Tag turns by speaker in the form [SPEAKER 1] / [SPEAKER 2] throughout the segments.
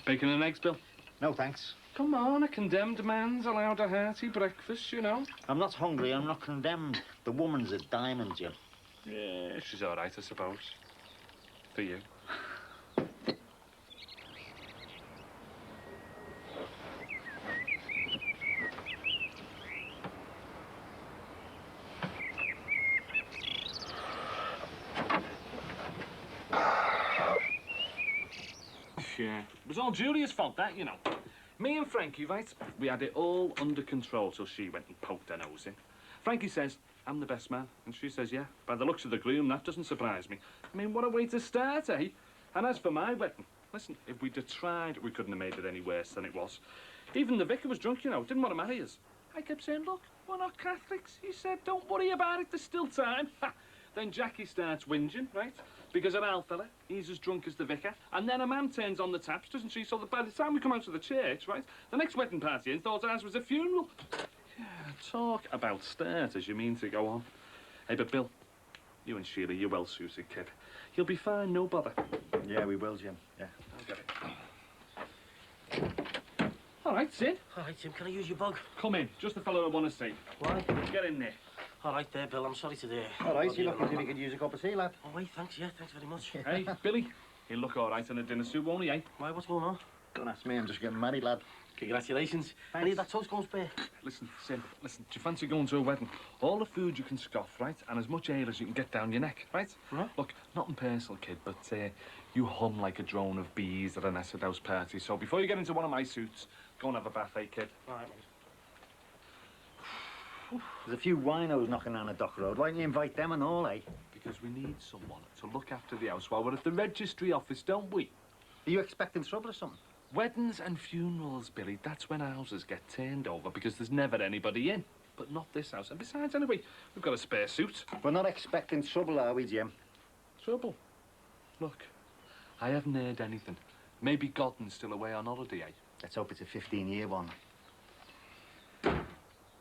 [SPEAKER 1] Bacon and eggs, Bill?
[SPEAKER 2] No, thanks.
[SPEAKER 1] Come on, a condemned man's allowed a hearty breakfast, you know.
[SPEAKER 2] I'm not hungry, I'm not condemned. The woman's a diamond, Jim.
[SPEAKER 1] Yeah, she's all right, I suppose. For you. Yeah, it was all Julia's fault, that, you know. Me and Frankie, right, we had it all under control till she went and poked her nose in. Frankie says, I'm the best man. And she says, yeah, by the looks of the groom, that doesn't surprise me. I mean, what a way to start, eh? And as for my wedding, listen, if we'd have tried, we couldn't have made it any worse than it was. Even the vicar was drunk, you know, didn't want to marry us. I kept saying, look, we're not Catholics. He said, don't worry about it, there's still time. Then Jackie starts whinging, right? Because of our fella, he's as drunk as the vicar. And then a man turns on the taps, doesn't she? So that by the time we come out of the church, right, the next wedding party in thought ours was a funeral. Yeah, talk about starters, you mean to go on. Hey, but Bill, you and Sheila, you're well suited, kid. You'll be fine, no bother.
[SPEAKER 2] Yeah, we will, Jim. Yeah.
[SPEAKER 1] I'll get it. All right, Sid.
[SPEAKER 3] All right, Jim, can I use your bug?
[SPEAKER 1] Come in, just the fellow I want to see.
[SPEAKER 3] Why?
[SPEAKER 1] Get in there.
[SPEAKER 3] All right there, Bill, I'm sorry to do.
[SPEAKER 2] All right, you look as if you could use a cup of tea, lad.
[SPEAKER 3] Oh, wait, thanks, yeah, thanks very much.
[SPEAKER 1] Hey, Billy, he'll look all right in a dinner suit, won't he, eh?
[SPEAKER 3] Why, what's going on?
[SPEAKER 2] Don't ask me, I'm just getting married, lad.
[SPEAKER 3] Congratulations. I need that toast going spare.
[SPEAKER 1] Listen, Sid, listen, do you fancy going to a wedding? All the food you can scoff, right? And as much ale as you can get down your neck, right?
[SPEAKER 3] Right.
[SPEAKER 1] Look, nothing personal, kid, but you hum like a drone of bees at an acid house party. So before you get into one of my suits, go and have a bath, eh, kid?
[SPEAKER 3] All right, mate.
[SPEAKER 2] There's a few winos knocking down the dock road. Why don't you invite them and all, eh?
[SPEAKER 1] Because we need someone to look after the house while we're at the registry office, don't we?
[SPEAKER 2] Are you expecting trouble or something?
[SPEAKER 1] Weddings and funerals, Billy, that's when houses get turned over because there's never anybody in. But not this house. And besides, anyway, we've got a spare suit.
[SPEAKER 2] We're not expecting trouble, are we, Jim?
[SPEAKER 1] Trouble? Look, I haven't heard anything. Maybe Godden's still away on holiday, eh?
[SPEAKER 2] Let's hope it's a 15-year one.
[SPEAKER 1] All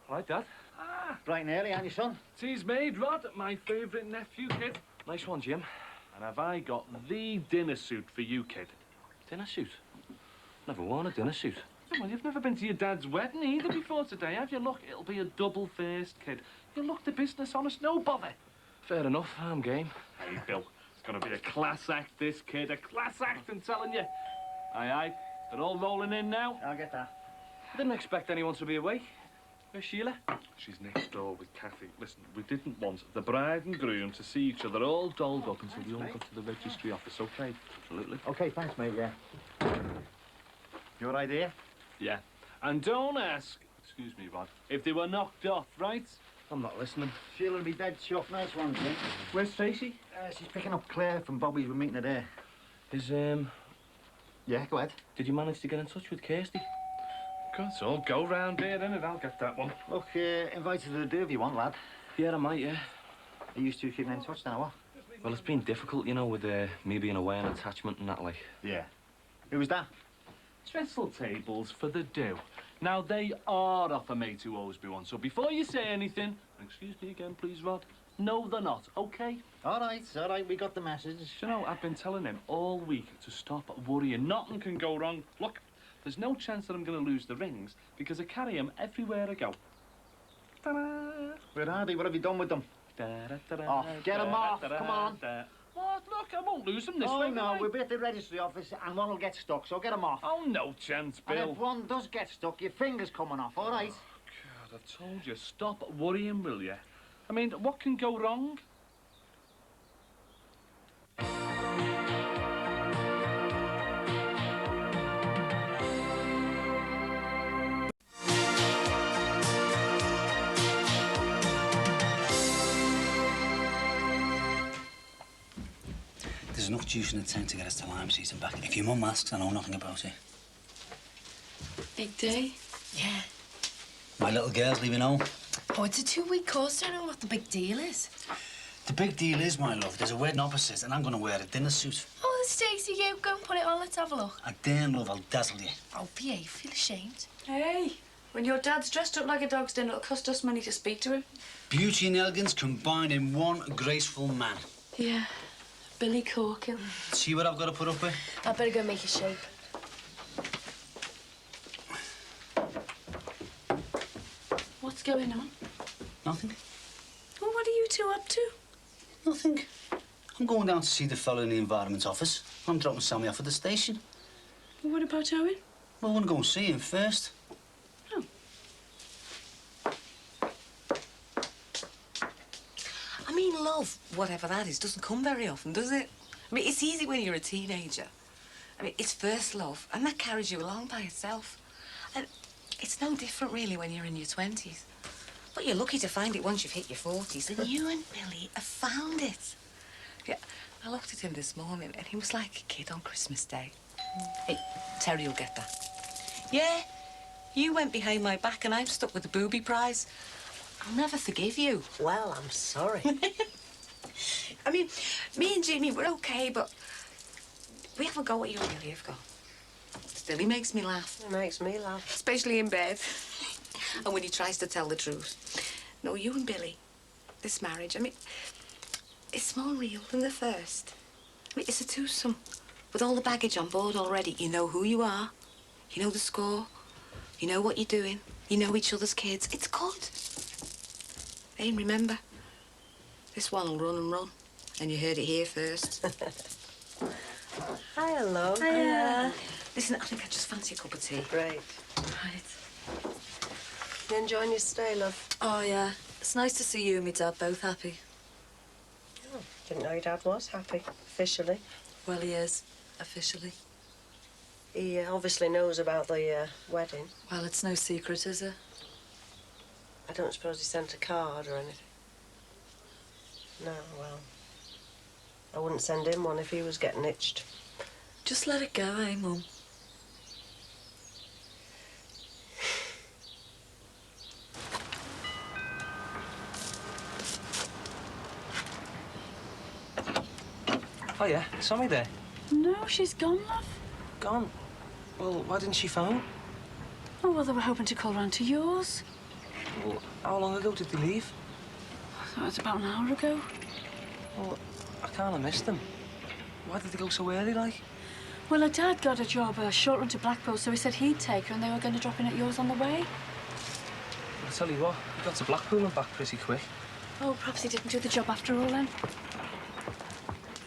[SPEAKER 1] right, Dad. Ah,
[SPEAKER 2] Bright and early, aren't you, son?
[SPEAKER 1] tea's made, Rod. My favourite nephew, kid.
[SPEAKER 3] Nice one, Jim.
[SPEAKER 1] And have I got the dinner suit for you, kid?
[SPEAKER 3] Dinner suit? Never worn a dinner suit.
[SPEAKER 1] Oh, well, you've never been to your dad's wedding either before today, have you? Look, it'll be a double first, kid. You look the business honest, no bother.
[SPEAKER 3] Fair enough, I'm game.
[SPEAKER 1] Hey, Bill, it's gonna be a class act, this kid. A class act, I'm telling you. Aye, aye. They're all rolling in now.
[SPEAKER 2] I'll get that.
[SPEAKER 3] I didn't expect anyone to be awake. Where's Sheila?
[SPEAKER 1] She's next door with Kathy. Listen, we didn't want the bride and groom to see each other all dolled up until we all got to the registry office, okay? Absolutely.
[SPEAKER 2] Okay, thanks, mate, yeah. Your idea?
[SPEAKER 1] Yeah. And don't ask, excuse me, Rod, if they were knocked off, right?
[SPEAKER 3] I'm not listening.
[SPEAKER 2] Sheila'll be dead chuffed. Nice one, Jim.
[SPEAKER 3] Where's Tracy?
[SPEAKER 2] She's picking up Claire from Bobby's. We're meeting her there. Yeah, go ahead.
[SPEAKER 3] Did you manage to get in touch with Kirsty?
[SPEAKER 1] God, so go round here, innit? I'll get that one.
[SPEAKER 2] Look, invite her to the do if you want, lad.
[SPEAKER 3] Yeah, I might, yeah.
[SPEAKER 2] Are you two keeping in touch now, what?
[SPEAKER 3] Well, it's been difficult, you know, with me being away on attachment and that, like.
[SPEAKER 2] Yeah. Who was that?
[SPEAKER 1] Trestle tables for the do. Now, they are off a mate who owes me one, so before you say anything, excuse me again, please, Rod, no, they're not, okay?
[SPEAKER 2] All right, we got the message.
[SPEAKER 1] You know, I've been telling him all week to stop worrying. Nothing can go wrong. Look, there's no chance that I'm going to lose the rings because I carry them everywhere I go. Ta-da!
[SPEAKER 2] Where are they? What have you done with them?
[SPEAKER 1] Da-da-da-da,
[SPEAKER 2] Oh, get them off,
[SPEAKER 1] da-da-da-da.
[SPEAKER 2] come on.
[SPEAKER 1] What? Look, I won't lose them this
[SPEAKER 2] Oh,
[SPEAKER 1] way.
[SPEAKER 2] no,
[SPEAKER 1] will I?
[SPEAKER 2] we'll be at the registry office and one will get stuck, so get them off.
[SPEAKER 1] Oh, no chance,
[SPEAKER 2] And
[SPEAKER 1] Bill.
[SPEAKER 2] if one does get stuck, your finger's coming off, all right?
[SPEAKER 1] God, I've told you, stop worrying, will you? I mean, what can go wrong?
[SPEAKER 4] There's enough juice in the tank to get us to Lime season back. If your mum asks, I know nothing about it.
[SPEAKER 5] Big day? Yeah.
[SPEAKER 4] My little girl's leaving home.
[SPEAKER 5] Oh, it's a 2-week course. I don't know what the big deal is.
[SPEAKER 4] The big deal is, my love, there's a wedding opposite and I'm going to wear a dinner suit.
[SPEAKER 5] Oh, Stacey, you go and put it on. Let's have a look.
[SPEAKER 4] I dare, love, I'll dazzle you.
[SPEAKER 5] Oh, behave. Feel ashamed.
[SPEAKER 6] Hey, when your dad's dressed up like a dog's dinner, it'll cost us money to speak to him.
[SPEAKER 4] Beauty and elegance combined in one graceful man.
[SPEAKER 6] Yeah, Billy Corkin.
[SPEAKER 4] See what I've got to put up with?
[SPEAKER 5] I better go make a shape.
[SPEAKER 6] going on?
[SPEAKER 4] Nothing.
[SPEAKER 6] Well, what are you two up to?
[SPEAKER 4] Nothing. I'm going down to see the fellow in the Environment Office. I'm dropping Sammy off at the station.
[SPEAKER 6] Well, what about Owen?
[SPEAKER 4] Well, I want to go and see him first.
[SPEAKER 6] Oh.
[SPEAKER 7] I mean, love, whatever that is, doesn't come very often, does it? I mean, it's easy when you're a teenager. I mean, it's first love, and that carries you along by itself. And it's no different, really, when you're in your 20s. But you're lucky to find it once you've hit your 40s, and you and Billy have found it. Yeah, I looked at him this morning, and he was like a kid on Christmas Day. Hey, Terry will get that. Yeah, you went behind my back, and I'm stuck with the booby prize. I'll never forgive you.
[SPEAKER 8] Well, I'm sorry.
[SPEAKER 7] I mean, me and Jimmy, we're okay, but we haven't got what you really have got. Still, he makes me laugh.
[SPEAKER 8] It makes me laugh.
[SPEAKER 7] Especially in bed. And when he tries to tell the truth. No, you and Billy, this marriage, I mean, it's more real than the first. I mean, it's a twosome. With all the baggage on board already, you know who you are, you know the score, you know what you're doing, you know each other's kids. It's good. Hey, remember, this one will run and run, and you heard it here first.
[SPEAKER 8] Hi, hello.
[SPEAKER 7] Hiya. Listen, I think I just fancy a cup of tea.
[SPEAKER 8] Great.
[SPEAKER 7] Right.
[SPEAKER 8] You enjoying your stay, love?
[SPEAKER 6] Oh, yeah. It's nice to see you and me dad both happy.
[SPEAKER 8] Oh, didn't know your dad was happy, officially.
[SPEAKER 6] Well, he is, officially.
[SPEAKER 8] He obviously knows about the wedding.
[SPEAKER 6] Well, it's no secret, is it?
[SPEAKER 8] I don't suppose he sent a card or anything. No, well, I wouldn't send him one if he was getting itched.
[SPEAKER 6] Just let it go, eh, Mum?
[SPEAKER 9] Oh, yeah? Sammy there?
[SPEAKER 6] No, she's gone, love.
[SPEAKER 9] Gone? Well, why didn't she phone?
[SPEAKER 6] Oh, well, they were hoping to call round to yours.
[SPEAKER 9] Well, how long ago did they leave?
[SPEAKER 6] That was about an hour ago.
[SPEAKER 9] Well, I kind of missed them. Why did they go so early, like?
[SPEAKER 6] Well, her dad got a job, a short run to Blackpool, so he said he'd take her and they were going to drop in at yours on the way.
[SPEAKER 9] I'll tell you what, we got to Blackpool and back pretty quick.
[SPEAKER 6] Oh, perhaps he didn't do the job after all, then.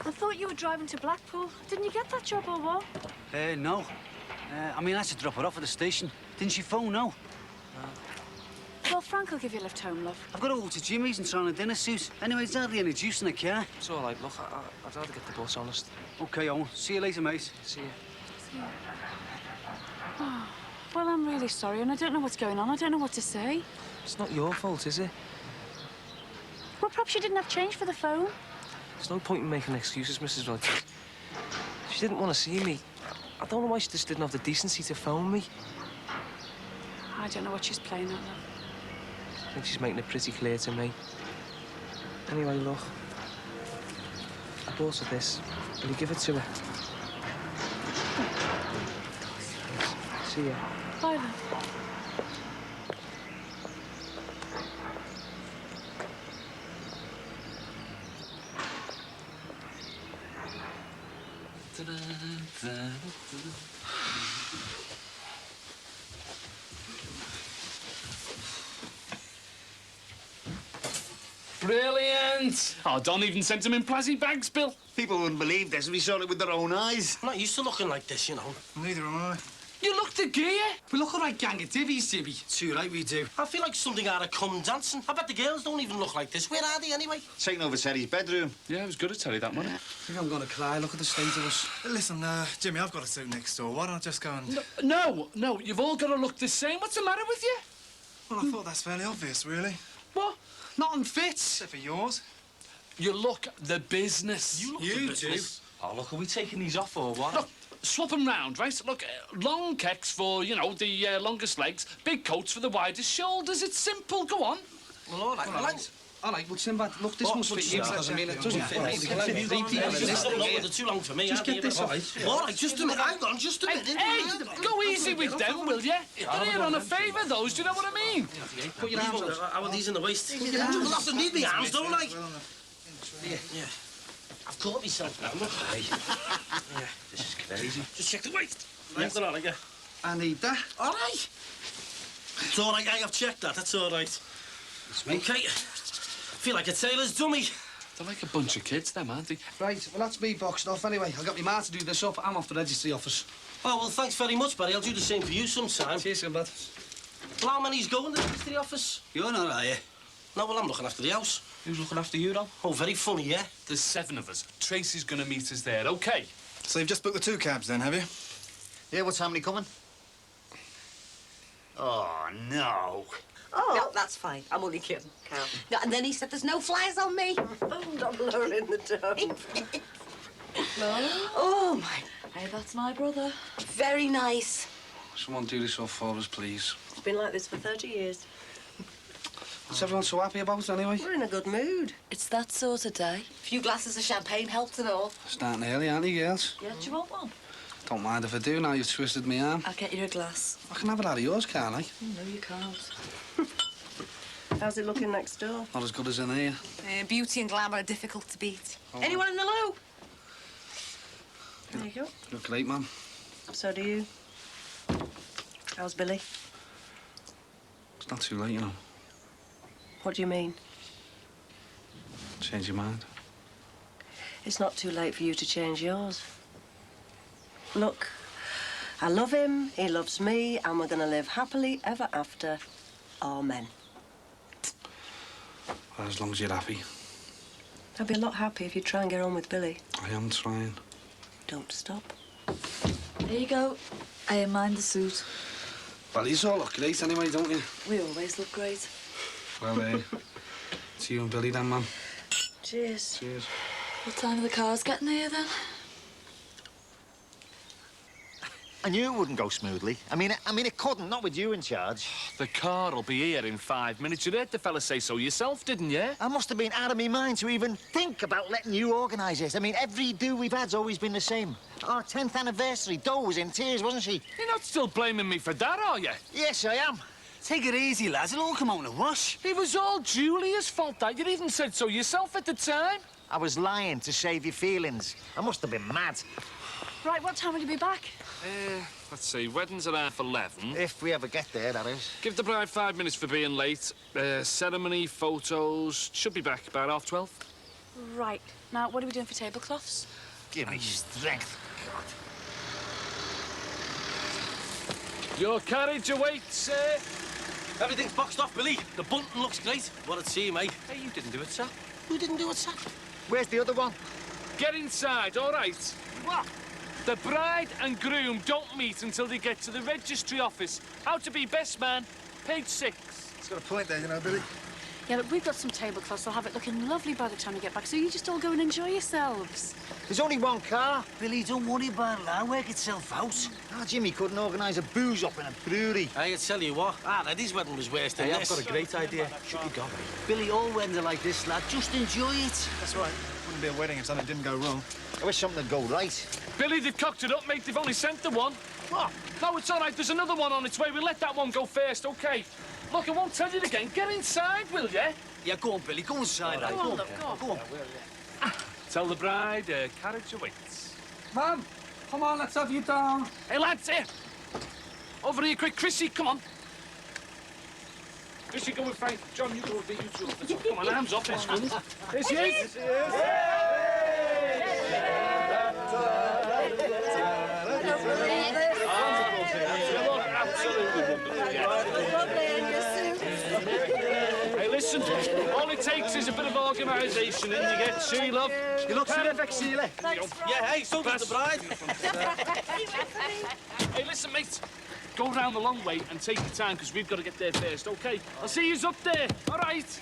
[SPEAKER 6] I thought you were driving to Blackpool. Didn't you get that job or what?
[SPEAKER 4] No. I mean, I had to drop her off at the station. Didn't she phone? No.
[SPEAKER 6] Well, Frank will give you a lift home, love.
[SPEAKER 4] I've got to go to Jimmy's and try on a dinner suit. Anyway, there's hardly any juice in the car.
[SPEAKER 9] It's all right, look, I'd rather get the bus, honest.
[SPEAKER 4] OK, Owen. See you later, mate.
[SPEAKER 9] See you.
[SPEAKER 6] Oh, well, I'm really sorry, and I don't know what's going on. I don't know what to say.
[SPEAKER 9] It's not your fault, is it?
[SPEAKER 6] Well, perhaps you didn't have change for the phone.
[SPEAKER 9] There's no point in making excuses, Mrs. Rogers. She didn't want to see me. I don't know why she just didn't have the decency to phone me.
[SPEAKER 6] I don't know what she's playing at, love.
[SPEAKER 9] I think she's making it pretty clear to me. Anyway, look. I bought her this. Will you give it to her? See ya.
[SPEAKER 6] Bye, love.
[SPEAKER 1] Brilliant! Oh, don't even send them in plastic bags, Bill.
[SPEAKER 2] People wouldn't believe this if we saw it with their own eyes.
[SPEAKER 10] I'm not used to looking like this, you know.
[SPEAKER 11] Neither am I.
[SPEAKER 1] You look the gear.
[SPEAKER 11] We look all right gang of divvies, Jimmy. Too right we do.
[SPEAKER 10] I feel like something out of Come Dancing. I bet the girls don't even look like this. Where are they, anyway?
[SPEAKER 2] Taking over Terry's bedroom.
[SPEAKER 1] Yeah, it was good to tell you that, wasn't it?
[SPEAKER 11] I think I'm gonna cry. Look at the state of us. Listen, Jimmy, I've got a suit next door. Why don't I just go and...
[SPEAKER 1] No, you've all got to look the same. What's the matter with you?
[SPEAKER 11] Well, I thought that's fairly obvious, really.
[SPEAKER 1] What?
[SPEAKER 11] Not unfit. Except for yours.
[SPEAKER 1] You look the business.
[SPEAKER 10] You look the business. Oh, look, are we taking these off or what?
[SPEAKER 1] Look, swap them round, right? Look, long kecks for, you know, the longest legs, big coats for the widest shoulders. It's simple. Go on.
[SPEAKER 10] Well, all right.
[SPEAKER 11] All right, well, Sinbad, look, this must fit you. Because, I mean, it doesn't fit me.
[SPEAKER 10] They're too long for me.
[SPEAKER 11] Just get this right.
[SPEAKER 10] All right, just a minute. Hang on, just a minute.
[SPEAKER 1] Hey, go easy with them, will you? They're here on a favour, those. Do you know what I mean?
[SPEAKER 10] Put your hands up. How are these in the waist? Well, I need my hands, don't I? Yeah. I've caught myself now, look. Yeah, this is crazy. Just check the waist. Right, all right, yeah.
[SPEAKER 11] I need that.
[SPEAKER 10] All right. It's all right, I've checked that. That's all right. It's me. Okay. Feel like a tailor's dummy.
[SPEAKER 1] They're like a bunch of kids, them, aren't they?
[SPEAKER 11] Right, well, that's me boxed off anyway. I've got my ma to do this up. I'm off the registry office.
[SPEAKER 10] Oh, well, thanks very much, Barry. I'll do the same for you sometime.
[SPEAKER 11] Cheers, bud.
[SPEAKER 10] Well, how many's going to the registry office?
[SPEAKER 4] You're not, are you?
[SPEAKER 10] No, well, I'm looking after the house.
[SPEAKER 1] Who's looking after you, then?
[SPEAKER 10] Oh, very funny, yeah?
[SPEAKER 1] There's 7 of us. Tracy's gonna meet us there, OK?
[SPEAKER 11] So you've just booked the 2 cabs then, have you?
[SPEAKER 2] Yeah, what time are you coming? Oh, no.
[SPEAKER 8] Oh,
[SPEAKER 7] No, that's fine. I'm only kidding. No, and then he said there's no flies on me.
[SPEAKER 8] double her in the dome.
[SPEAKER 7] Oh, my.
[SPEAKER 5] Hey, that's my brother.
[SPEAKER 7] Very nice.
[SPEAKER 11] Someone do this up for us, please.
[SPEAKER 8] It's been like this for 30 years.
[SPEAKER 11] What's everyone so happy about, anyway?
[SPEAKER 8] We're in a good mood.
[SPEAKER 5] It's that sort of day.
[SPEAKER 7] A few glasses of champagne helped and all.
[SPEAKER 11] Starting early, aren't you, girls?
[SPEAKER 5] Yeah, do you want one?
[SPEAKER 11] Don't mind if I do, now you've twisted me arm.
[SPEAKER 5] I'll get you a glass.
[SPEAKER 11] I can have it out of yours, can't I?
[SPEAKER 5] No, you can't.
[SPEAKER 8] How's it looking next door?
[SPEAKER 11] Not as good as in here.
[SPEAKER 7] Beauty and glamour are difficult to beat.
[SPEAKER 11] Oh.
[SPEAKER 7] Anyone in the loo?
[SPEAKER 8] There you go.
[SPEAKER 11] Look great, man.
[SPEAKER 8] So do you. How's Billy?
[SPEAKER 11] It's not too late, you know.
[SPEAKER 8] What do you mean?
[SPEAKER 11] Change your mind.
[SPEAKER 8] It's not too late for you to change yours. Look, I love him, he loves me, and we're going to live happily ever after. Amen.
[SPEAKER 11] Well, as long as you're happy.
[SPEAKER 8] I'd be a lot happy if you try and get on with Billy.
[SPEAKER 11] I am trying.
[SPEAKER 8] Don't stop.
[SPEAKER 5] There you go. I mind the suit.
[SPEAKER 11] Well, you all look great anyway, don't you?
[SPEAKER 5] We always look great.
[SPEAKER 11] Well, it's you and Billy then, man.
[SPEAKER 8] Cheers.
[SPEAKER 11] Cheers.
[SPEAKER 5] What time are the cars getting here, then?
[SPEAKER 2] I knew it wouldn't go smoothly. I mean, it couldn't, not with you in charge.
[SPEAKER 1] The car'll be here in 5 minutes. You heard the fella say so yourself, didn't you?
[SPEAKER 2] I must have been out of my mind to even think about letting you organise this. I mean, every do we've had's always been the same. Our 10th anniversary, Doe was in tears, wasn't she?
[SPEAKER 1] You're not still blaming me for that, are you?
[SPEAKER 2] Yes, I am.
[SPEAKER 4] Take it easy, lads. It'll all come out in a wash.
[SPEAKER 1] It was all Julia's fault, that. You even said so yourself at the time.
[SPEAKER 2] I was lying to save your feelings. I must have been mad.
[SPEAKER 6] Right, what time will you be back?
[SPEAKER 1] Let's see, wedding's at 11:30.
[SPEAKER 2] If we ever get there, that is.
[SPEAKER 1] Give the bride 5 minutes for being late. Ceremony, photos, should be back about 12:30.
[SPEAKER 6] Right. Now, what are we doing for tablecloths?
[SPEAKER 2] Give me strength.
[SPEAKER 1] Your carriage awaits, sir.
[SPEAKER 10] Everything's boxed off, Billy. The bunting looks great. What a team, eh?
[SPEAKER 1] Hey, you didn't do it, sir.
[SPEAKER 10] Who didn't do it, sir?
[SPEAKER 2] Where's the other one?
[SPEAKER 1] Get inside, all right?
[SPEAKER 2] What?
[SPEAKER 1] The bride and groom don't meet until they get to the registry office. How to be best man, page 6.
[SPEAKER 11] It's got a point there, you know, Billy.
[SPEAKER 6] Yeah, look, we've got some tablecloths. I'll have it looking lovely by the time you get back, so you just all go and enjoy yourselves.
[SPEAKER 2] There's only one car.
[SPEAKER 4] Billy, don't worry about it. I'll work itself out.
[SPEAKER 2] Oh, Jimmy couldn't organise a booze up in a brewery.
[SPEAKER 10] I tell you what, Eddie's wedding was worse than this.
[SPEAKER 3] great idea. Should be gone.
[SPEAKER 4] Billy, all weddings are like this, lad. Just enjoy it.
[SPEAKER 11] That's right. Wouldn't be a wedding if something didn't go wrong.
[SPEAKER 2] I wish something would go right.
[SPEAKER 1] Billy, they've cocked it up, mate. They've only sent the one.
[SPEAKER 2] What?
[SPEAKER 1] No, it's all right. There's another one on its way. We'll let that one go first, OK? Look, I won't tell you again. Get inside, will you?
[SPEAKER 4] Yeah, go on, Billy. Go inside.
[SPEAKER 6] Go on, look, go on.
[SPEAKER 4] Go on.
[SPEAKER 1] Tell the bride carriage awaits.
[SPEAKER 11] Mum, come on, let's have you down.
[SPEAKER 1] Hey, lads, here. Over here, quick. Chrissy, come on. Chrissy, go with Frank. John, you go with me. You two. Let's go. Come on, hands off this one. There she is. Absolutely wonderful, yeah. Hey, listen, all it takes is a bit of organisation and you get she, love.
[SPEAKER 2] You look terrific, Sheila.
[SPEAKER 10] Yeah, hey, so does the bride.
[SPEAKER 1] Hey, listen, mate. Go round the long way and take your time, because we've got to get there first, OK? I'll see yous up there, all right?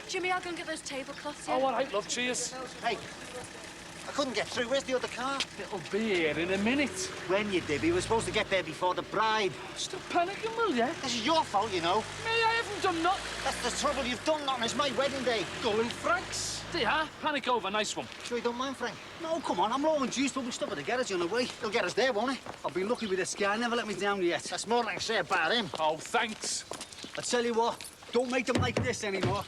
[SPEAKER 6] Jimmy, I'll go and get those tablecloths, yeah?
[SPEAKER 1] Oh, all right, love, cheers.
[SPEAKER 2] Hey, I couldn't get through. Where's the other car?
[SPEAKER 1] It'll be here in a minute.
[SPEAKER 2] When you did, we were supposed to get there before the bride.
[SPEAKER 1] Stop panicking, will ya?
[SPEAKER 2] This is your fault, you know.
[SPEAKER 1] Me, I haven't done nothing.
[SPEAKER 2] That's the trouble. You've done nothing. It's my wedding day.
[SPEAKER 1] Going Franks. There, panic over, nice one.
[SPEAKER 2] Sure you don't mind, Frank?
[SPEAKER 4] No, come on. I'm low on juice, but we'll stop at the garage on the way.
[SPEAKER 2] He'll get us there, won't he?
[SPEAKER 4] I've been lucky with this guy. Never let me down yet.
[SPEAKER 2] That's more than I can say about him.
[SPEAKER 1] Oh, thanks.
[SPEAKER 4] I tell you what, don't make them like this anymore.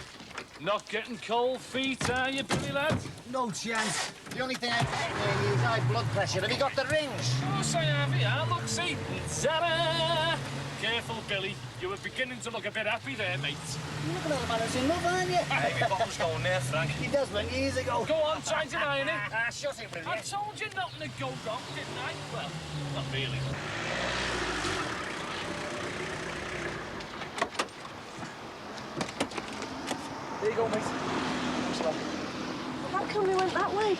[SPEAKER 1] Not getting cold feet, are you, Billy lad?
[SPEAKER 4] No chance.
[SPEAKER 2] The only thing I can is high blood pressure. Have you got the rings?
[SPEAKER 1] Of course I have, yeah. Look, see. Ta-da! Careful, Billy. You were beginning to look a bit happy there, mate.
[SPEAKER 4] You're looking at the man who's in love, aren't you?
[SPEAKER 10] Hey, my bottle's going there, Frank.
[SPEAKER 4] He does one years ago.
[SPEAKER 1] Go on, try to iron it.
[SPEAKER 4] Shut it, will
[SPEAKER 1] I
[SPEAKER 4] you?
[SPEAKER 1] told you nothing to go wrong, didn't I? Well, not really.
[SPEAKER 9] There you go, mate. Thanks a lot.
[SPEAKER 8] How come we went that way?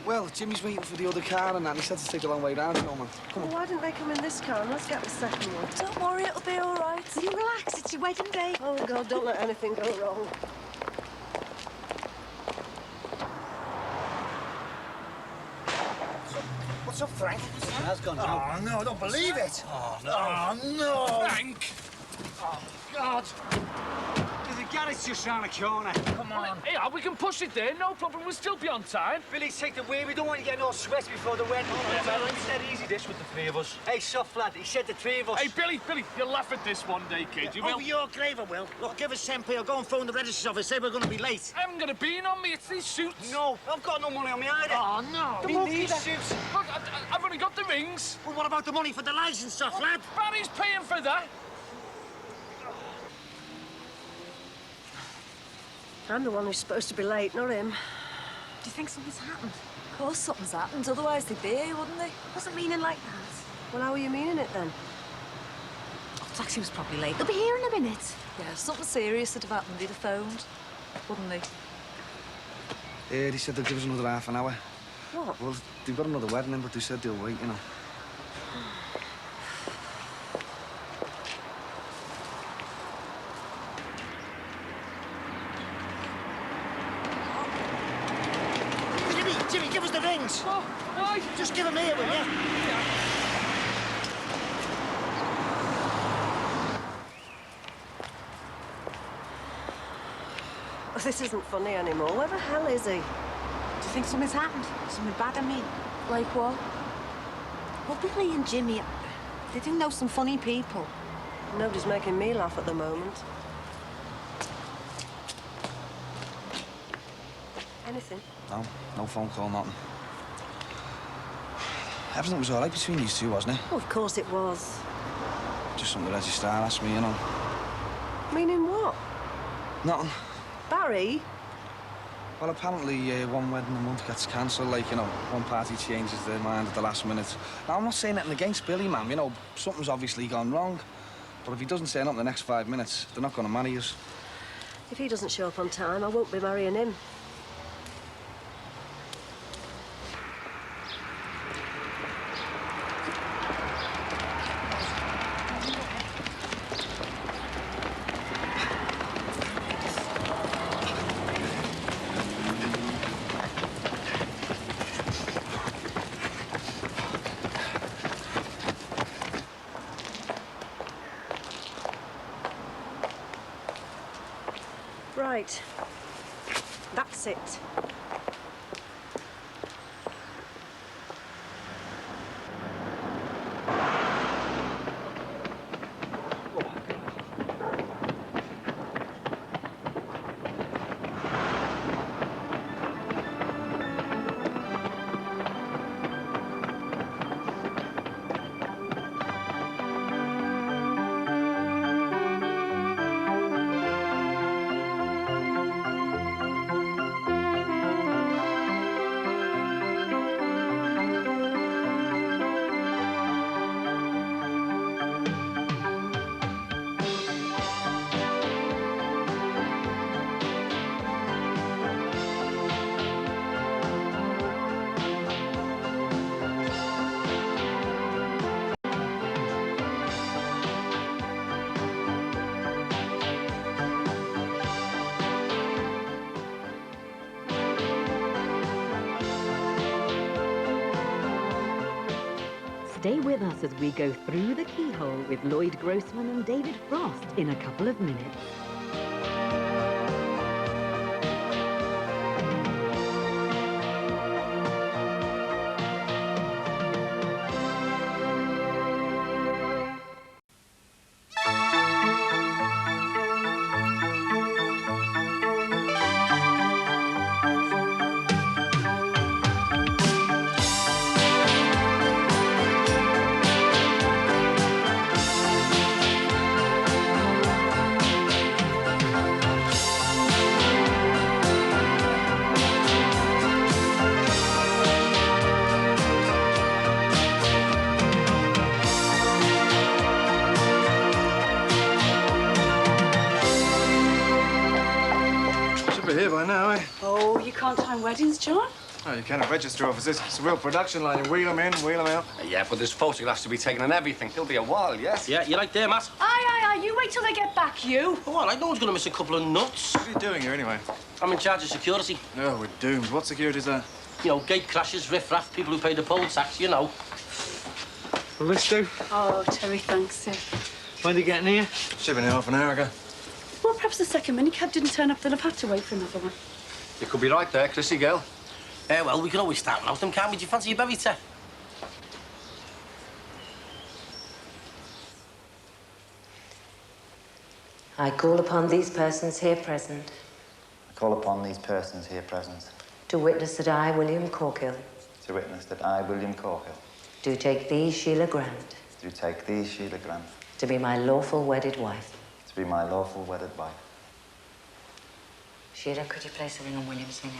[SPEAKER 9] Well, Jimmy's waiting for the other car and that. He said to take a long way down, so man. Come on.
[SPEAKER 8] Well, why didn't they come in this car? And let's get the second one.
[SPEAKER 5] Don't worry, it'll be all right.
[SPEAKER 6] You relax, it's your wedding day.
[SPEAKER 8] Oh, God, don't let anything go wrong.
[SPEAKER 2] What's up, Frank?
[SPEAKER 4] That's gone now.
[SPEAKER 2] Oh, no, I don't believe it.
[SPEAKER 10] Oh, no.
[SPEAKER 2] Oh, no.
[SPEAKER 1] Frank!
[SPEAKER 2] Oh, God.
[SPEAKER 10] There's a garage just round the corner.
[SPEAKER 2] Come on.
[SPEAKER 1] Yeah, we can push it there, no problem. We'll still be on time.
[SPEAKER 10] Billy, take the wheel. We don't want you getting all sweaty before the wedding. It's dead easy, this, with the three of us. Hey, soft lad, he said the three of us.
[SPEAKER 1] Hey, Billy, you'll laugh at this one day, kid. You will.
[SPEAKER 2] Over your grave, I will. Look, give us 10p or go and phone the register's office. Say we're going to be late.
[SPEAKER 1] I haven't got a bean on me. It's these suits.
[SPEAKER 10] No, I've got no money on me either.
[SPEAKER 2] Oh, no.
[SPEAKER 10] Me these suits.
[SPEAKER 1] Look, I've only got the rings.
[SPEAKER 2] Well, what about the money for the license stuff, lad?
[SPEAKER 1] Barry's paying for that.
[SPEAKER 8] I'm the one who's supposed to be late, not him.
[SPEAKER 6] Do you think something's happened?
[SPEAKER 5] Of course something's happened, otherwise they'd be here, wouldn't they?
[SPEAKER 6] I wasn't meaning like that.
[SPEAKER 8] Well, how are you meaning it, then?
[SPEAKER 6] Oh, the taxi was probably late. They'll be here in a minute.
[SPEAKER 5] Yeah, if something serious had have happened, they'd have phoned, wouldn't they?
[SPEAKER 9] Yeah, they said they'd give us another half an hour.
[SPEAKER 8] What?
[SPEAKER 9] Well, they've got another wedding in, but they said they'll wait, you know.
[SPEAKER 2] Jimmy, give us the rings.
[SPEAKER 1] Oh, right.
[SPEAKER 2] Just give them here, will you?
[SPEAKER 8] Oh, this isn't funny anymore. Where the hell is he?
[SPEAKER 6] Do you think something's happened? Something bad, I mean?
[SPEAKER 5] Like what?
[SPEAKER 6] Well, Billy and Jimmy, they do know some funny people.
[SPEAKER 8] Nobody's making me laugh at the moment. Anything?
[SPEAKER 9] No phone call, nothing. Everything was all right between these two, wasn't it?
[SPEAKER 8] Oh, of course it was.
[SPEAKER 9] Just something the registrar asked me, you know.
[SPEAKER 8] Meaning what?
[SPEAKER 9] Nothing.
[SPEAKER 8] Barry?
[SPEAKER 9] Well, apparently one wedding a month gets cancelled, like, you know, one party changes their mind at the last minute. Now, I'm not saying anything against Billy, man, you know, something's obviously gone wrong. But if he doesn't turn up in the next 5 minutes, they're not going to marry us.
[SPEAKER 8] If he doesn't show up on time, I won't be marrying him. Right. That's it.
[SPEAKER 12] Stay with us as we go through the keyhole with Lloyd Grossman and David Frost in a couple of minutes.
[SPEAKER 6] down weddings, John.
[SPEAKER 11] Oh, you can't register offices. It's a real production line. You wheel them in, wheel them out.
[SPEAKER 13] Yeah, but there's photographs to be taken and everything. It'll be a while, yes?
[SPEAKER 10] Yeah, you like there, Matt?
[SPEAKER 6] Aye. You wait till they get back, you.
[SPEAKER 10] Oh, all right, no one's going to miss a couple of nuts.
[SPEAKER 11] What are you doing here, anyway?
[SPEAKER 10] I'm in charge of security.
[SPEAKER 11] No, we're doomed. What security's that?
[SPEAKER 10] You know, gate crashes, riff-raff, people who pay the poll tax, you know.
[SPEAKER 11] Will this do?
[SPEAKER 6] Oh, Terry, thanks.
[SPEAKER 11] When are you getting here? Should have been here half an hour ago.
[SPEAKER 6] Well, perhaps the second minicab didn't turn up. They'll have had to wait for another one.
[SPEAKER 13] You could be right there, Chrissy girl.
[SPEAKER 10] Well, we can always start without them, can't we? Do you fancy a berry tea?
[SPEAKER 14] I call upon these persons here present
[SPEAKER 15] I call upon these persons here present
[SPEAKER 14] to witness that I, William Corkill,
[SPEAKER 15] to witness that I, William Corkill,
[SPEAKER 14] do take thee, Sheila Grant,
[SPEAKER 15] do take thee, Sheila Grant,
[SPEAKER 14] to be my lawful wedded wife.
[SPEAKER 15] to be my lawful wedded wife.
[SPEAKER 14] Sheila, could you place the ring on William's finger?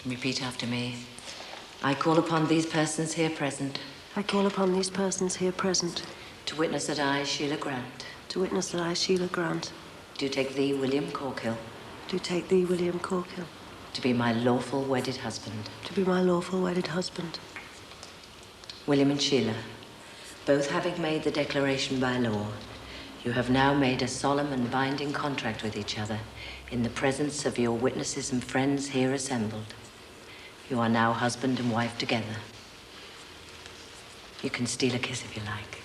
[SPEAKER 14] Repeat after me. I call upon these persons here present
[SPEAKER 8] I call upon these persons here present
[SPEAKER 14] to witness that I, Sheila Grant,
[SPEAKER 8] to witness that I, Sheila Grant,
[SPEAKER 14] do take thee, William Corkill,
[SPEAKER 8] do take thee, William Corkill,
[SPEAKER 14] to be my lawful wedded husband.
[SPEAKER 8] to be my lawful wedded husband.
[SPEAKER 14] William and Sheila, both having made the declaration by law, you have now made a solemn and binding contract with each other in the presence of your witnesses and friends here assembled. You are now husband and wife together. You can steal a kiss if you like.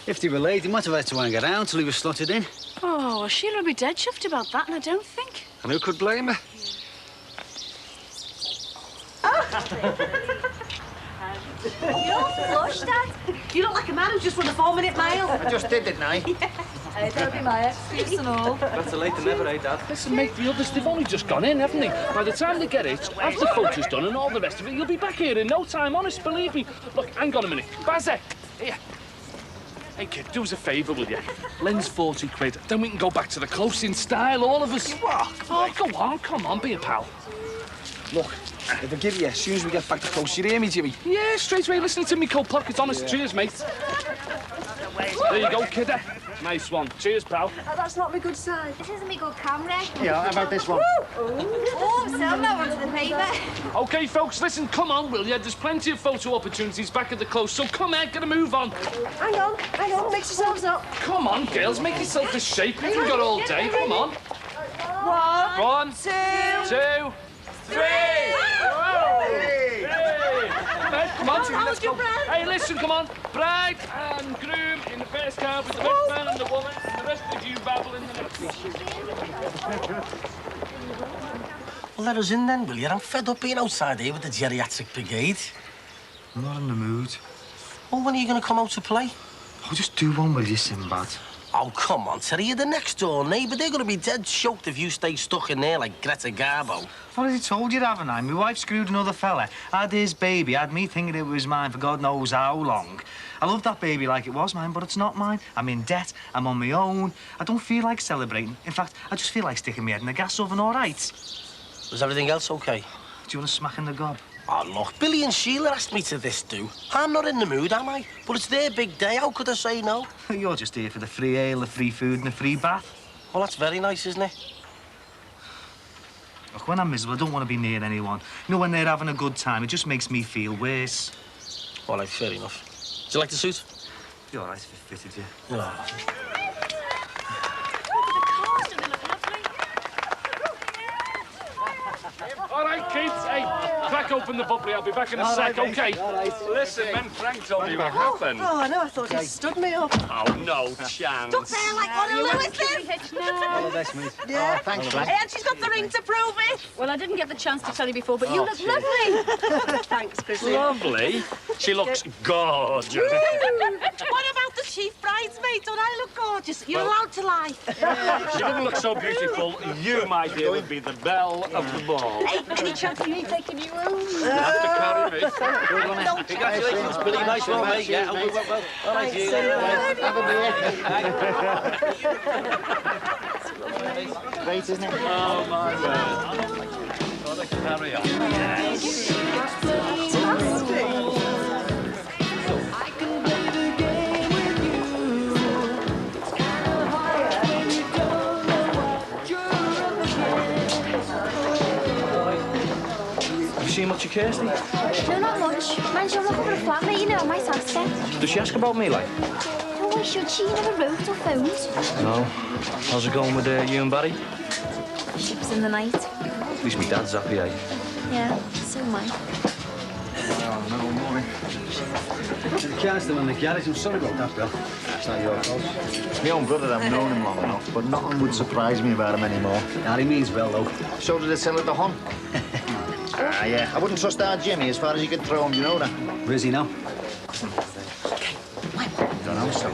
[SPEAKER 4] If they were late, they might have had to hang around till he was slotted in.
[SPEAKER 6] Oh, Sheila will be dead chuffed about that, and I don't think.
[SPEAKER 13] And who could blame her?
[SPEAKER 6] You're flushed, Dad.
[SPEAKER 8] You look like a man who's just run a 4-minute mile.
[SPEAKER 2] I just did, didn't I?
[SPEAKER 5] That'll be my excuse and all.
[SPEAKER 1] Better late than never, eh, Dad? Listen, mate, the others, they've only just gone in, haven't they? By the time they get it, have the photos done and all the rest of it, you'll be back here in no time, honest, believe me. Look, hang on a minute. Bazza, here. Hey, kid, do us a favour, will you? Lend's 40 quid, then we can go back to the close in style, all of us. What? Oh, go on, come on, be a pal.
[SPEAKER 9] Look, if I give you, as soon as we get back to close, you hear me, Jimmy?
[SPEAKER 1] Yeah, straight away, listening to me cold pockets, honest. Cheers, mate. There you go, kidder. Nice one. Cheers, pal.
[SPEAKER 8] That's not my good side.
[SPEAKER 6] This isn't me good camera.
[SPEAKER 2] Yeah, how about this one?
[SPEAKER 6] Oh, sell that one to the paper.
[SPEAKER 1] OK, folks, listen, come on, will you? There's plenty of photo opportunities back at the close, so come on, get a move on.
[SPEAKER 8] Hang on, mix yourselves up.
[SPEAKER 1] Come on, girls, make yourself a shape. We've got all day. Come on.
[SPEAKER 8] 1,
[SPEAKER 1] 1,
[SPEAKER 8] 2,
[SPEAKER 1] 2, 3. Hey! Come on, Jimmy, let's go. Hey, listen, come on. Bride and groom in the first car with the best man and the woman, and the rest of you babble in the next.
[SPEAKER 10] Well, let us in then, will you? I'm fed up being outside here with the geriatric brigade.
[SPEAKER 11] I'm not in the mood.
[SPEAKER 10] Well, when are you going to come out to play?
[SPEAKER 11] Oh, just do one, will you, Sinbad?
[SPEAKER 10] Oh, come on, Terry, you're the next door neighbour. They're going to be dead choked if you stay stuck in there like Greta Garbo.
[SPEAKER 11] I've already told you, haven't I? My wife screwed another fella, had his baby, had me thinking it was mine for God knows how long. I love that baby like it was mine, but it's not mine. I'm in debt, I'm on my own. I don't feel like celebrating. In fact, I just feel like sticking my head in the gas oven, all right?
[SPEAKER 10] Is everything else okay?
[SPEAKER 11] Do you want a smack in the gob?
[SPEAKER 10] Oh, look, Billy and Sheila asked me to this do. I'm not in the mood, am I? But it's their big day. How could I say no?
[SPEAKER 11] You're just here for the free ale, the free food and the free bath.
[SPEAKER 10] Well, that's very nice, isn't it?
[SPEAKER 11] Look, when I'm miserable, I don't want to be near anyone. You know, when they're having a good time, it just makes me feel worse.
[SPEAKER 10] All right, fair enough. Do you like the suit?
[SPEAKER 11] You're all right if it fitted you.
[SPEAKER 10] Oh.
[SPEAKER 1] All right, kids. Hey, crack open the bubbly. I'll be back in a sec, OK?
[SPEAKER 13] Listen, when Frank told me what happened...
[SPEAKER 8] Oh, no, I thought he stood me up.
[SPEAKER 13] Oh, no chance.
[SPEAKER 8] Stuck there like one of Lewis then.
[SPEAKER 2] All the best, mate.
[SPEAKER 8] Yeah.
[SPEAKER 2] Oh, thanks, Frank.
[SPEAKER 8] And she's got the ring to prove it.
[SPEAKER 6] Well, I didn't get the chance to tell you before, but you look lovely.
[SPEAKER 8] Thanks, Chrissy.
[SPEAKER 13] Lovely. She looks gorgeous.
[SPEAKER 8] What about the chief bridesmaid? Don't I look gorgeous? You're allowed to lie.
[SPEAKER 13] She didn't look so beautiful. You, my dear, would be the belle of the ball.
[SPEAKER 8] Hey, any chance of me taking you home?
[SPEAKER 13] You have to carry me.
[SPEAKER 10] Congratulations, Billy. Nice one, mate. Yeah, well. All right, you.
[SPEAKER 8] Thanks,
[SPEAKER 10] Have a beer.
[SPEAKER 2] Great, isn't it?
[SPEAKER 13] Oh, my word. What a carry on. Yes.
[SPEAKER 3] Have you seen much of Kirsty?
[SPEAKER 6] No, not much. Mind you, I'm looking for a flatmate, you know, I might ask her.
[SPEAKER 3] Does she ask about me, like?
[SPEAKER 6] No, why should she? Never wrote or phoned.
[SPEAKER 3] No. How's it going with you and Barry?
[SPEAKER 6] Ships in the night.
[SPEAKER 3] At least my dad's happy, eh?
[SPEAKER 6] Yeah, so am I.
[SPEAKER 4] Oh, no, morning. The car's still in the garage. I'm sorry about that, Bill. It's not your fault.
[SPEAKER 2] My own brother, I've known him long enough, but nothing would surprise me about him anymore.
[SPEAKER 4] He means well, though.
[SPEAKER 2] So did the sell at the Hun. Yeah. I wouldn't trust our Jimmy as far as you could throw him, you know that?
[SPEAKER 4] Where is he now?
[SPEAKER 2] Don't know, so.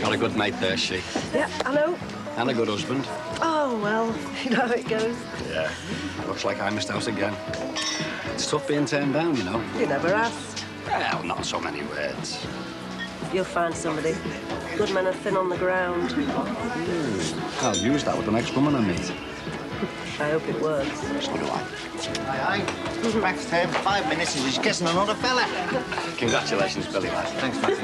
[SPEAKER 16] Got a good mate there, she.
[SPEAKER 8] Yeah, I know.
[SPEAKER 16] And a good husband.
[SPEAKER 8] Oh, well, you know how it goes.
[SPEAKER 16] Yeah. Looks like I missed out again. It's tough being turned down, you know.
[SPEAKER 8] You never asked.
[SPEAKER 16] Well, not so many words.
[SPEAKER 8] You'll find somebody. Good men are thin on the ground.
[SPEAKER 16] I'll use that with the next woman I meet.
[SPEAKER 8] I hope it works.
[SPEAKER 16] So do I.
[SPEAKER 2] Aye. Back to him. 5 minutes and he's kissing another fella.
[SPEAKER 16] Congratulations, Billy, lad.
[SPEAKER 2] Thanks, Matty.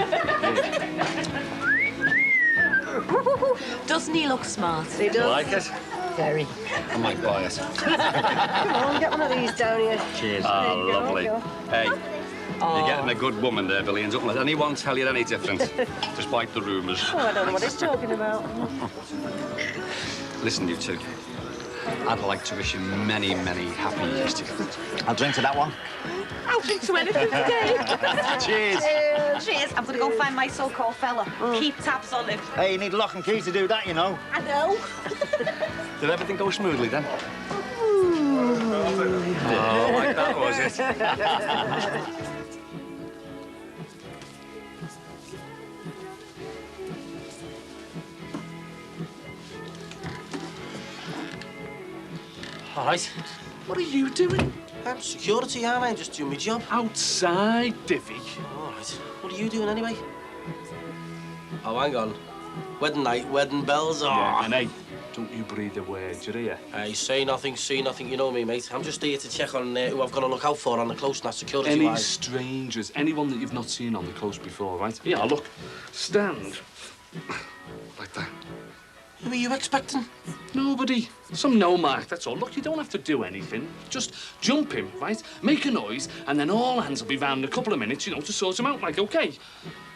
[SPEAKER 14] Doesn't he look smart?
[SPEAKER 8] He
[SPEAKER 16] You
[SPEAKER 8] does.
[SPEAKER 16] like it?
[SPEAKER 8] Very.
[SPEAKER 16] I might buy it.
[SPEAKER 8] Come on, get one of these down here.
[SPEAKER 16] Cheers.
[SPEAKER 8] There
[SPEAKER 16] Oh,
[SPEAKER 8] you go,
[SPEAKER 16] lovely.
[SPEAKER 8] go.
[SPEAKER 16] Hey, you're getting a good woman there, Billy, and don't let anyone tell you any different, despite the rumours.
[SPEAKER 8] Oh, I don't know what he's talking about.
[SPEAKER 16] Listen, you two. I'd like to wish you many, many happy years together.
[SPEAKER 2] I'll drink to that one.
[SPEAKER 14] I'll drink to anything today.
[SPEAKER 2] Cheers.
[SPEAKER 14] Cheers. I'm going to go find my so-called fella. Keep tabs on him.
[SPEAKER 2] Hey, you need lock and key to do that, you know.
[SPEAKER 14] I know.
[SPEAKER 16] Did everything go smoothly then? Oh, like that, was it?
[SPEAKER 10] All right.
[SPEAKER 13] What are you doing?
[SPEAKER 10] I'm security, aren't I? Just doing my job.
[SPEAKER 13] Outside, Diffie.
[SPEAKER 10] All right. What are you doing anyway? Oh, hang on. Wedding night, wedding bells. Oh.
[SPEAKER 13] Yeah, and hey, don't you breathe a word, you hear?
[SPEAKER 10] Hey, say nothing, see nothing. You know me, mate. I'm just here to check on who I've got to look out for on the close, not
[SPEAKER 13] Any
[SPEAKER 10] security-wise.
[SPEAKER 13] strangers, anyone that you've not seen on the coast before, right? Yeah, look, stand. Like that.
[SPEAKER 10] Who are you expecting?
[SPEAKER 13] Nobody. Some no-mark, that's all. Look, you don't have to do anything. Just jump him, right? Make a noise, and then all hands will be round in a couple of minutes, you know, to sort him out, like, OK?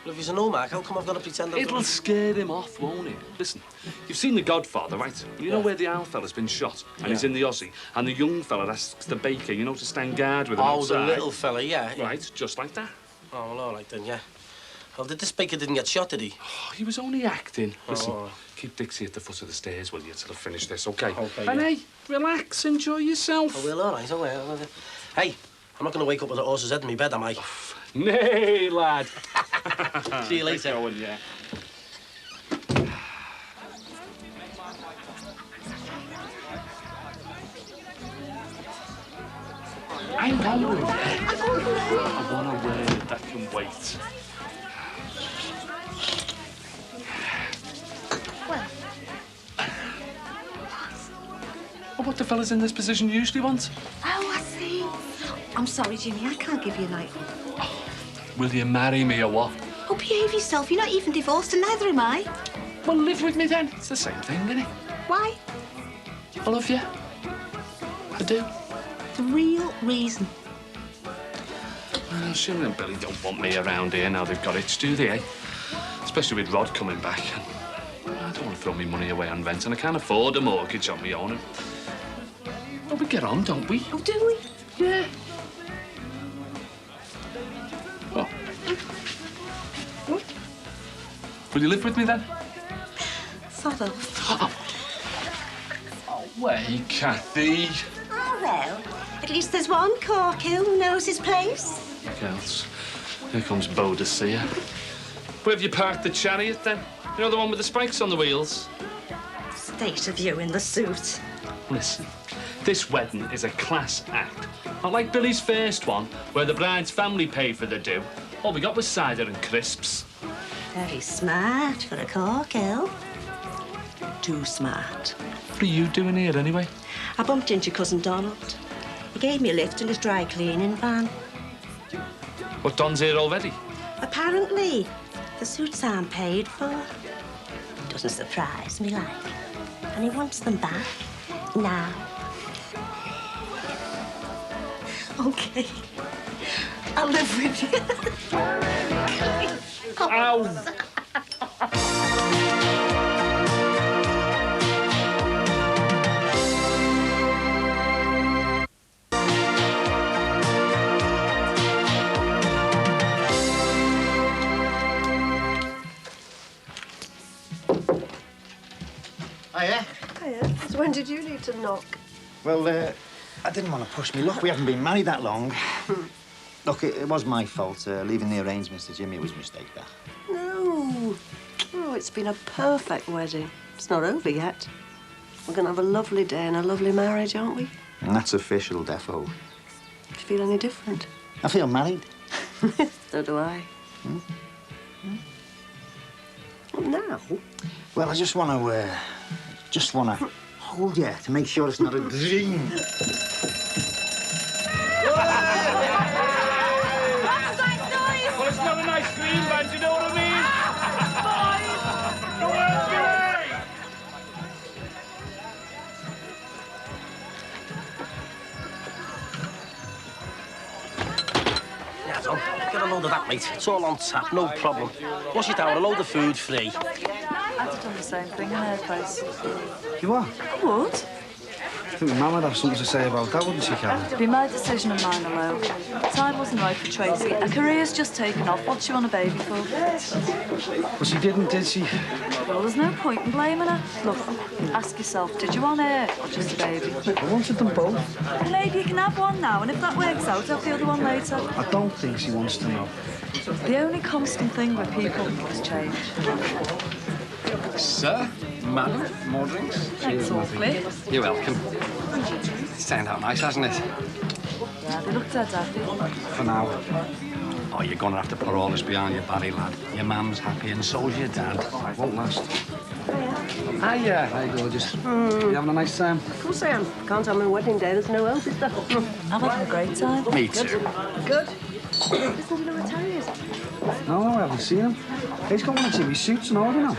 [SPEAKER 10] Well, if he's a no-mark, how come I've got to pretend I'm...
[SPEAKER 13] It'll scare him off, won't it? Listen, you've seen The Godfather, right? You know where the owl fella's been shot, and he's in the Aussie, and the young fella asks the baker, you know, to stand guard with him
[SPEAKER 10] Oh,
[SPEAKER 13] outside.
[SPEAKER 10] the little fella, yeah.
[SPEAKER 13] Right, just like that.
[SPEAKER 10] Oh, well, all right then, yeah. Well, this baker didn't get shot, did he?
[SPEAKER 13] Oh, he was only acting. Listen,
[SPEAKER 10] Oh.
[SPEAKER 13] keep Dixie at the foot of the stairs, will you, till I finish this, OK?
[SPEAKER 10] OK,
[SPEAKER 13] And
[SPEAKER 10] yeah.
[SPEAKER 13] hey, relax, enjoy yourself.
[SPEAKER 10] I will, all right, I will. Hey, I'm not going to wake up with a horse's head in my bed, am I?
[SPEAKER 13] Nay, lad.
[SPEAKER 10] See you later.
[SPEAKER 13] Going, yeah. I know. I want a word that can wait. Well, what the fellas in this position usually want?
[SPEAKER 6] Oh, I see. I'm sorry, Jimmy. I can't give you a night.
[SPEAKER 13] Will you marry me or what?
[SPEAKER 6] Oh, behave yourself. You're not even divorced, and neither am I.
[SPEAKER 13] Well, live with me then. It's the same thing, isn't it?
[SPEAKER 6] Why?
[SPEAKER 13] I love you. I do.
[SPEAKER 6] The real reason.
[SPEAKER 13] Well, Sheila and Billy don't want me around here now they've got it, do they, eh? Especially with Rod coming back. I don't want to throw me money away on rent, and I can't afford a mortgage on my own. But we get on, don't we?
[SPEAKER 6] Oh, do we?
[SPEAKER 13] Yeah. Oh. Will you live with me then?
[SPEAKER 6] Sort of.
[SPEAKER 13] Oh, wait, Kathy.
[SPEAKER 6] Oh, well. At least there's one corker who knows his place.
[SPEAKER 13] Girls, here comes Beau to see you. Where have you parked the chariot, then? You know, the one with the spikes on the wheels?
[SPEAKER 6] State of you in the suit.
[SPEAKER 13] Listen, this wedding is a class act. Not like Billy's first one, where the bride's family paid for the do. All we got was cider and crisps.
[SPEAKER 6] Very smart for a corker.
[SPEAKER 8] Too smart.
[SPEAKER 13] What are you doing here, anyway?
[SPEAKER 8] I bumped into Cousin Donald. He gave me a lift in his dry cleaning van.
[SPEAKER 13] What, Don's here already?
[SPEAKER 8] Apparently, the suits aren't paid for. Doesn't surprise me, like. And he wants them back now. OK. I'll live with you.
[SPEAKER 13] Ow!
[SPEAKER 2] Hiya.
[SPEAKER 8] Hiya. So when did you need to knock?
[SPEAKER 2] Well, I didn't want to push me luck. We haven't been married that long. Look, it was my fault. Leaving the arrangements to Jimmy was a mistake, that.
[SPEAKER 8] No. Oh, it's been a perfect wedding. It's not over yet. We're going to have a lovely day and a lovely marriage, aren't we?
[SPEAKER 2] And that's official, defo.
[SPEAKER 8] Do you feel any different?
[SPEAKER 2] I feel married.
[SPEAKER 8] So do I.
[SPEAKER 2] Hmm?
[SPEAKER 8] Well, now?
[SPEAKER 2] Well, I just want to hold you to make sure it's not a dream.
[SPEAKER 1] Well, it's not a nice green band, you know what I mean?
[SPEAKER 10] Yeah, Tom, get a load of that, mate. It's all on tap, no problem. Wash it down, a load of food free.
[SPEAKER 5] I'd have done the same thing in her place.
[SPEAKER 9] You what?
[SPEAKER 5] I would.
[SPEAKER 9] I think Mum would have something to say about that, wouldn't she, Karen?
[SPEAKER 5] It'd be my decision and mine alone. The time wasn't right for Tracy. Her career's just taken off. What's she want a baby for?
[SPEAKER 9] But she didn't, did she?
[SPEAKER 5] Well, there's no point in blaming her. Look, ask yourself, did you want her or just a baby?
[SPEAKER 9] I wanted them both.
[SPEAKER 5] Well, maybe you can have one now, and if that works out, have the other one later.
[SPEAKER 9] I don't think she wants to know.
[SPEAKER 5] The only constant thing with people is change.
[SPEAKER 16] Sir, madam, more drinks?
[SPEAKER 5] Thanks awfully.
[SPEAKER 16] You're welcome. It's turned out nice, hasn't it?
[SPEAKER 5] Yeah, they look dead happy.
[SPEAKER 9] For now.
[SPEAKER 16] Oh, you're gonna have to put all this behind you, Barry, lad. Your mum's happy and so's your dad.
[SPEAKER 9] Won't last. Hiya. Hi, gorgeous. You having a nice time?
[SPEAKER 8] Of course I am. Can't have my wedding day. There's no help, is there?
[SPEAKER 5] I'm having a great time.
[SPEAKER 16] Me too.
[SPEAKER 8] Good. Listen, do you know where Terry is?
[SPEAKER 9] No, I haven't seen him. He's got one of Jimmy's suits and all, you know.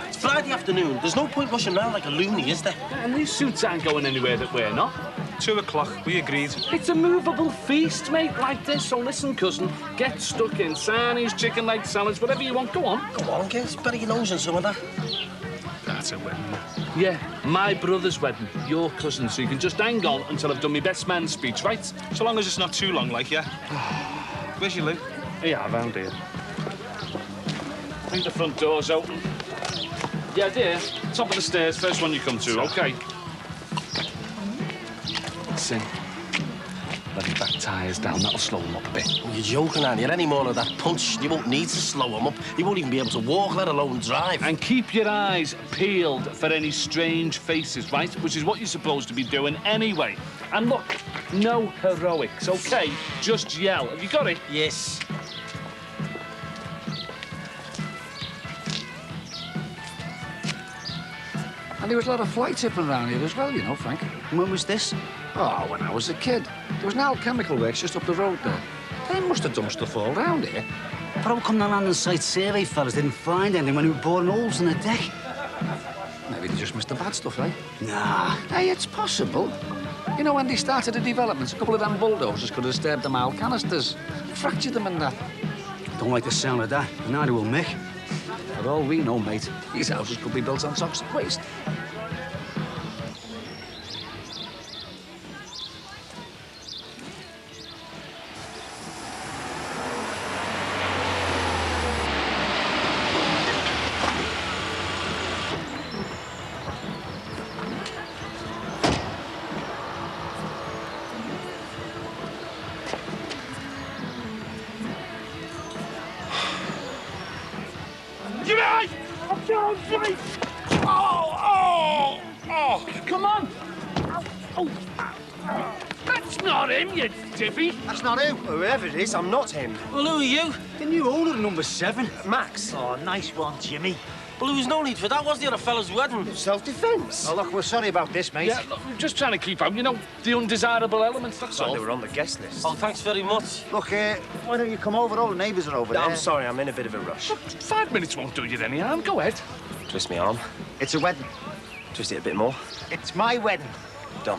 [SPEAKER 10] It's Friday afternoon. There's no point rushing around like a loony, is there?
[SPEAKER 13] And these suits aren't going anywhere that we're not.
[SPEAKER 4] 2 o'clock, we agreed.
[SPEAKER 13] It's a movable feast, mate, like this. So listen, cousin, get stuck in sarnies, chicken leg salads, whatever you want. Go on.
[SPEAKER 10] Go on, kids. Bury your nose in some of that.
[SPEAKER 4] That's a wedding.
[SPEAKER 13] Yeah, my brother's wedding, your cousin, so you can just hang on until I've done my best man speech, right?
[SPEAKER 4] So long as it's not too long, like, yeah? Where's your Lou?
[SPEAKER 13] Yeah, around here. I think the front door's open. Yeah, dear. Top of the stairs, first one you come to, OK? Listen. Let his back tyres down, that'll slow him up a bit.
[SPEAKER 10] You're joking, aren't you? Any more of that punch, you won't need to slow him up. He won't even be able to walk, let alone drive.
[SPEAKER 13] And keep your eyes peeled for any strange faces, right? Which is what you're supposed to be doing anyway. And look, no heroics, OK? Just yell. Have you got it?
[SPEAKER 10] Yes.
[SPEAKER 17] And there was a lot of fly tipping around here as well, you know, Frank.
[SPEAKER 9] When was this?
[SPEAKER 17] Oh, when I was a kid. There was an alchemical works just up the road there. They must have done stuff all round here.
[SPEAKER 4] But how come the land and site survey fellas didn't find anything when they were boring holes in the deck?
[SPEAKER 17] Maybe they just missed the bad stuff, eh?
[SPEAKER 4] Nah.
[SPEAKER 17] Hey, it's possible. You know, when they started the developments, a couple of them bulldozers could have stabbed them out canisters, fractured them and that.
[SPEAKER 4] Don't like the sound of that. Neither will Mick.
[SPEAKER 17] For all we know, mate, these houses could be built on toxic waste.
[SPEAKER 13] Jimmy! Jimmy! Oh! Come on! Oh! That's not him, you dippy!
[SPEAKER 2] That's not who.
[SPEAKER 10] Whoever it is, I'm not him. Well, who are you?
[SPEAKER 4] The new owner of number 7.
[SPEAKER 10] Max.
[SPEAKER 2] Oh, nice one, Jimmy.
[SPEAKER 10] Well, there was no need for that, was there, at a fella's wedding?
[SPEAKER 2] Self-defence. Oh, look, we're sorry about this, mate.
[SPEAKER 13] Yeah, look, we're just trying to keep out, you know, the undesirable elements, that's all.
[SPEAKER 4] They were on the guest list.
[SPEAKER 10] Oh, thanks very much.
[SPEAKER 2] Look, why don't you come over? All the neighbours are over there.
[SPEAKER 4] I'm sorry, I'm in a bit of a rush.
[SPEAKER 13] 5 minutes won't do you any harm. Go ahead.
[SPEAKER 4] Twist me arm.
[SPEAKER 2] It's a wedding.
[SPEAKER 4] Twist it a bit more.
[SPEAKER 2] It's my wedding.
[SPEAKER 4] Done.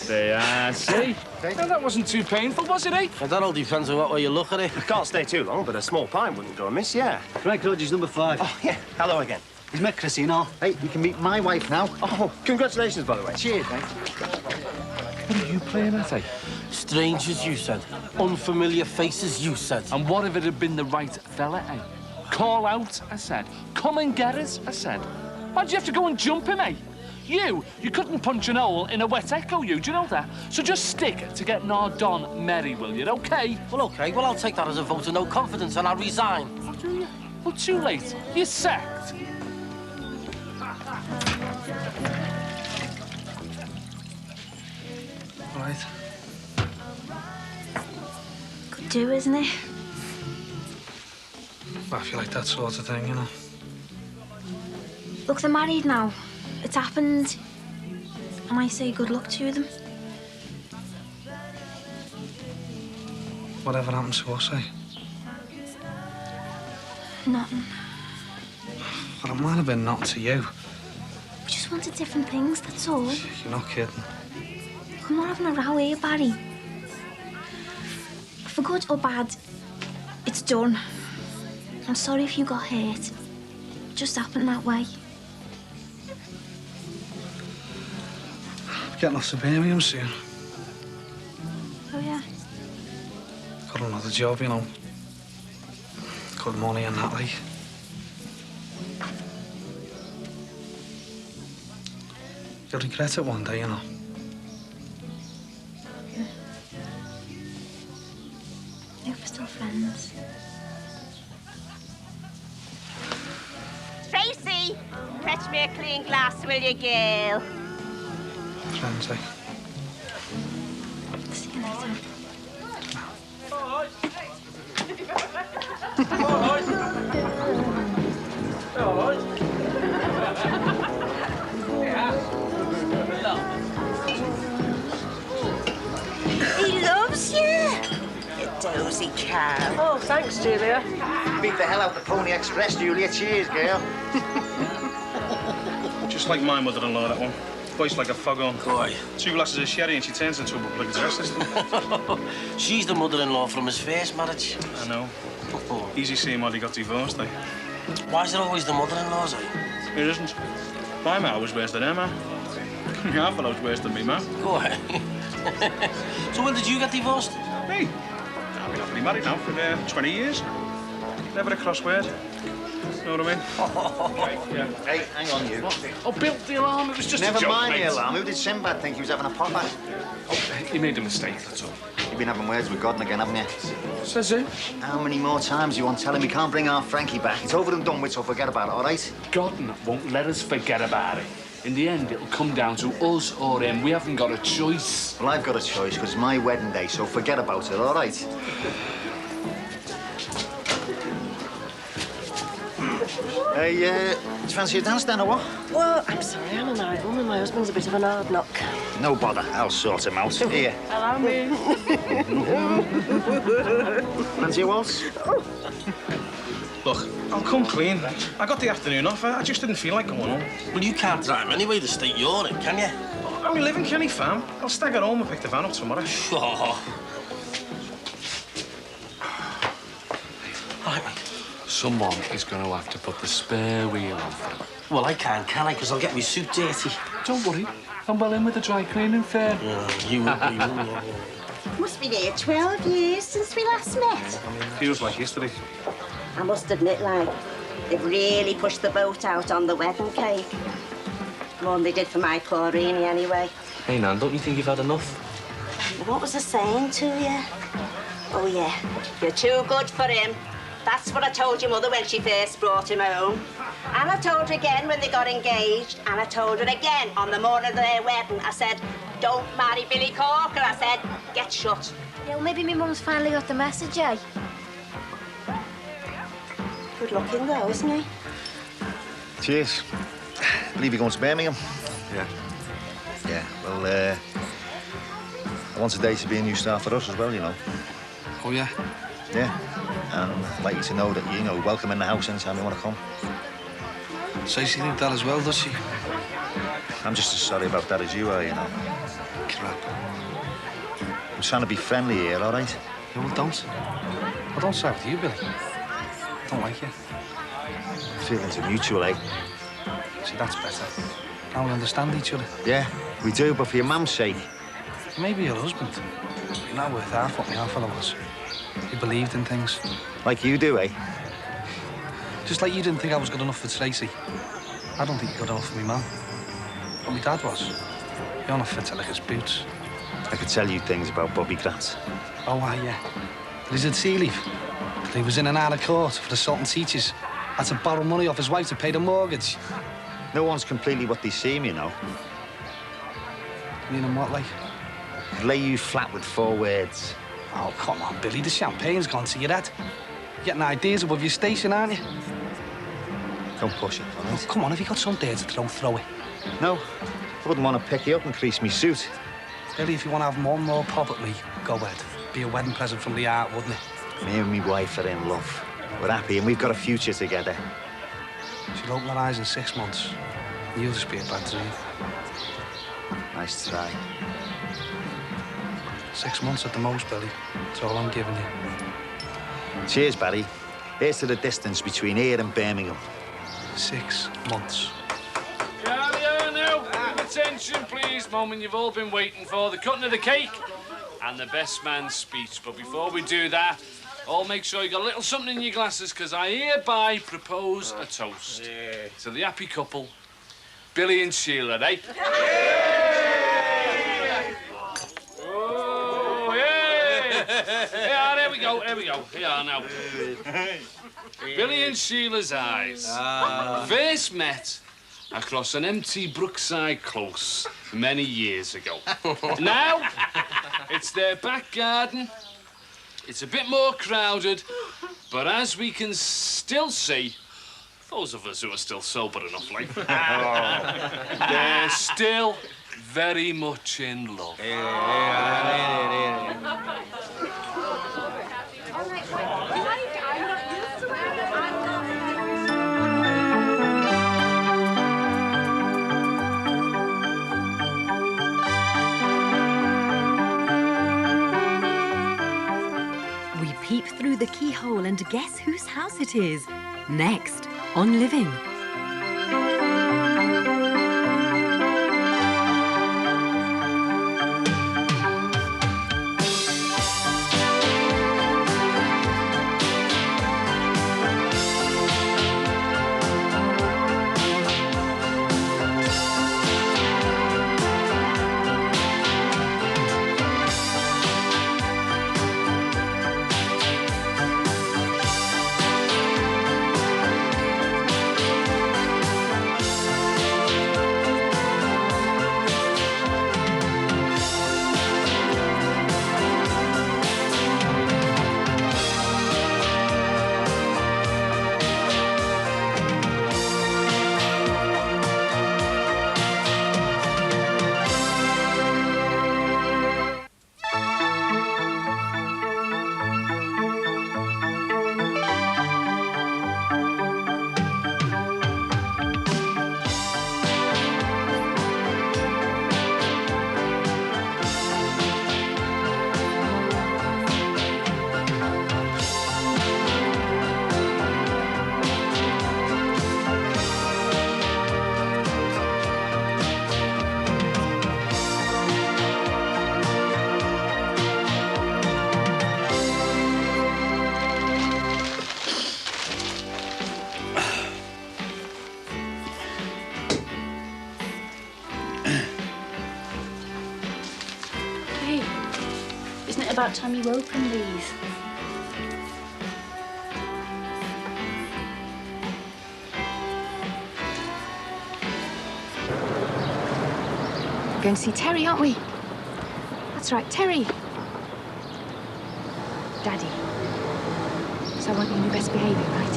[SPEAKER 13] There, I see. Now, that wasn't too painful, was it, eh?
[SPEAKER 10] And that all depends on what way you look at it.
[SPEAKER 4] I can't stay too long, but a small pint wouldn't go amiss, yeah.
[SPEAKER 11] Greg Hodges, number 5.
[SPEAKER 4] Oh, yeah. Hello again.
[SPEAKER 11] He's met Chrissy and all.
[SPEAKER 2] Hey, you can meet my wife now.
[SPEAKER 4] Oh, congratulations, by the way.
[SPEAKER 2] Cheers, mate.
[SPEAKER 13] What are you playing at, eh?
[SPEAKER 10] Strangers, you said. Unfamiliar faces, you said.
[SPEAKER 13] And what if it had been the right fella, eh? Call out, I said. Come and get us, I said. Why'd you have to go and jump him, eh? You couldn't punch an hole in a wet echo, you. Do you know that? So just stick to getting our Don merry, will you, OK?
[SPEAKER 10] Well, OK. Well, I'll take that as a vote of no confidence and I'll resign.
[SPEAKER 13] Oh, do you? Well, too late. You're sacked.
[SPEAKER 9] All right.
[SPEAKER 6] Could do, isn't it?
[SPEAKER 9] I feel like that sort of thing, you know.
[SPEAKER 6] Look, they're married now. It's happened. And I say good luck to them.
[SPEAKER 9] Whatever happens to us, eh?
[SPEAKER 6] Nothing.
[SPEAKER 9] Well, it might have been nothing to you.
[SPEAKER 6] We just wanted different things, that's all.
[SPEAKER 9] You're not kidding.
[SPEAKER 6] I'm not having a row here, Barry. For good or bad, it's done. I'm sorry if you got hurt. It just happened that way.
[SPEAKER 9] We're getting off to Birmingham soon.
[SPEAKER 6] Oh, yeah?
[SPEAKER 9] Got another job, you know. Good money and that, like. You'll regret it one day, you know.
[SPEAKER 6] I hope we're still friends.
[SPEAKER 18] Tracy, fetch me a clean glass, will you, girl?
[SPEAKER 9] Friends, eh?
[SPEAKER 6] See you later.
[SPEAKER 18] He loves you. You dozy cow.
[SPEAKER 8] Oh, thanks, Julia.
[SPEAKER 2] Beat the hell out the Pony Express, Julia. Cheers, girl.
[SPEAKER 9] Just like my mother-in-law, that one. Voice like a foghorn.
[SPEAKER 10] Boy.
[SPEAKER 9] 2 glasses of sherry and she turns into a public address system.
[SPEAKER 10] She's the mother-in-law from his first marriage.
[SPEAKER 9] I know. Easy seeing why they got divorced, eh?
[SPEAKER 10] Why is it always the mother-in-laws, eh?
[SPEAKER 9] It isn't. My ma was worse than her ma. My fellow was worse than me, ma.
[SPEAKER 10] Go ahead. So when did you get divorced?
[SPEAKER 9] Me? I've been happily married now for 20 years. Never a cross word. Know what I mean? Yeah.
[SPEAKER 2] Hey, hang on, you.
[SPEAKER 13] Oh, built the alarm. It was just
[SPEAKER 2] Never
[SPEAKER 13] a joke,
[SPEAKER 2] mind
[SPEAKER 13] mate.
[SPEAKER 2] the alarm. Who did Sinbad think he was having a pop at?
[SPEAKER 13] Oh, he made a mistake, that's all.
[SPEAKER 2] You've been having words with Gordon again, haven't you?
[SPEAKER 13] Says who?
[SPEAKER 2] How many more times do you want telling me we can't bring our Frankie back? It's over and done with, so forget about it, all right?
[SPEAKER 13] Gordon won't let us forget about it. In the end, it'll come down to us or him. We haven't got a choice.
[SPEAKER 2] Well, I've got a choice, because it's my wedding day, so forget about it, all right? Hey, do you fancy a dance then, or what?
[SPEAKER 8] Well, I'm sorry, I'm a married woman. My husband's a bit of an hard knock.
[SPEAKER 2] No bother, I'll sort him out. Here.
[SPEAKER 8] Hello, me.
[SPEAKER 2] Fancy a waltz?
[SPEAKER 9] Look, I'll come clean. I got the afternoon off. I just didn't feel like going home.
[SPEAKER 10] Well, you can't drive anyway, the state you're in, can you?
[SPEAKER 9] I mean, live in Kenny Farm. I'll stagger home and pick the van up tomorrow.
[SPEAKER 10] Oh. All right, mate.
[SPEAKER 13] Someone is going to have to put the spare wheel on for him.
[SPEAKER 10] Well, I can't, can I? Because I'll get my suit dirty.
[SPEAKER 13] Don't worry. I'm well in with the dry cleaning firm.
[SPEAKER 10] Yeah, you will be, won't you?
[SPEAKER 18] Must be near 12 years since we last met.
[SPEAKER 9] Feels like yesterday.
[SPEAKER 18] I must admit, like, they've really pushed the boat out on the wedding cake. More than they did for my poor Reenie, anyway.
[SPEAKER 3] Hey, Nan, don't you think you've had enough?
[SPEAKER 18] What was I saying to you? Oh, yeah. You're too good for him. That's what I told your mother when she first brought him home. And I told her again when they got engaged. And I told her again on the morning of their wedding. I said, don't marry Billy Corker. I said, get shut.
[SPEAKER 6] Yeah, well, maybe my mum's finally got the message, eh?
[SPEAKER 18] Good looking, though, isn't he?
[SPEAKER 2] Cheers. Believe you're going to Birmingham?
[SPEAKER 16] Yeah.
[SPEAKER 2] Yeah, well, I want today to be a new start for us as well, you know.
[SPEAKER 9] Oh, yeah?
[SPEAKER 2] Yeah. And I'd like you to know that, you know, welcome in the house anytime you want to come.
[SPEAKER 9] So she did that as well, does she?
[SPEAKER 2] I'm just as sorry about that as you are, you know.
[SPEAKER 9] Crap.
[SPEAKER 2] I'm trying to be friendly here, all right?
[SPEAKER 9] Yeah, well, don't. I don't side with you, Billy. I don't like you.
[SPEAKER 2] Feelings are mutual, eh?
[SPEAKER 9] See, that's better. Now we understand each other.
[SPEAKER 2] Yeah, we do, but for your mum's sake.
[SPEAKER 9] Maybe your husband. You're not worth half what my father was. He believed in things.
[SPEAKER 2] Like you do, eh?
[SPEAKER 9] Just like you didn't think I was good enough for Tracy. I don't think you're good enough for me, man. But my dad was. You're not fit to lick his boots.
[SPEAKER 2] I could tell you things about Bobby Grant.
[SPEAKER 9] Oh, why, yeah. That he's at sea leave. That he was in and out of court for assaulting teachers. Had to borrow money off his wife to pay the mortgage.
[SPEAKER 2] No one's completely what they seem, you know.
[SPEAKER 9] Mean in what, like?
[SPEAKER 2] Lay you flat with 4 words.
[SPEAKER 9] Oh, come on, Billy. The champagne's gone to your head. You're getting ideas above your station, aren't you?
[SPEAKER 2] Don't push it, all right?
[SPEAKER 9] Oh, come on, if you got some there to throw it.
[SPEAKER 2] No, I wouldn't want to pick you up and crease me suit.
[SPEAKER 9] Billy, if you want to have one more pop at me, go ahead. Be a wedding present from the heart, wouldn't it?
[SPEAKER 2] Me and my wife are in love. We're happy and we've got a future together.
[SPEAKER 9] She'll open her eyes in 6 months. You'll just be a bad dream.
[SPEAKER 2] Nice try.
[SPEAKER 9] 6 months at the most, Billy. That's all I'm giving you.
[SPEAKER 2] Cheers, Barry. Here's to the distance between here and Birmingham.
[SPEAKER 9] 6 months.
[SPEAKER 13] Yeah, now. Attention, please, Moment. You've all been waiting for the cutting of the cake and the best man's speech. But before we do that, all make sure you got a little something in your glasses, because I hereby propose a toast to the happy couple, Billy and Sheila, eh? Oh, yeah! Yeah, there we go. Here are now. Billy and Sheila's eyes first met across an empty brookside close many years ago. Now, it's their back garden. It's a bit more crowded, but as we can still see, those of us who are still sober enough, like, they're still very much in love.
[SPEAKER 12] We peep through the keyhole and guess whose house it is. Next on Living.
[SPEAKER 6] Isn't it about time you opened these? We're going to see Terry, aren't we? That's right, Terry. Daddy. So I want you on your best behaviour, right?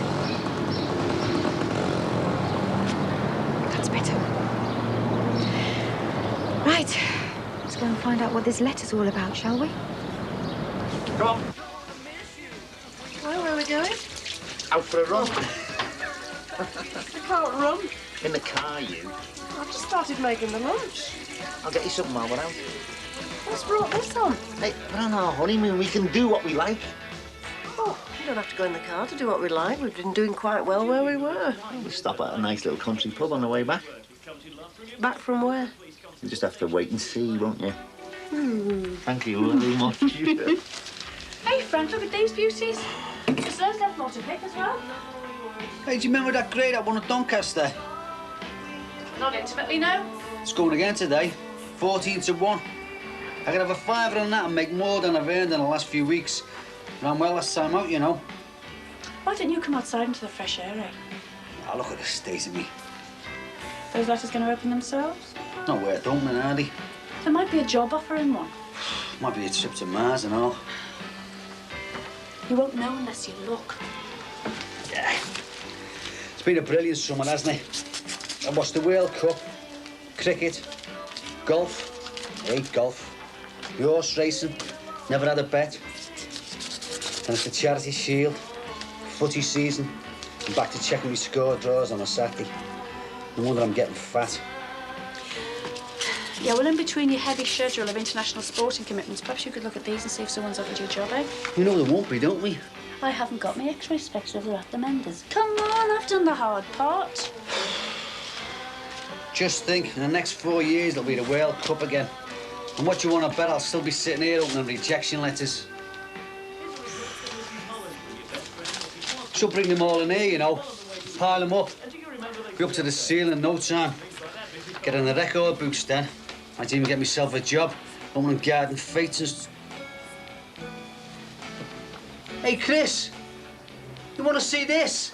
[SPEAKER 6] Right. Let's go and find out what this letter's all about, shall we?
[SPEAKER 2] Come on.
[SPEAKER 8] Well, where are we going?
[SPEAKER 2] Out for a run.
[SPEAKER 8] I can't run.
[SPEAKER 2] In the car, you.
[SPEAKER 8] I've just started making the lunch.
[SPEAKER 2] I'll get you something while we're out.
[SPEAKER 8] What's brought this on?
[SPEAKER 2] Hey, we're on our honeymoon. We can do what we like.
[SPEAKER 8] Oh, you don't have to go in the car to do what we like. We've been doing quite well where we were.
[SPEAKER 2] We'll stop at a nice little country pub on the way back.
[SPEAKER 8] Back from where?
[SPEAKER 2] You just have to wait and see, won't you? Thank you very much.
[SPEAKER 5] Hey, Frank, look at these beauties. Because those have more to pick as well.
[SPEAKER 4] Hey, do you remember that grade I won at Doncaster?
[SPEAKER 5] Not intimately, no.
[SPEAKER 4] It's going again today. 14 to 1. I could have a fiver on that and make more than I've earned in the last few weeks. Ran well last time out, you know.
[SPEAKER 5] Why don't you come outside into the fresh air, eh?
[SPEAKER 4] Oh, look at the state of me.
[SPEAKER 5] Those letters going to open themselves?
[SPEAKER 4] Not worth opening, are they?
[SPEAKER 5] There might be a job offer in one.
[SPEAKER 4] Might be a trip to Mars and all.
[SPEAKER 5] You won't know unless you look.
[SPEAKER 4] Yeah. It's been a brilliant summer, hasn't it? I watched the World Cup, cricket, golf. I hate golf. Horse racing. Never had a bet. And it's the Charity Shield, footy season, and back to checking my score draws on a Saturday. No wonder I'm getting fat.
[SPEAKER 5] Yeah, well, in between your heavy schedule of international sporting commitments, perhaps you could look at these and see if someone's offered you a job, eh?
[SPEAKER 4] We know there won't be, don't we?
[SPEAKER 5] I haven't got my X-ray specs over at the Menders. Come on, I've done the hard part.
[SPEAKER 4] Just think, in the next 4 years, there'll be the World Cup again. And what you want to bet, I'll still be sitting here opening rejection letters. Should bring them all in here, you know. Pile them up. Be up to the ceiling in no time. Get in the record books then. Might even get myself a job. Opening garden fetes and... Hey, Chris. You want to see this?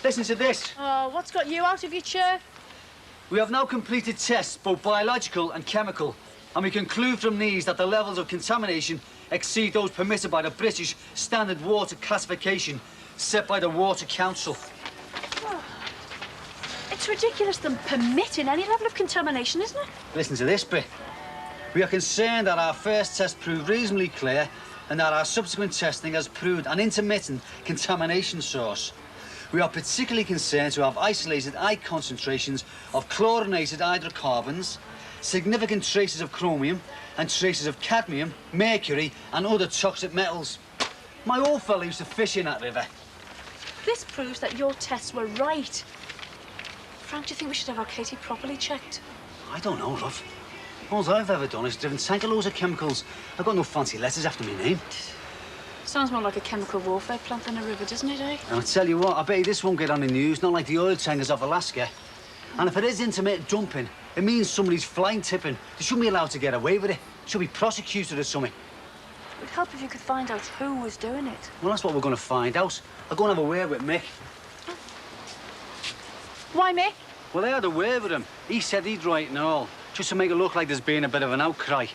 [SPEAKER 4] Listen to this.
[SPEAKER 5] Oh, what's got you out of your chair?
[SPEAKER 4] We have now completed tests, both biological and chemical, and we conclude from these that the levels of contamination exceed those permitted by the British Standard Water Classification set by the Water Council.
[SPEAKER 5] Oh, it's ridiculous them permitting any level of contamination, isn't it?
[SPEAKER 4] Listen to this bit. We are concerned that our first test proved reasonably clear and that our subsequent testing has proved an intermittent contamination source. We are particularly concerned to have isolated high concentrations of chlorinated hydrocarbons, significant traces of chromium, and traces of cadmium, mercury, and other toxic metals. My old fella used to fish in that river.
[SPEAKER 5] This proves that your tests were right. Frank, do you think we should have our Katie properly checked?
[SPEAKER 4] I don't know, love. All I've ever done is driven tanker loads of chemicals. I've got no fancy letters after my name.
[SPEAKER 5] Sounds more like a chemical warfare plant than a river, doesn't it, eh?
[SPEAKER 4] And I tell you what, I bet you this won't get on the news, not like the oil tankers off Alaska. And if it is intermittent dumping, it means somebody's flying tipping. They shouldn't be allowed to get away with it. Should be prosecuted or something.
[SPEAKER 5] It would help if you could find out who was doing it.
[SPEAKER 4] Well, that's what we're going to find out. I'll go and have a word with Mick.
[SPEAKER 5] Why, Mick?
[SPEAKER 4] Well, I had a word with him. He said he'd write and all, just to make it look like there's been a bit of an outcry.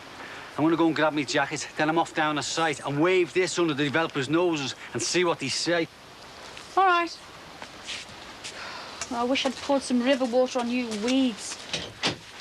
[SPEAKER 4] I'm going to go and grab me jacket, then I'm off down the site and wave this under the developers' noses and see what they say.
[SPEAKER 5] All right. Well, I wish I'd poured some river water on you weeds.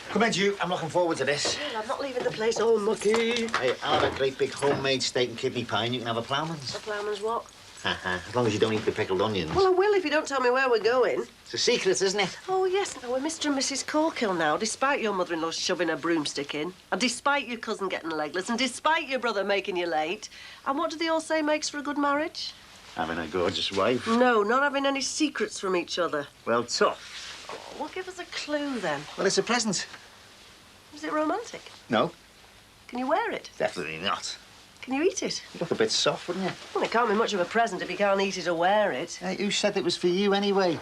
[SPEAKER 2] Come in, you. I'm looking forward to this.
[SPEAKER 8] Well, I'm not leaving the place all mucky.
[SPEAKER 2] Hey, I'll have a great big homemade steak and kidney pie and you can have a ploughman's.
[SPEAKER 8] A ploughman's what?
[SPEAKER 2] As long as you don't eat the pickled onions.
[SPEAKER 8] Well, I will if you don't tell me where we're going.
[SPEAKER 2] It's a secret, isn't it?
[SPEAKER 8] Oh, yes. No, we're Mr. and Mrs. Corkill now, despite your mother-in-law shoving a broomstick in, and despite your cousin getting legless, and despite your brother making you late. And what do they all say makes for a good marriage?
[SPEAKER 2] Having a gorgeous wife.
[SPEAKER 8] No, not having any secrets from each other.
[SPEAKER 2] Well, tough.
[SPEAKER 8] Oh, well, give us a clue, then.
[SPEAKER 2] Well, it's a present.
[SPEAKER 8] Is it romantic?
[SPEAKER 2] No.
[SPEAKER 8] Can you wear it?
[SPEAKER 2] Definitely not.
[SPEAKER 8] Can you eat it?
[SPEAKER 2] You look a bit soft, wouldn't you?
[SPEAKER 8] Well, it can't be much of a present if you can't eat it or wear it.
[SPEAKER 2] Hey, who said it was for you anyway?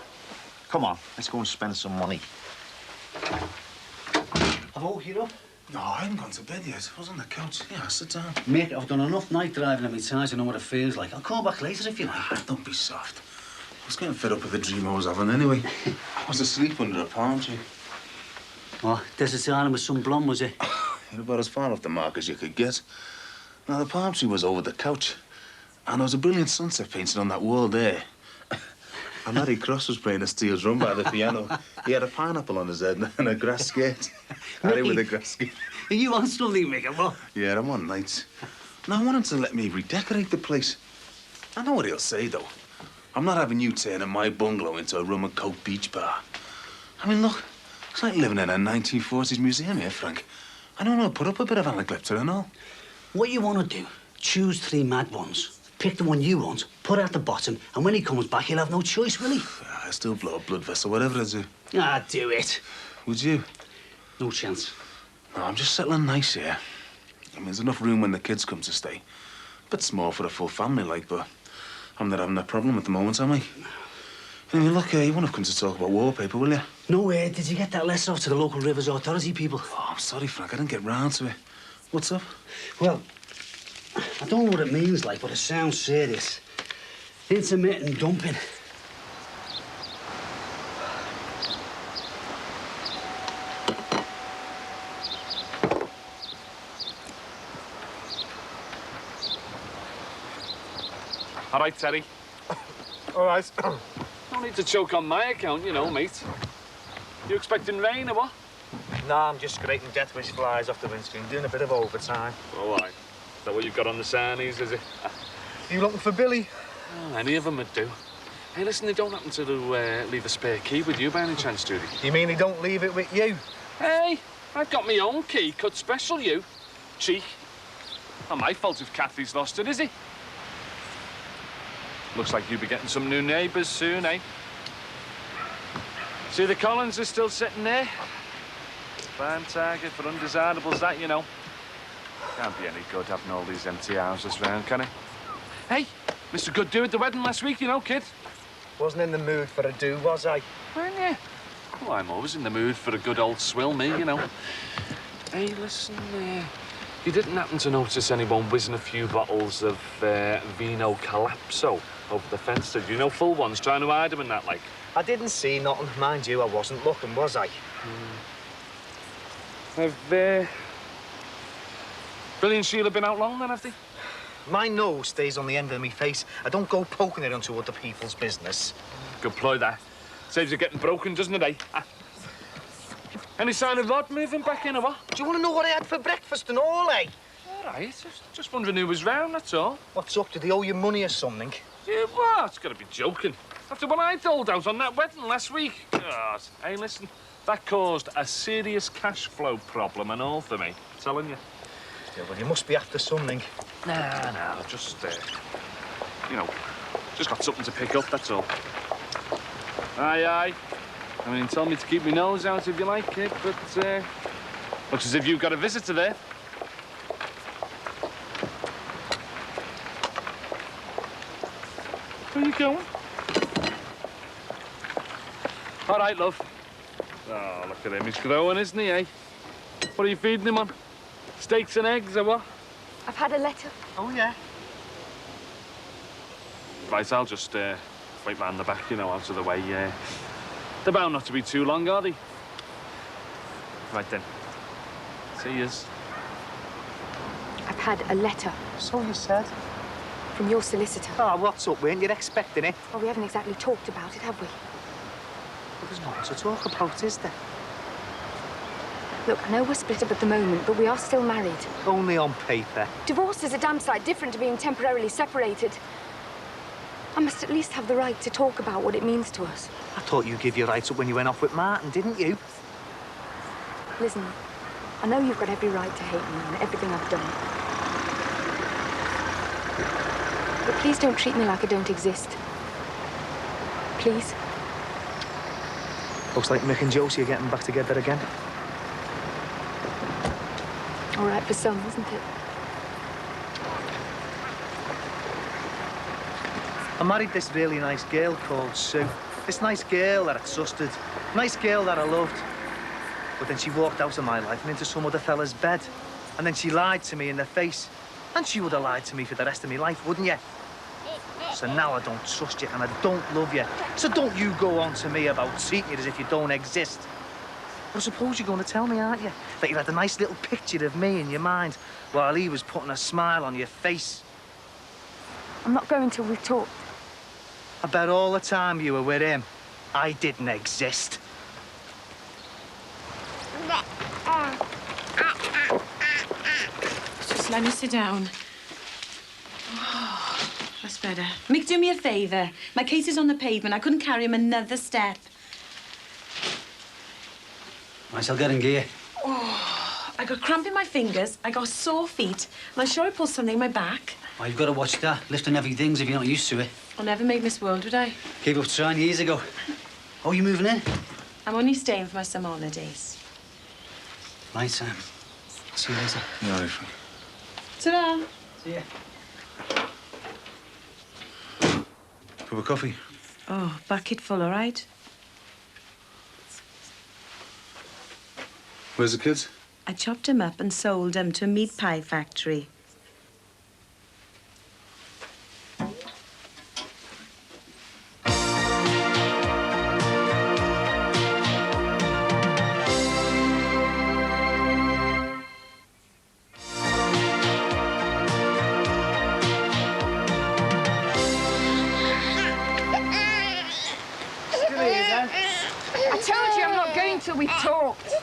[SPEAKER 2] Come on, let's go and spend some money.
[SPEAKER 4] I've woke you up.
[SPEAKER 9] No, I haven't gone to bed yet. I was on the couch. Yeah, sit down.
[SPEAKER 4] Mick, I've done enough night driving at my time to know what it feels like. I'll call back later if you like.
[SPEAKER 9] Ah, don't be soft. I was getting fed up with the dream I was having anyway. I was asleep under a palm tree.
[SPEAKER 4] What? Desert Island with some blonde, was it?
[SPEAKER 9] You're about as far off the mark as you could get. Now, the palm tree was over the couch, and there was a brilliant sunset painted on that wall there.
[SPEAKER 19] And Harry Cross was playing a steel drum by the piano. He had a pineapple on his head and a grass skirt. Harry with a grass skirt.
[SPEAKER 10] Are you on something, Mick? What?
[SPEAKER 19] Yeah, I'm on nights. Now, I want him to let me redecorate the place. I know what he'll say, though. I'm not having you turning my bungalow into a rum and coke beach bar. I mean, look, it's like living in a 1940s museum here, Frank. I don't know, put up a bit of anaglypta and all.
[SPEAKER 10] What you want to do, choose 3 mad ones. Pick the one you want, put it at the bottom, and when he comes back, he'll have no choice, will he?
[SPEAKER 19] I still blow a blood vessel, whatever I do.
[SPEAKER 10] Ah, do it.
[SPEAKER 19] Would you?
[SPEAKER 10] No chance.
[SPEAKER 19] No, I'm just settling nice here. I mean, there's enough room when the kids come to stay. Bit small for a full family, like, but I'm not having that problem at the moment, am I? Anyway, look, you won't have come to talk about wallpaper, will you?
[SPEAKER 10] No, did you get that letter off to the local Rivers Authority people?
[SPEAKER 19] Oh, I'm sorry, Frank, I didn't get round to it. What's up?
[SPEAKER 10] Well, I don't know what it means, like, but it sounds serious. Intermittent dumping.
[SPEAKER 13] All right, Terry.
[SPEAKER 1] All right.
[SPEAKER 13] No need to choke on my account, you know, mate. You expecting rain or what?
[SPEAKER 11] No, I'm just scraping death wish flies off the windscreen, doing a bit of overtime.
[SPEAKER 13] Oh, aye. Is that what you've got on the sarnies, is it?
[SPEAKER 11] You looking for Billy?
[SPEAKER 13] Oh, any of them would do. Hey, listen, they don't happen to leave a spare key with you by any chance, do they?
[SPEAKER 11] You mean he don't leave it with you?
[SPEAKER 13] Hey, I've got my own key, cut special, you. Cheek. Not my fault if Kathy's lost it, is it? Looks like you'll be getting some new neighbours soon, eh? See, the Collins are still sitting there. Prime target for undesirables, that, you know. Can't be any good having all these empty houses round, can it? Hey, Mr. Good Do at the wedding last week, you know, kid.
[SPEAKER 11] Wasn't in the mood for a do, was I?
[SPEAKER 13] Weren't you? Well, I'm always in the mood for a good old swill, me, you know. Hey, listen, you didn't happen to notice anyone whizzing a few bottles of Vino Calypso over the fence, did you? You know, full ones, trying to hide them and that, like.
[SPEAKER 11] I didn't see nothing. Mind you, I wasn't looking, was I?
[SPEAKER 13] Have Billy and Sheila been out long, then, have they?
[SPEAKER 11] My nose stays on the end of me face. I don't go poking it into other people's business.
[SPEAKER 13] Good ploy, that. Saves you getting broken, doesn't it, eh? Any sign of Rod moving back in, or what?
[SPEAKER 11] Do you want to know what I had for breakfast and all, eh?
[SPEAKER 13] All right, just wondering who was round, that's all.
[SPEAKER 11] What's up? Did they owe you money or something?
[SPEAKER 13] Yeah, what? It's got to be joking. After what I doled out on that wedding last week. God. Hey, listen, that caused a serious cash flow problem and all for me. I'm telling you.
[SPEAKER 11] Yeah, well, you must be after something.
[SPEAKER 13] Nah, just, you know, just got something to pick up, that's all. Aye. I mean, tell me to keep my nose out if you like, kid, but, looks as if you've got a visitor there. Where are you going? All right, love. Oh, look at him. He's growing, isn't he, eh? What are you feeding him on? Steaks and eggs, or what?
[SPEAKER 6] I've had a letter.
[SPEAKER 11] Oh, yeah?
[SPEAKER 13] Right, I'll just, wait round the back, you know, out of the way. They're bound not to be too long, are they? Right, then. See yous.
[SPEAKER 6] I've had a letter.
[SPEAKER 11] So you said.
[SPEAKER 6] From your solicitor.
[SPEAKER 11] Oh, what's up, Wayne? You're expecting it?
[SPEAKER 6] Well, we haven't exactly talked about it, have we?
[SPEAKER 11] Well, there's nothing to talk about, is there?
[SPEAKER 6] Look, I know we're split up at the moment, but we are still married.
[SPEAKER 11] Only on paper.
[SPEAKER 6] Divorce is a damn sight different to being temporarily separated. I must at least have the right to talk about what it means to us.
[SPEAKER 11] I thought you gave your rights up when you went off with Martin, didn't you?
[SPEAKER 6] Listen, I know you've got every right to hate me and everything I've done. But please don't treat me like I don't exist. Please.
[SPEAKER 11] Looks like Mick and Josie are getting back together again.
[SPEAKER 6] All right for some, isn't it?
[SPEAKER 11] I married this really nice girl called Sue. This nice girl that I trusted. Nice girl that I loved. But then she walked out of my life and into some other fella's bed. And then she lied to me in the face. And she would have lied to me for the rest of my life, wouldn't you? So now I don't trust you and I don't love you. So don't you go on to me about treating you as if you don't exist. But I suppose you're going to tell me, aren't you? That you had a nice little picture of me in your mind while he was putting a smile on your face.
[SPEAKER 6] I'm not going till we've talked.
[SPEAKER 11] I bet all the time you were with him, I didn't exist.
[SPEAKER 7] Just let me sit down. Oh, that's better. Mick, do me a favour. My case is on the pavement. I couldn't carry him another step.
[SPEAKER 4] Right, I'll get in gear.
[SPEAKER 7] Oh, I got cramp in my fingers. I got sore feet. And I'm sure I pulled something in my back.
[SPEAKER 4] Oh, you've got to watch that. Lifting heavy things if you're not used to it.
[SPEAKER 7] I never made Miss World, would I?
[SPEAKER 4] Gave up trying years ago. Oh, you moving in?
[SPEAKER 7] I'm only staying for my summer holidays.
[SPEAKER 4] Right, Sam. I'll see you later.
[SPEAKER 19] Yeah, all right, Frank.
[SPEAKER 7] Ta-ra.
[SPEAKER 4] See ya.
[SPEAKER 19] Cup of coffee?
[SPEAKER 7] Oh, bucket full, all right?
[SPEAKER 19] Where's the kids?
[SPEAKER 7] I chopped them up and sold them to a meat pie factory.
[SPEAKER 6] I told you I'm not going till we've talked.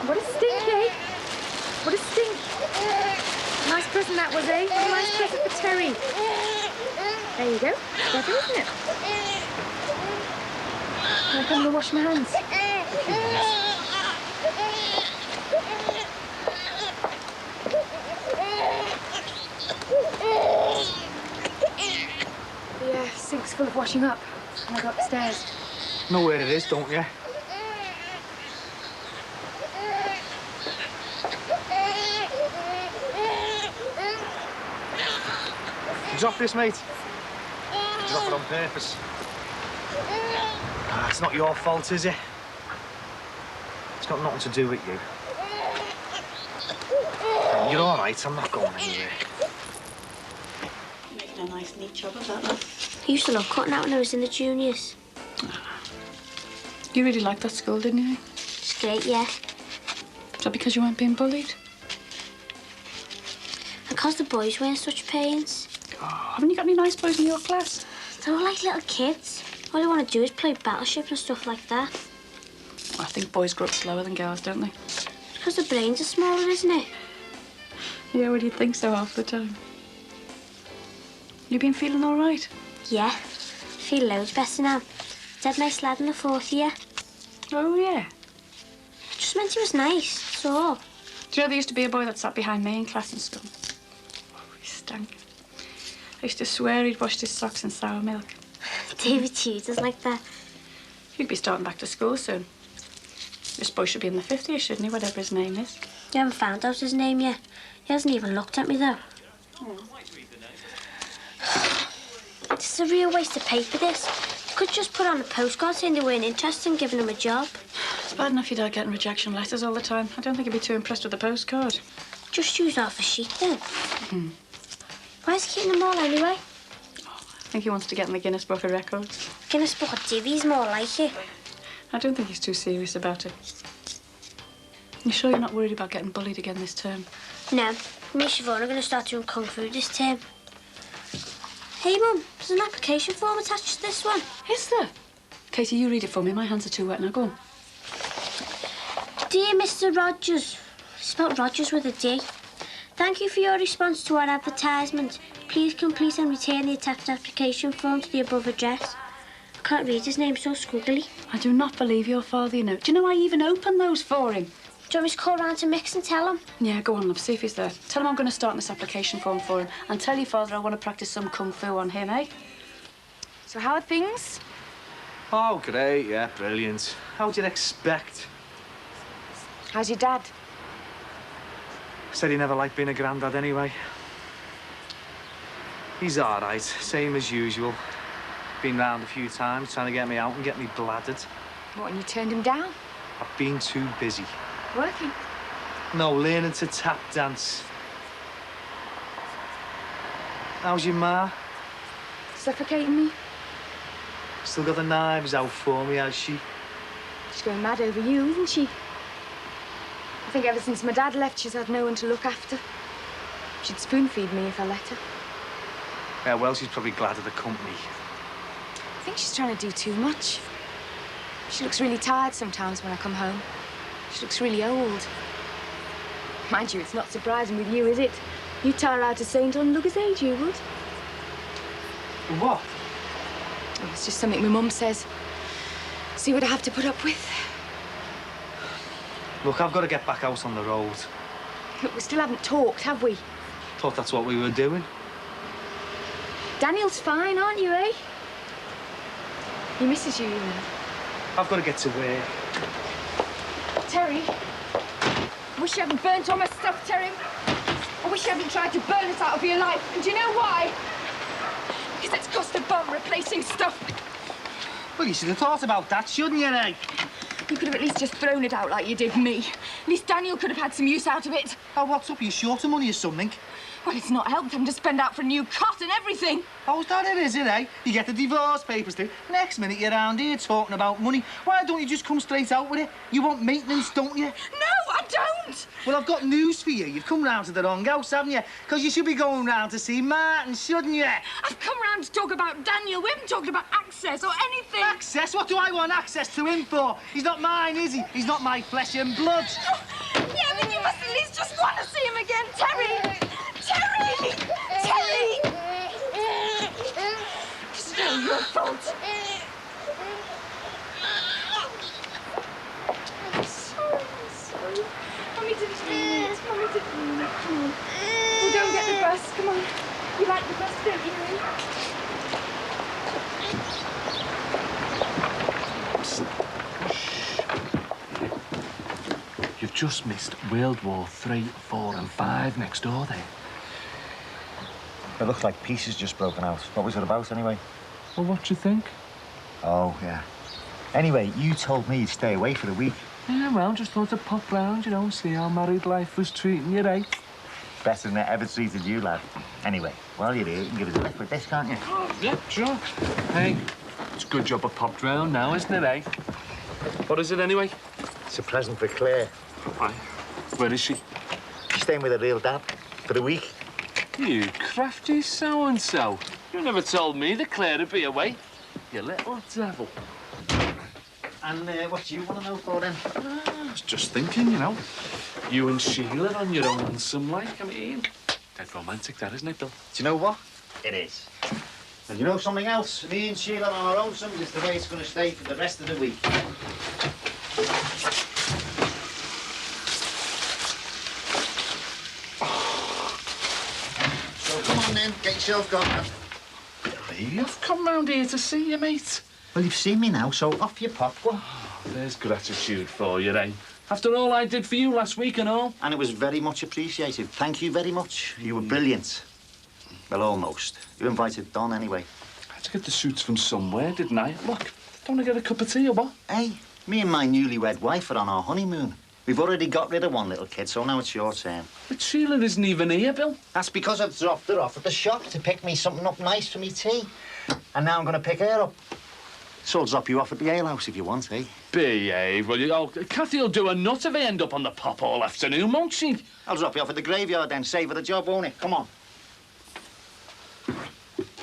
[SPEAKER 6] What a stink, eh? What a stink. Nice present that was, eh? What a nice present for Terry. There you go. Better, isn't it? I'm going to wash my hands. The sink's full of washing up. And I go upstairs.
[SPEAKER 11] Know where it is, don't you? You drop this, mate? You drop it on purpose. Ah, it's not your fault, is it? It's got nothing to do with you. You're all right. I'm not going anywhere.
[SPEAKER 18] Making a nice neat job of that, love. I used to love cutting out when I was in the juniors.
[SPEAKER 6] You really liked that school, didn't you?
[SPEAKER 18] It's great, yeah.
[SPEAKER 6] Is that because you weren't being bullied?
[SPEAKER 18] Because the boys were in such pains.
[SPEAKER 6] Oh, haven't you got any nice boys in your class?
[SPEAKER 18] They're all like little kids. All they want to do is play Battleship and stuff like that.
[SPEAKER 6] I think boys grow up slower than girls, don't they?
[SPEAKER 18] Because the brains are smaller, isn't it?
[SPEAKER 6] Yeah, well, you'd think so half the time. You been feeling all right?
[SPEAKER 18] Yeah. Feel loads better now. Dead nice lad in the 4th year.
[SPEAKER 6] Oh, yeah.
[SPEAKER 18] Just meant he was nice, that's all.
[SPEAKER 6] Do you know there used to be a boy that sat behind me in class in school? Oh, he stank. I used to swear he'd washed his socks in sour milk.
[SPEAKER 18] David Tudor's like that.
[SPEAKER 6] He'd be starting back to school soon. This boy should be in the 5th year, shouldn't he, whatever his name is?
[SPEAKER 18] You haven't found out his name yet. He hasn't even looked at me, though. This is a real waste of paper, this. You could just put on a postcard saying they weren't interested in giving him a job.
[SPEAKER 6] It's bad enough your dad getting rejection letters all the time. I don't think he'd be too impressed with the postcard.
[SPEAKER 18] Just use half a sheet, then. Why is he keeping them all, anyway?
[SPEAKER 6] I think he wants to get in the Guinness Book of Records.
[SPEAKER 18] Guinness Book of Divvies, more like it.
[SPEAKER 6] I don't think he's too serious about it. You sure you're not worried about getting bullied again this term?
[SPEAKER 18] No. Me and Siobhan are going to start doing Kung Fu this term. Hey, Mum, there's an application form attached to this one.
[SPEAKER 6] Is there? Katie, you read it for me. My hands are too wet now. Go on.
[SPEAKER 18] Dear Mr. Rogers, spelt Rogers with a D. Thank you for your response to our advertisement. Please complete and return the attached application form to the above address. I can't read his name so squiggly.
[SPEAKER 6] I do not believe your father, you know. Do you know I even opened those for him?
[SPEAKER 18] Do you want me to call round to Mix and tell him?
[SPEAKER 6] Yeah, go on, love. See if he's there. Tell him I'm going to start this application form for him. And tell your father I want to practice some Kung Fu on him, eh? So how are things?
[SPEAKER 11] Oh, great, yeah, brilliant. How'd you expect?
[SPEAKER 6] How's your dad?
[SPEAKER 11] Said he never liked being a granddad anyway. He's all right, same as usual. Been round a few times trying to get me out and get me bladdered.
[SPEAKER 6] What, and you turned him down?
[SPEAKER 11] I've been too busy.
[SPEAKER 6] Working?
[SPEAKER 11] No, learning to tap dance. How's your ma?
[SPEAKER 6] Suffocating me?
[SPEAKER 11] Still got the knives out for me, has she?
[SPEAKER 6] She's going mad over you, isn't she? I think ever since my dad left, she's had no one to look after. She'd spoon-feed me if I let her.
[SPEAKER 11] Yeah, well, she's probably glad of the company.
[SPEAKER 6] I think she's trying to do too much. She looks really tired sometimes when I come home. She looks really old. Mind you, it's not surprising with you, is it? You tire out a saint on Lucas' age, you would.
[SPEAKER 11] What?
[SPEAKER 6] Oh, it's just something my mum says. See what I have to put up with.
[SPEAKER 11] Look, I've got to get back out on the road.
[SPEAKER 6] Look, we still haven't talked, have we?
[SPEAKER 11] Thought that's what we were doing.
[SPEAKER 6] Daniel's fine, aren't you, eh? He misses you, you know.
[SPEAKER 11] I've got to get to work.
[SPEAKER 6] Terry, I wish you hadn't burnt all my stuff, Terry. I wish you hadn't tried to burn it out of your life. And do you know why? Because it's cost a bomb replacing stuff.
[SPEAKER 11] Well, you should have thought about that, shouldn't you, eh?
[SPEAKER 6] You could have at least just thrown it out like you did me. At least Daniel could have had some use out of it.
[SPEAKER 11] Oh, what's up? Are you short of money or something?
[SPEAKER 6] Well, it's not helped him to spend out for a new cot and everything.
[SPEAKER 11] Oh, is that it, is it, eh? You get the divorce papers through. Next minute, you're around here talking about money. Why don't you just come straight out with it? You want maintenance, don't you?
[SPEAKER 6] No, I don't!
[SPEAKER 11] Well, I've got news for you. You've come round to the wrong house, haven't you? Because you should be going round to see Martin, shouldn't you?
[SPEAKER 6] I've come round to talk about Daniel. We haven't talked about access or anything.
[SPEAKER 11] Access? What do I want access to him for? He's not mine, is he? He's not my flesh and blood.
[SPEAKER 6] Yeah, then you must at least just want to see him again, Terry! Terry! Terry! It's not your fault. I'm sorry. Mummy didn't mean it. Mummy didn't mean it. Come on. We'll go and get the bus. Come on. You like the bus, don't you, Ray?
[SPEAKER 13] You've just missed World War III, 4 and 5 next door there.
[SPEAKER 2] It looked like peace has just broken out. What was it about, anyway?
[SPEAKER 13] Well, what do you think?
[SPEAKER 2] Oh, yeah. Anyway, you told me you'd stay away for the week.
[SPEAKER 13] Yeah, well, just thought to pop round, you know, see how married life was treating you, eh?
[SPEAKER 2] Better than it ever treated you, lad. Anyway, while you're here, you can give us a lift with this, can't you?
[SPEAKER 13] Yeah, sure. Hey, it's a good job I popped round now, isn't it, eh? What is it, anyway?
[SPEAKER 2] It's a present for Claire.
[SPEAKER 13] Why? Where is she?
[SPEAKER 2] She's staying with her real dad for the week.
[SPEAKER 13] You crafty so-and-so. You never told me that Claire would be away. You little devil.
[SPEAKER 2] And what do you want to know for, then?
[SPEAKER 13] I was just thinking, you know. You and Sheila on your own handsome like. I mean, dead romantic, that, isn't it, Bill?
[SPEAKER 2] Do you know what? It is. And you know something else? Me and Sheila on our own sums is the way it's going to stay for the rest of the week. So come on then, get yourself going.
[SPEAKER 13] Billy, I've come round here to see you, mate.
[SPEAKER 2] Well, you've seen me now, so off you pop. Go on.
[SPEAKER 13] There's gratitude for you, eh? After all I did for you last week and all.
[SPEAKER 2] And it was very much appreciated. Thank you very much. You were brilliant. Well, almost. You invited Don anyway.
[SPEAKER 13] I had to get the suits from somewhere, didn't I? Look, don't I get a cup of tea or what?
[SPEAKER 2] Hey, me and my newlywed wife are on our honeymoon. We've already got rid of one little kid, so now it's your turn.
[SPEAKER 13] But Sheila isn't even here, Bill.
[SPEAKER 2] That's because I've dropped her off at the shop to pick me something up nice for me tea. And now I'm going to pick her up. So I'll drop you off at the alehouse if you want, eh?
[SPEAKER 13] Behave, will you? Oh, Cathy will do a nut if I end up on the pop all afternoon, won't she?
[SPEAKER 2] I'll drop you off at the graveyard then. Save her the job, won't it? Come on.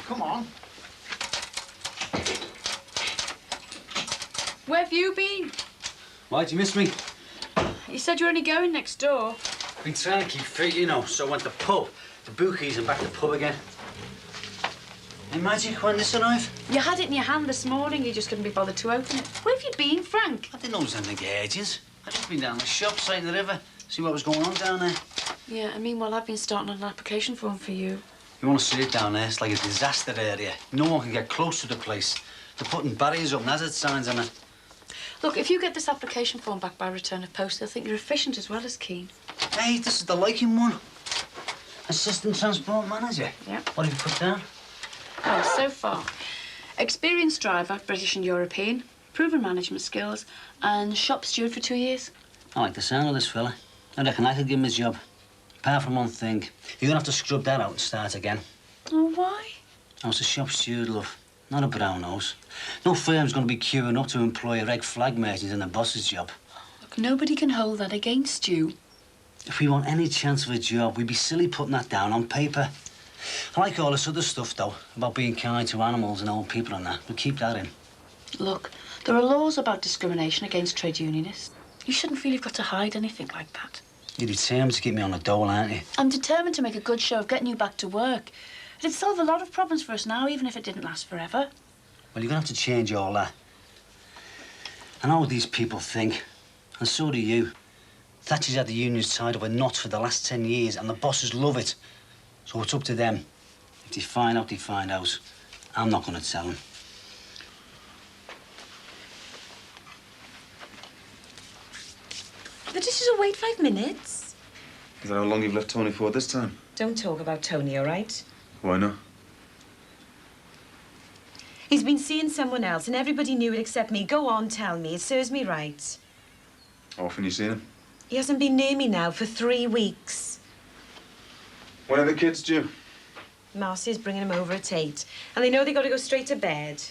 [SPEAKER 2] Come on.
[SPEAKER 5] Where have you been?
[SPEAKER 4] Why'd you miss me?
[SPEAKER 5] You said you're only going next door.
[SPEAKER 4] Been trying to keep fit, you know, so I went to pub, to bookies and back to pub again. Hey, Magic, when this arrived?
[SPEAKER 5] You had it in your hand this morning, you just couldn't be bothered to open it. Where have you been, Frank?
[SPEAKER 4] I didn't know there was anything urgent. I just been down the shop, side of the river, see what was going on down there.
[SPEAKER 5] Yeah, and meanwhile, I've been starting on an application form for you.
[SPEAKER 4] You want to see it down there? It's like a disaster area. No one can get close to the place. They're putting barriers up and hazard signs on it.
[SPEAKER 5] Look, if you get this application form back by return of post, they'll think you're efficient as well as keen.
[SPEAKER 4] Hey, this is the liking one. Assistant Transport Manager.
[SPEAKER 5] Yeah.
[SPEAKER 4] What have you put down?
[SPEAKER 5] Oh, so far. Experienced driver, British and European, proven management skills, and shop steward for 2 years.
[SPEAKER 4] I like the sound of this fella. I reckon I could give him his job. Apart from one thing. You're gonna have to scrub that out and start again.
[SPEAKER 5] Oh, why?
[SPEAKER 4] I was a shop steward, love. Not a brown nose. No firm's gonna be queuing up to employ a red flag merchant in the boss's job.
[SPEAKER 5] Look, nobody can hold that against you.
[SPEAKER 4] If we want any chance of a job, we'd be silly putting that down on paper. I like all this other stuff, though, about being kind to animals and old people and that. But keep that in.
[SPEAKER 5] Look, there are laws about discrimination against trade unionists. You shouldn't feel you've got to hide anything like that.
[SPEAKER 4] You're determined to keep me on the dole, aren't you?
[SPEAKER 5] I'm determined to make a good show of getting you back to work. It'd solve a lot of problems for us now, even if it didn't last forever.
[SPEAKER 4] Well, you're gonna have to change all that. I know what these people think, and so do you. Thatcher's had the unions tied up in knots for the last 10 years, and the bosses love it. So it's up to them. If they find out, they find out. I'm not gonna tell them.
[SPEAKER 7] The dishes will wait 5 minutes.
[SPEAKER 19] Is that how long you've left Tony for this time?
[SPEAKER 7] Don't talk about Tony, all right?
[SPEAKER 19] Why not?
[SPEAKER 7] He's been seeing someone else, and everybody knew it except me. Go on, tell me. It serves me right.
[SPEAKER 19] How often you seen him?
[SPEAKER 7] He hasn't been near me now for 3 weeks.
[SPEAKER 19] When are the kids due?
[SPEAKER 7] Marcy's bringing him over at 8, and they know they've got to go straight to bed.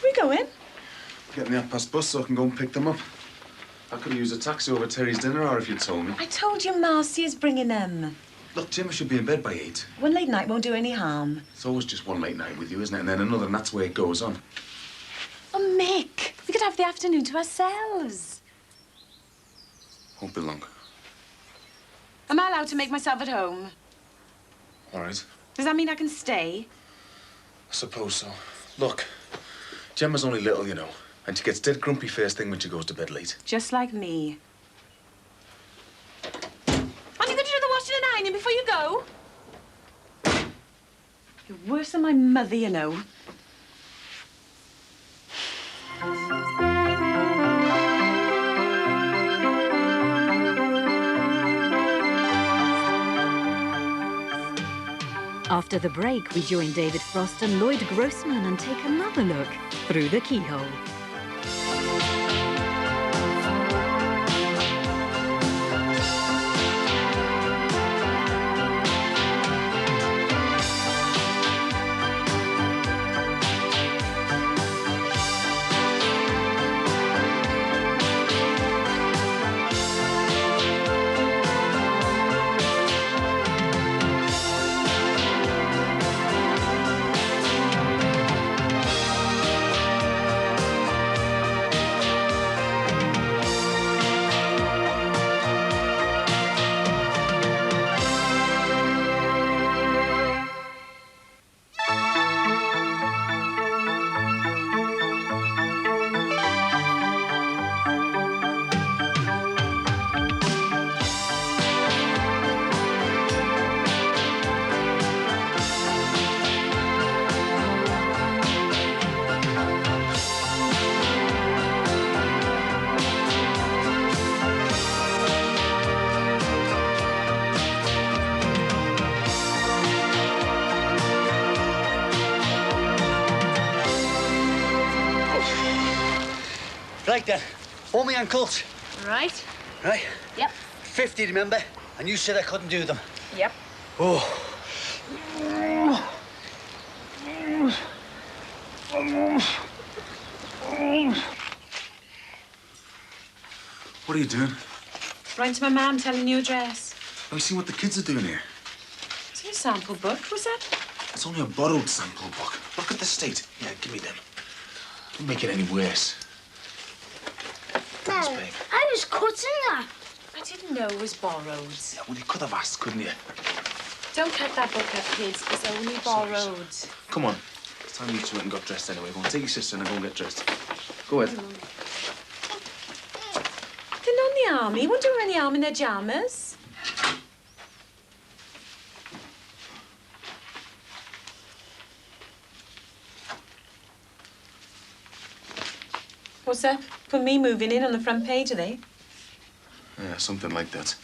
[SPEAKER 7] Where are we going?
[SPEAKER 19] Getting the half-past bus so I can go and pick them up. I could have used a taxi over Terry's dinner hour if you'd told me.
[SPEAKER 7] I told you Marcy is bringing him.
[SPEAKER 19] Look, Jim, I should be in bed by 8.
[SPEAKER 7] One late night won't do any harm.
[SPEAKER 19] It's always just one late night with you, isn't it? And then another, and that's the way it goes on.
[SPEAKER 7] Oh, Mick, we could have the afternoon to ourselves.
[SPEAKER 19] Won't be long.
[SPEAKER 7] Am I allowed to make myself at home?
[SPEAKER 19] All right.
[SPEAKER 7] Does that mean I can stay?
[SPEAKER 19] I suppose so. Look, Gemma's only little, you know, and she gets dead grumpy first thing when she goes to bed late.
[SPEAKER 7] Just like me. Aren't you going to do the washing and ironing before you go? You're worse than my mother, you know.
[SPEAKER 12] After the break, we join David Frost and Lloyd Grossman and take another look through the keyhole.
[SPEAKER 4] Right then, all my ankles.
[SPEAKER 5] Right.
[SPEAKER 4] Right?
[SPEAKER 5] Yep.
[SPEAKER 4] 50, remember? And you said I couldn't do them.
[SPEAKER 5] Yep.
[SPEAKER 4] Oh.
[SPEAKER 19] What are you doing?
[SPEAKER 7] Writing to my mum, telling you address.
[SPEAKER 19] Have you seen what the kids are doing here?
[SPEAKER 7] It's a sample book, was that?
[SPEAKER 19] It's only a borrowed sample book. Look at the state. Yeah, give me them. Don't make it any worse. Thanks, babe.
[SPEAKER 20] I was cutting that.
[SPEAKER 7] I didn't know it was borrowed.
[SPEAKER 19] Yeah, well, you could have asked, couldn't you?
[SPEAKER 7] Don't cut that book up, kids. It's only borrowed.
[SPEAKER 19] Come on. It's time you two went and got dressed anyway. Go on, take your sister and go and get dressed. Go ahead.
[SPEAKER 7] They're not in the army. Won't do any harm in their pyjamas. What's up? Put me moving in on the front page, are they?
[SPEAKER 19] Yeah, something like that.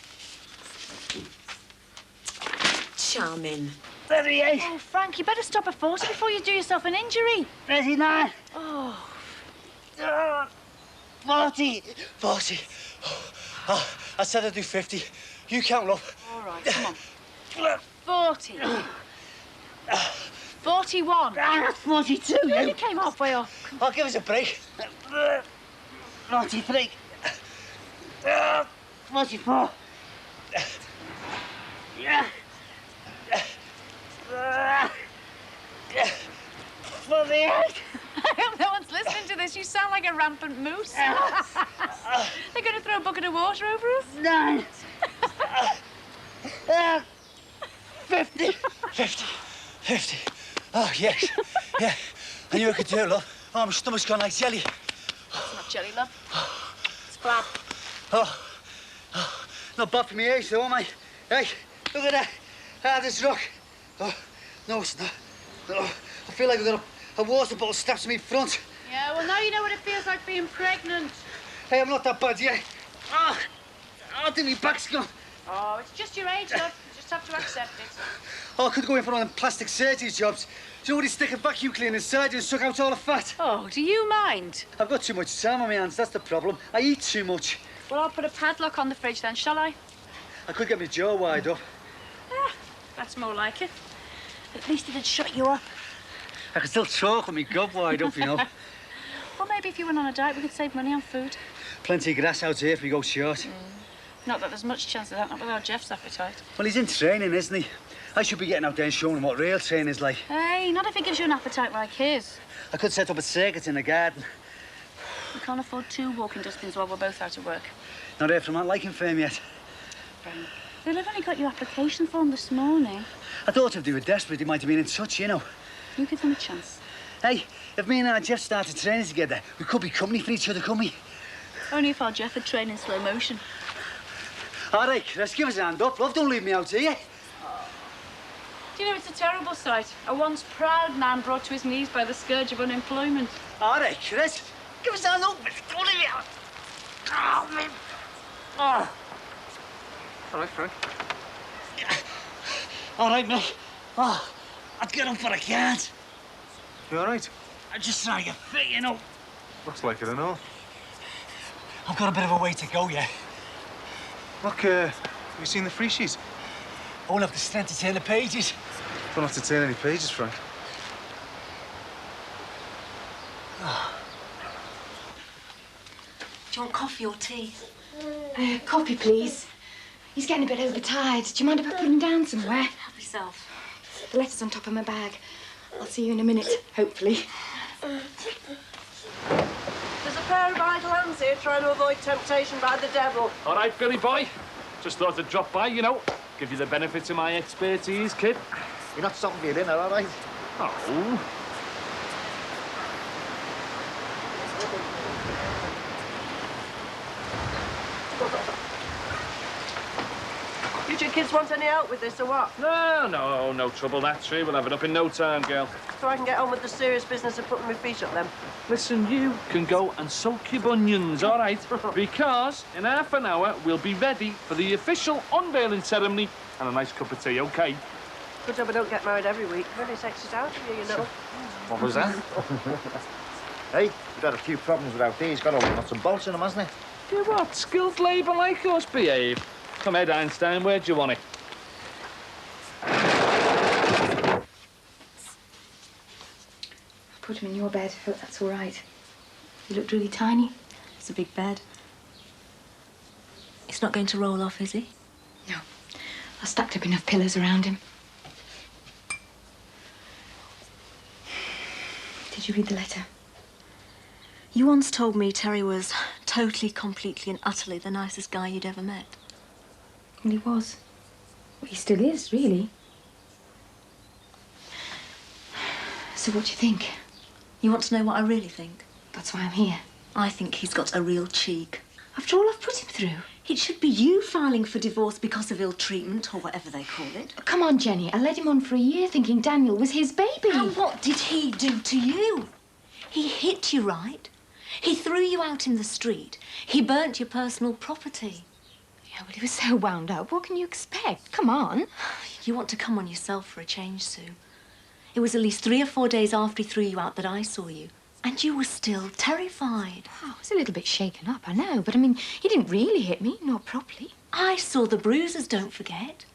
[SPEAKER 7] Charming.
[SPEAKER 20] 38.
[SPEAKER 5] Oh, Frank, you better stop at 40 before you do yourself an injury.
[SPEAKER 20] 39.
[SPEAKER 5] Oh.
[SPEAKER 20] 40.
[SPEAKER 4] 40. Oh, I said I'd do 50. You count, love.
[SPEAKER 5] All right, come on. 40. 41.
[SPEAKER 20] Ah, 42,
[SPEAKER 5] You
[SPEAKER 20] you.
[SPEAKER 5] only came halfway up.
[SPEAKER 20] Oh, give us a break. 43. 44. Yeah. 48.
[SPEAKER 5] I hope no one's listening to this. You sound like a rampant moose. They're going to throw a bucket of water over us?
[SPEAKER 20] 9. 50. 50. 50. Oh, yes. Yeah. I knew I could do it, love. Oh, my stomach's gone like jelly.
[SPEAKER 5] It's not jelly, love. It's flab.
[SPEAKER 20] Oh. Not bad for me age, though, mate. Hey, look at that. Ah, this rock. Oh, no, it's not. Oh, I feel like I've got a water bottle strapped to me front.
[SPEAKER 5] Yeah, well, now you know what it feels like being pregnant.
[SPEAKER 20] Hey, I'm not that bad yet. Oh, I think my back's gone.
[SPEAKER 5] Oh, it's just your age, love. You just have to accept it.
[SPEAKER 20] Oh, I could go in for one of them plastic surgery jobs. Do you know what, stick a vacuum cleaner inside you and suck out all the fat?
[SPEAKER 5] Oh, do you mind?
[SPEAKER 20] I've got too much time on my hands, that's the problem. I eat too much.
[SPEAKER 5] Well, I'll put a padlock on the fridge then, shall I?
[SPEAKER 20] I could get my jaw wide up.
[SPEAKER 5] That's more like it. At least it'd shut you up.
[SPEAKER 20] I can still talk with my gob wide up, you know.
[SPEAKER 5] Well, maybe if you went on a diet, we could save money on food.
[SPEAKER 20] Plenty of grass out here if we go short.
[SPEAKER 5] Not that there's much chance of that, not without Jeff's appetite.
[SPEAKER 20] Well, he's in training, isn't he? I should be getting out there and showing him what real training's like.
[SPEAKER 5] Hey, not if he gives you an appetite like his.
[SPEAKER 20] I could set up a circuit in the garden.
[SPEAKER 5] We can't afford 2 walking dustbins while we're both out of work.
[SPEAKER 20] Not here from that liking firm yet.
[SPEAKER 5] They'll have only got your application form this morning.
[SPEAKER 20] I thought if they were desperate, they might have been in touch, you know.
[SPEAKER 5] You give them a chance.
[SPEAKER 20] Hey, if me and Jeff started training together, we could be company for each other, couldn't we?
[SPEAKER 5] Only if our Jeff had trained in slow motion.
[SPEAKER 20] All right, let's give us a hand up. Love, don't leave me out here.
[SPEAKER 5] Do you know, it's a terrible sight. A once proud man brought to his knees by the scourge of unemployment.
[SPEAKER 20] All right, Chris, give us a hand up. Don't leave me out. Oh, man. Oh.
[SPEAKER 1] All right, Frank.
[SPEAKER 20] All right, mate. Oh, I'd get up, but I can't.
[SPEAKER 19] You all right?
[SPEAKER 20] I'm just trying to get fit, you know.
[SPEAKER 19] Looks like it and all.
[SPEAKER 20] I've got a bit of a way to go, yeah.
[SPEAKER 19] Look, have you seen the free sheet?
[SPEAKER 20] I won't have the strength to turn the pages.
[SPEAKER 19] Don't have to turn any pages, Frank.
[SPEAKER 14] Do you want coffee or tea?
[SPEAKER 6] Coffee, please. He's getting a bit overtired. Do you mind if I put him down somewhere?
[SPEAKER 14] Help yourself.
[SPEAKER 6] The letter's on top of my bag. I'll see you in a minute, hopefully.
[SPEAKER 8] There's a pair of idle hands here trying to avoid temptation by the devil.
[SPEAKER 1] All right, Billy boy. Just thought I'd drop by, you know. Give you the benefit of my expertise, kid.
[SPEAKER 2] You're not stopping for your dinner, all right?
[SPEAKER 1] Oh.
[SPEAKER 8] You two kids want any help with this or what?
[SPEAKER 1] No trouble, that tree. We'll have it up in no time, girl.
[SPEAKER 8] So I can get on with the serious business of putting my feet up then.
[SPEAKER 1] Listen, you can go and soak your bunions, all right? Because in half an hour, we'll be ready for the official unveiling ceremony and a nice cup of tea, OK?
[SPEAKER 8] Good job I don't get married every week. Really takes it out of you, you know.
[SPEAKER 2] What was that? Hey, you've got a few problems without these. Got to nuts and bolts in them, hasn't he?
[SPEAKER 1] Yeah, what? Skilled labour like us behave. Come here, Einstein. Where do you want it?
[SPEAKER 6] Put him in your bed. Hope that's all right. You looked really tiny.
[SPEAKER 14] It's a big bed. It's not going to roll off, is he?
[SPEAKER 6] No. I stacked up enough pillows around him. Did you read the letter?
[SPEAKER 14] You once told me Terry was totally, completely and utterly the nicest guy you'd ever met.
[SPEAKER 6] Well, he was. Well, he still is, really. So what do you think?
[SPEAKER 14] You want to know what I really think?
[SPEAKER 6] That's why I'm here.
[SPEAKER 14] I think he's got a real cheek.
[SPEAKER 6] After all I've put him through.
[SPEAKER 14] It should be you filing for divorce because of ill treatment, or whatever they call it.
[SPEAKER 6] Come on, Jenny. I led him on for a year thinking Daniel was his baby.
[SPEAKER 14] And what did he do to you? He hit you, right? He threw you out in the street. He burnt your personal property.
[SPEAKER 6] Yeah, well, he was so wound up. What can you expect? Come on.
[SPEAKER 14] You want to come on yourself for a change, Sue. It was at least 3 or 4 days after he threw you out that I saw you. And you were still terrified.
[SPEAKER 6] Oh, I was a little bit shaken up, I know. But, I mean, he didn't really hit me, not properly.
[SPEAKER 14] I saw the bruises, don't forget.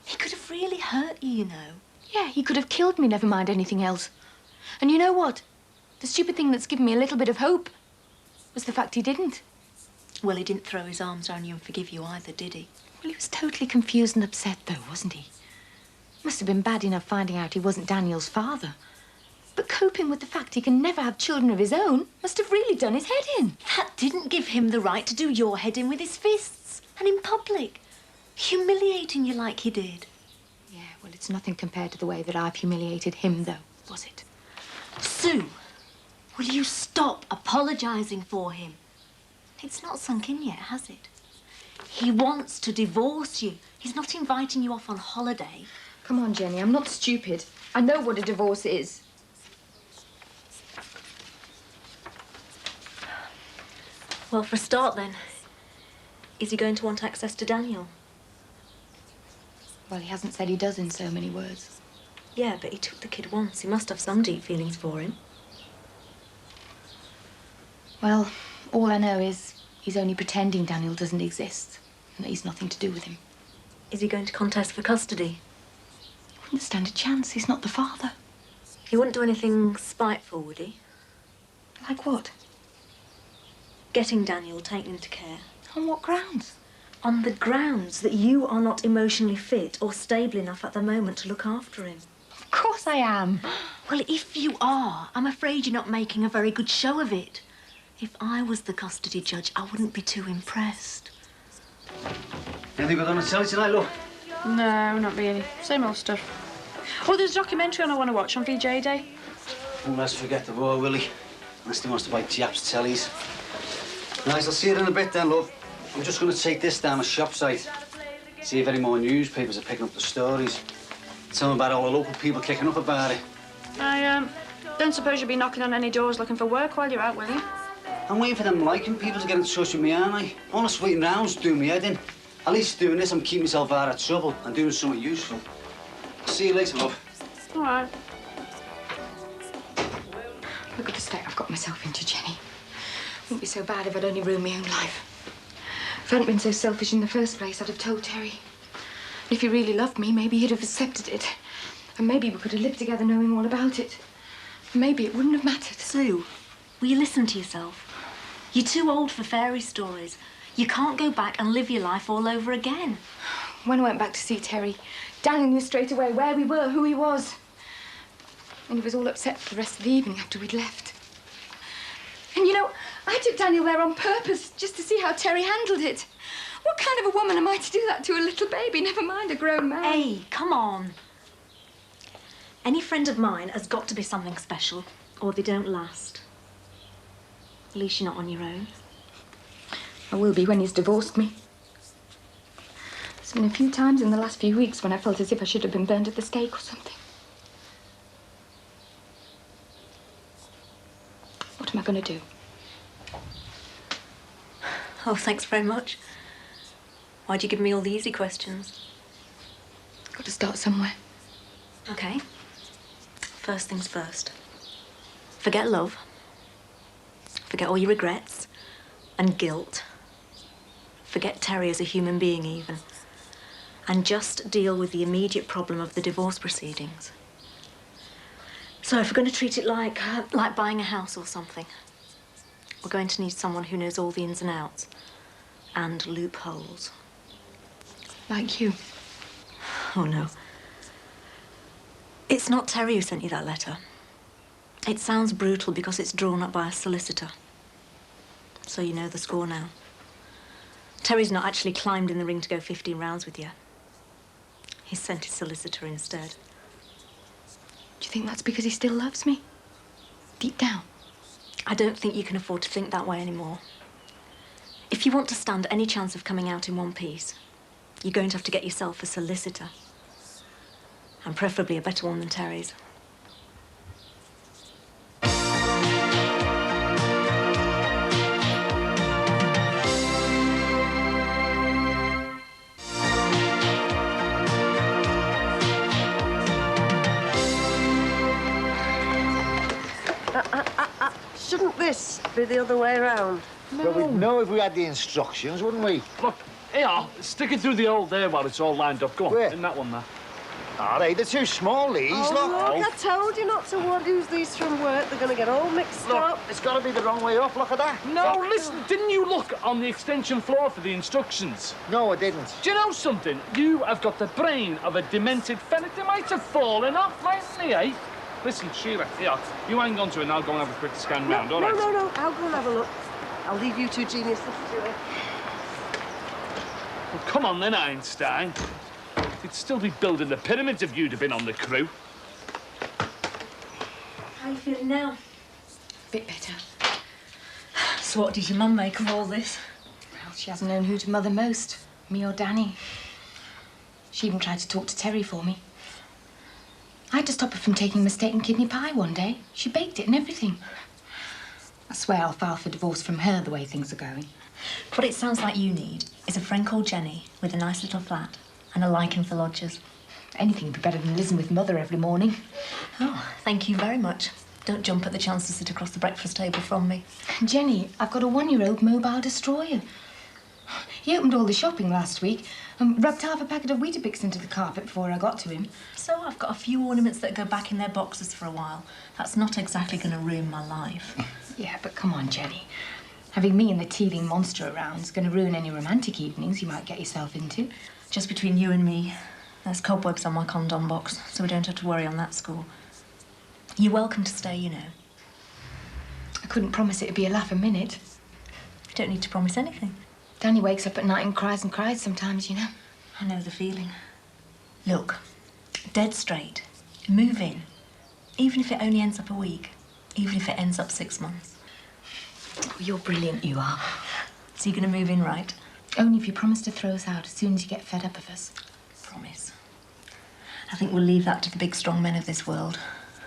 [SPEAKER 14] He could have really hurt you, you know.
[SPEAKER 6] Yeah, he could have killed me, never mind anything else. And you know what? The stupid thing that's given me a little bit of hope was the fact he didn't.
[SPEAKER 5] Well, he didn't throw his arms around you and forgive you either, did he?
[SPEAKER 6] Well, he was totally confused and upset, though, wasn't he? Must have been bad enough finding out he wasn't Daniel's father. But coping with the fact he can never have children of his own must have really done his head in.
[SPEAKER 5] That didn't give him the right to do your head in with his fists. And in public. Humiliating you like he did.
[SPEAKER 6] Yeah, well, it's nothing compared to the way that I've humiliated him, though, was it?
[SPEAKER 5] Sue, will you stop apologising for him? It's not sunk in yet, has it? He wants to divorce you. He's not inviting you off on holiday.
[SPEAKER 6] Come on, Jenny, I'm not stupid. I know what a divorce is.
[SPEAKER 5] Well, for a start, then, is he going to want access to Daniel?
[SPEAKER 6] Well, he hasn't said he does in so many words.
[SPEAKER 5] Yeah, but he took the kid once. He must have some deep feelings for him.
[SPEAKER 6] Well, all I know is he's only pretending Daniel doesn't exist and that he's nothing to do with him.
[SPEAKER 5] Is he going to contest for custody?
[SPEAKER 6] He wouldn't stand a chance. He's not the father.
[SPEAKER 5] He wouldn't do anything spiteful, would he?
[SPEAKER 6] Like what?
[SPEAKER 5] Getting Daniel taken into care.
[SPEAKER 6] On what grounds?
[SPEAKER 5] On the grounds that you are not emotionally fit or stable enough at the moment to look after him.
[SPEAKER 6] Of course I am.
[SPEAKER 5] Well, if you are, I'm afraid you're not making a very good show of it. If I was the custody judge, I wouldn't be too impressed.
[SPEAKER 4] Anything good on the telly tonight, love?
[SPEAKER 5] No, not really. Same old stuff. Oh, there's a documentary I want to watch on VJ Day.
[SPEAKER 4] Well, let's forget the war, Willie. Unless he wants to buy Japs tellies. Nice, I'll see you in a bit then, love. I'm just going to take this down a shop site. See if any more newspapers are picking up the stories. Tell them about all the local people kicking up about it.
[SPEAKER 5] I don't suppose you'll be knocking on any doors looking for work while you're out, will you?
[SPEAKER 4] I'm waiting for them liking people to get in touch with me, aren't I? All this waiting round's doing me head in. At least doing this, I'm keeping myself out of trouble and doing something useful. See you later, love.
[SPEAKER 5] All right.
[SPEAKER 6] Look at the state I've got myself into, Jenny. Wouldn't be so bad if I'd only ruined my own life. If I hadn't been so selfish in the first place, I'd have told Terry. And if he really loved me, maybe he'd have accepted it. And maybe we could have lived together knowing all about it. Maybe it wouldn't have mattered.
[SPEAKER 5] Sue, will you listen to yourself? You're too old for fairy stories. You can't go back and live your life all over again.
[SPEAKER 6] When I went back to see Terry, Daniel knew straight away where we were, who he was. And he was all upset for the rest of the evening after we'd left. And you know, I took Daniel there on purpose just to see how Terry handled it. What kind of a woman am I to do that to a little baby, never mind a grown man?
[SPEAKER 5] Hey, come on. Any friend of mine has got to be something special, or they don't last. At least you're not on your own.
[SPEAKER 6] I will be when he's divorced me. There's been a few times in the last few weeks when I felt as if I should have been burned at the stake or something. What am I going to do?
[SPEAKER 5] Oh, thanks very much. Why'd you give me all the easy questions?
[SPEAKER 6] Got to start somewhere.
[SPEAKER 5] Okay. First things first. Forget love. Forget all your regrets and guilt. Forget Terry as a human being, even. And just deal with the immediate problem of the divorce proceedings. So if we're going to treat it like buying a house or something, we're going to need someone who knows all the ins and outs and loopholes.
[SPEAKER 6] Like you.
[SPEAKER 5] Oh, no. It's not Terry who sent you that letter. It sounds brutal because it's drawn up by a solicitor. So you know the score now. Terry's not actually climbed in the ring to go 15 rounds with you. He's sent his solicitor instead.
[SPEAKER 6] Do you think that's because he still loves me? Deep down?
[SPEAKER 5] I don't think you can afford to think that way anymore. If you want to stand any chance of coming out in one piece, you're going to have to get yourself a solicitor. And preferably a better one than Terry's.
[SPEAKER 8] Shouldn't this be the other way around?
[SPEAKER 2] Well, we'd know if we had the instructions, wouldn't we?
[SPEAKER 1] Look, here, stick it through the hole there while it's all lined up. Go on,
[SPEAKER 2] Where?
[SPEAKER 1] in that one there.
[SPEAKER 2] Are they? They're too small, these.
[SPEAKER 8] Oh, look, I told you not to use these from work. They're going to get all mixed up.
[SPEAKER 2] It's got to be the wrong way up. Look at that.
[SPEAKER 13] No, listen, didn't you look on the extension floor for the instructions?
[SPEAKER 2] No, I didn't.
[SPEAKER 13] Do you know something? You have got the brain of a demented fella. They might have fallen off, mightn't they, eh? Listen, Sheila, here, you hang on to it and I'll go and have a quick scan round, all right?
[SPEAKER 8] No, I'll go and have a look. I'll leave you two geniuses to do it.
[SPEAKER 13] Well, come on then, Einstein. You'd still be building the pyramids if you'd have been on the crew.
[SPEAKER 5] How are you feeling now? Bit better. So what did your mum make of all this?
[SPEAKER 6] Well, she hasn't known who to mother most, me or Danny. She even tried to talk to Terry for me. I had to stop her from taking mistaken kidney pie one day. She baked it and everything. I swear I'll file for divorce from her the way things are going.
[SPEAKER 5] What it sounds like you need is a friend called Jenny with a nice little flat and a liking for lodgers.
[SPEAKER 6] Anything would be better than listening with Mother every morning.
[SPEAKER 5] Oh, thank you very much. Don't jump at the chance to sit across the breakfast table from me.
[SPEAKER 6] Jenny, I've got a 1-year-old mobile destroyer. He opened all the shopping last week and rubbed half a packet of Weetabix into the carpet before I got to him.
[SPEAKER 5] So I've got a few ornaments that go back in their boxes for a while. That's not exactly going to ruin my life.
[SPEAKER 6] Yeah, but come on, Jenny. Having me and the teething monster around is going to ruin any romantic evenings you might get yourself into.
[SPEAKER 5] Just between you and me, there's cobwebs on my condom box, so we don't have to worry on that score. You're welcome to stay, you know.
[SPEAKER 6] I couldn't promise it'd be a laugh a minute.
[SPEAKER 5] You don't need to promise anything.
[SPEAKER 6] Danny wakes up at night and cries sometimes, you know.
[SPEAKER 5] I know the feeling. Look, dead straight, move in. Even if it only ends up a week. Even if it ends up 6 months.
[SPEAKER 6] Oh, you're brilliant, you are.
[SPEAKER 5] So you're going to move in, right?
[SPEAKER 6] Only if you promise to throw us out as soon as you get fed up of us.
[SPEAKER 5] Promise. I think we'll leave that to the big, strong men of this world.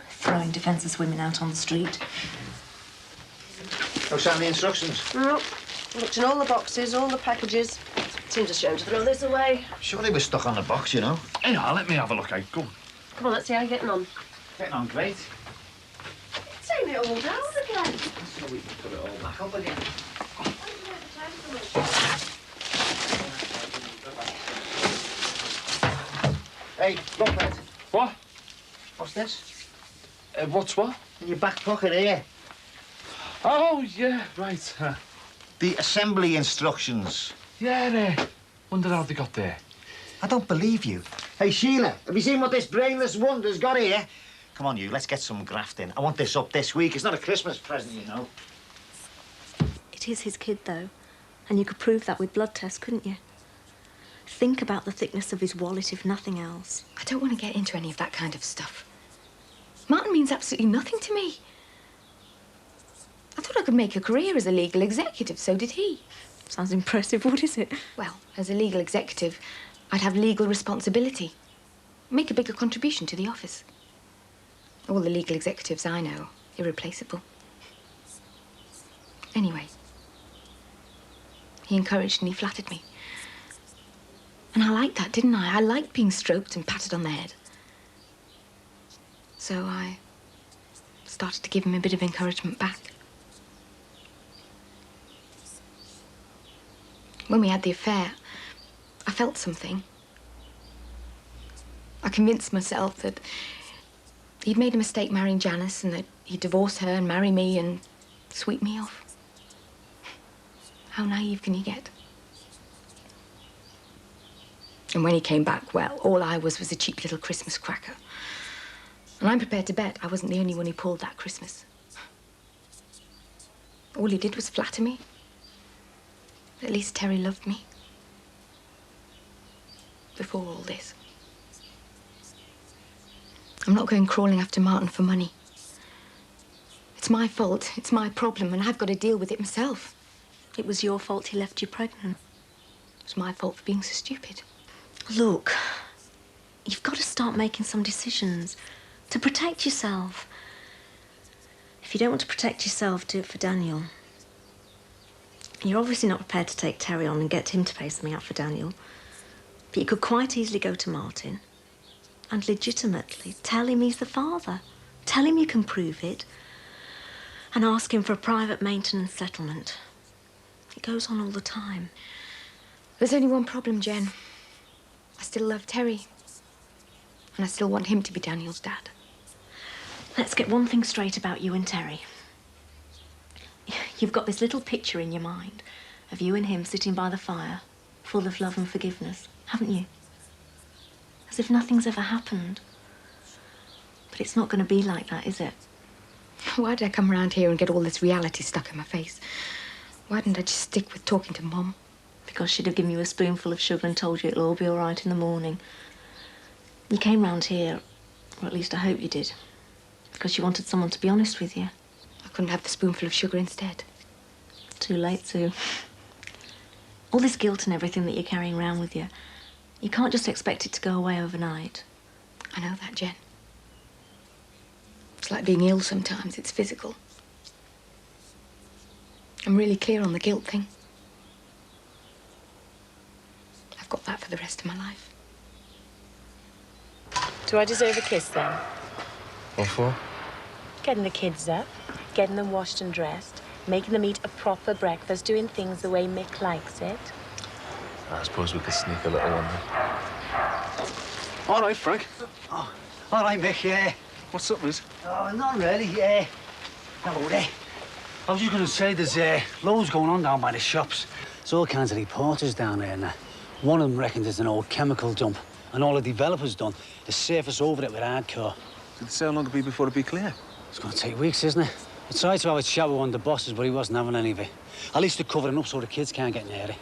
[SPEAKER 5] Throwing defenceless women out on the street.
[SPEAKER 2] What's on the instructions?
[SPEAKER 8] No. Looked in all the boxes, all the packages. Seems a shame to throw this away.
[SPEAKER 2] Surely we're stuck on the box, you know.
[SPEAKER 13] Hey, now, let me have a look, eh? Go on.
[SPEAKER 8] Come on, let's see how you're getting on.
[SPEAKER 2] Getting on great.
[SPEAKER 8] Taking it all down again.
[SPEAKER 2] So we can put it all back up again. Hey, look, Ed.
[SPEAKER 13] What?
[SPEAKER 2] What's this?
[SPEAKER 13] What's what?
[SPEAKER 2] In your back pocket here.
[SPEAKER 13] Oh, yeah, right.
[SPEAKER 2] The assembly instructions.
[SPEAKER 13] Yeah, there. Wonder how they got there.
[SPEAKER 2] I don't believe you. Hey, Sheila, have you seen what this brainless wonder's got here? Come on, you, let's get some graft in. I want this up this week. It's not a Christmas present, you know.
[SPEAKER 5] It is his kid, though. And you could prove that with blood tests, couldn't you? Think about the thickness of his wallet, if nothing else.
[SPEAKER 6] I don't want to get into any of that kind of stuff. Martin means absolutely nothing to me. I thought I could make a career as a legal executive, so did he.
[SPEAKER 5] Sounds impressive. What is it?
[SPEAKER 6] Well, as a legal executive, I'd have legal responsibility. Make a bigger contribution to the office. All the legal executives I know, irreplaceable. Anyway, he encouraged and he flattered me. And I liked that, didn't I? I liked being stroked and patted on the head. So I started to give him a bit of encouragement back. When we had the affair, I felt something. I convinced myself that he'd made a mistake marrying Janice and that he'd divorce her and marry me and sweep me off. How naive can you get? And when he came back, well, all I was a cheap little Christmas cracker. And I'm prepared to bet I wasn't the only one who pulled that Christmas. All he did was flatter me. At least Terry loved me. Before all this. I'm not going crawling after Martin for money. It's my fault, it's my problem, and I've got to deal with it myself.
[SPEAKER 5] It was your fault he left you pregnant.
[SPEAKER 6] It was my fault for being so stupid.
[SPEAKER 5] Look, you've got to start making some decisions to protect yourself. If you don't want to protect yourself, do it for Daniel. You're obviously not prepared to take Terry on and get him to pay something out for Daniel. But you could quite easily go to Martin and legitimately tell him he's the father. Tell him you can prove it and ask him for a private maintenance settlement. It goes on all the time.
[SPEAKER 6] There's only one problem, Jen. I still love Terry. And I still want him to be Daniel's dad.
[SPEAKER 5] Let's get one thing straight about you and Terry. You've got this little picture in your mind of you and him sitting by the fire, full of love and forgiveness, haven't you? As if nothing's ever happened. But it's not going to be like that, is it?
[SPEAKER 6] Why did I come around here and get all this reality stuck in my face? Why didn't I just stick with talking to Mum?
[SPEAKER 5] Because she'd have given you a spoonful of sugar and told you it'll all be all right in the morning. You came round here, or at least I hope you did, because you wanted someone to be honest with you.
[SPEAKER 6] I couldn't have the spoonful of sugar instead.
[SPEAKER 5] Too late, Sue. All this guilt and everything that you're carrying around with you, you can't just expect it to go away overnight.
[SPEAKER 6] I know that, Jen. It's like being ill sometimes. It's physical. I'm really clear on the guilt thing. I've got that for the rest of my life.
[SPEAKER 21] Do I deserve a kiss, then?
[SPEAKER 19] What for?
[SPEAKER 21] Getting the kids up, getting them washed and dressed, making them eat a proper breakfast, doing things the way Mick likes it.
[SPEAKER 19] I suppose we could sneak a little one then.
[SPEAKER 4] All right, Frank. Oh, all right, Mick, yeah.
[SPEAKER 19] What's up, Miss?
[SPEAKER 4] Oh, not really, yeah. Hello there. I was just going to say there's loads going on down by the shops. There's all kinds of reporters down there, and one of them reckons it's an old chemical dump, and all the developers done to surface over it with hardcore.
[SPEAKER 19] Did they say how long it'll be before it'll be clear?
[SPEAKER 4] It's going to take weeks, isn't it? I tried to have a chat with one of the bosses, but he wasn't having any of it. At least they're covering up so the kids can't get near it.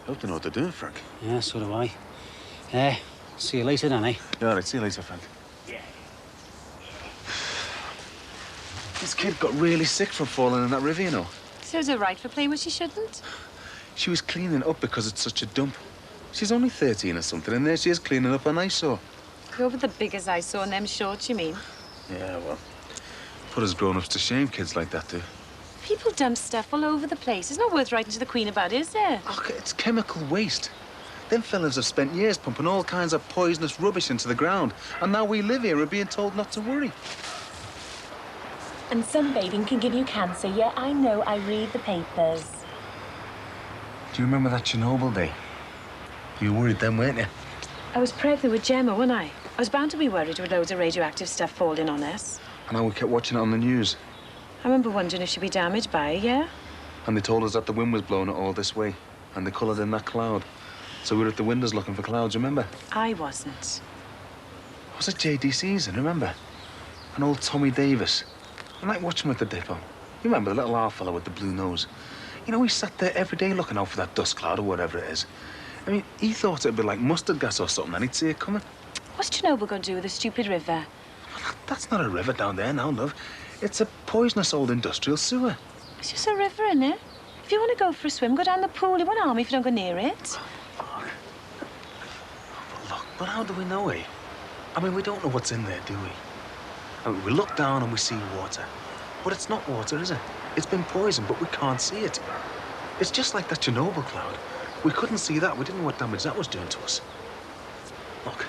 [SPEAKER 19] I hope they know what they're doing, Frank.
[SPEAKER 4] Yeah, so do I. See you later then, eh?
[SPEAKER 19] Yeah, all right, see you later, Frank. This kid got really sick from falling in that river, you know.
[SPEAKER 21] So is it right for playing what she shouldn't?
[SPEAKER 19] She was cleaning up because it's such a dump. She's only 13 or something, and there she is cleaning up an eyesore.
[SPEAKER 21] You're with the biggest I saw in them shorts, you mean?
[SPEAKER 19] Yeah, well, put us grown-ups to shame, kids like that do.
[SPEAKER 21] People dump stuff all over the place. It's not worth writing to the Queen about, is there?
[SPEAKER 19] Look, it's chemical waste. Them fellas have spent years pumping all kinds of poisonous rubbish into the ground, and now we live here and being told not to worry.
[SPEAKER 21] And sunbathing can give you cancer. Yeah, I know. I read the papers.
[SPEAKER 19] Do you remember that Chernobyl day? You were worried then, weren't you?
[SPEAKER 21] I was pregnant with Gemma, wasn't I? I was bound to be worried with loads of radioactive stuff falling on us.
[SPEAKER 19] And how we kept watching it on the news.
[SPEAKER 21] I remember wondering if she'd be damaged by it, yeah?
[SPEAKER 19] And they told us that the wind was blowing it all this way, and they coloured in that cloud. So we were at the windows looking for clouds, remember?
[SPEAKER 21] I wasn't.
[SPEAKER 19] Was it J.D. Season, remember? And old Tommy Davis. I like watching him at the depot. You remember the little half fella with the blue nose? You know, he sat there every day looking out for that dust cloud or whatever it is. I mean, he thought it'd be like mustard gas or something, and he'd see it coming.
[SPEAKER 21] What's Chernobyl going to do with a stupid river?
[SPEAKER 19] Well, that's not a river down there now, love. It's a poisonous old industrial sewer.
[SPEAKER 21] It's just a river, innit? If you want to go for a swim, go down the pool. It won't harm you if you don't go near it.
[SPEAKER 19] Look, but how do we know, eh? I mean, we don't know what's in there, do we? I mean, we look down and we see water. But it's not water, is it? It's been poisoned, but we can't see it. It's just like that Chernobyl cloud. We couldn't see that. We didn't know what damage that was doing to us. Look,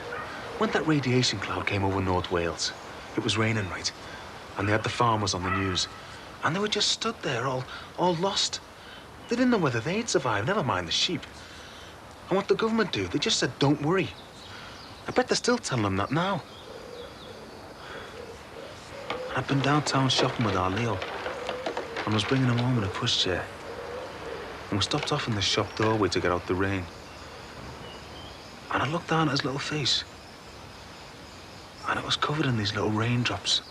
[SPEAKER 19] when that radiation cloud came over North Wales, it was raining, right? And they had the farmers on the news. And they were just stood there, all lost. They didn't know whether they'd survive, never mind the sheep. And what the government do, they just said, don't worry. I bet they're still telling them that now. I'd been downtown shopping with our Leo, and I was bringing him home in a pushchair. And we stopped off in the shop doorway to get out the rain. And I looked down at his little face, and it was covered in these little raindrops.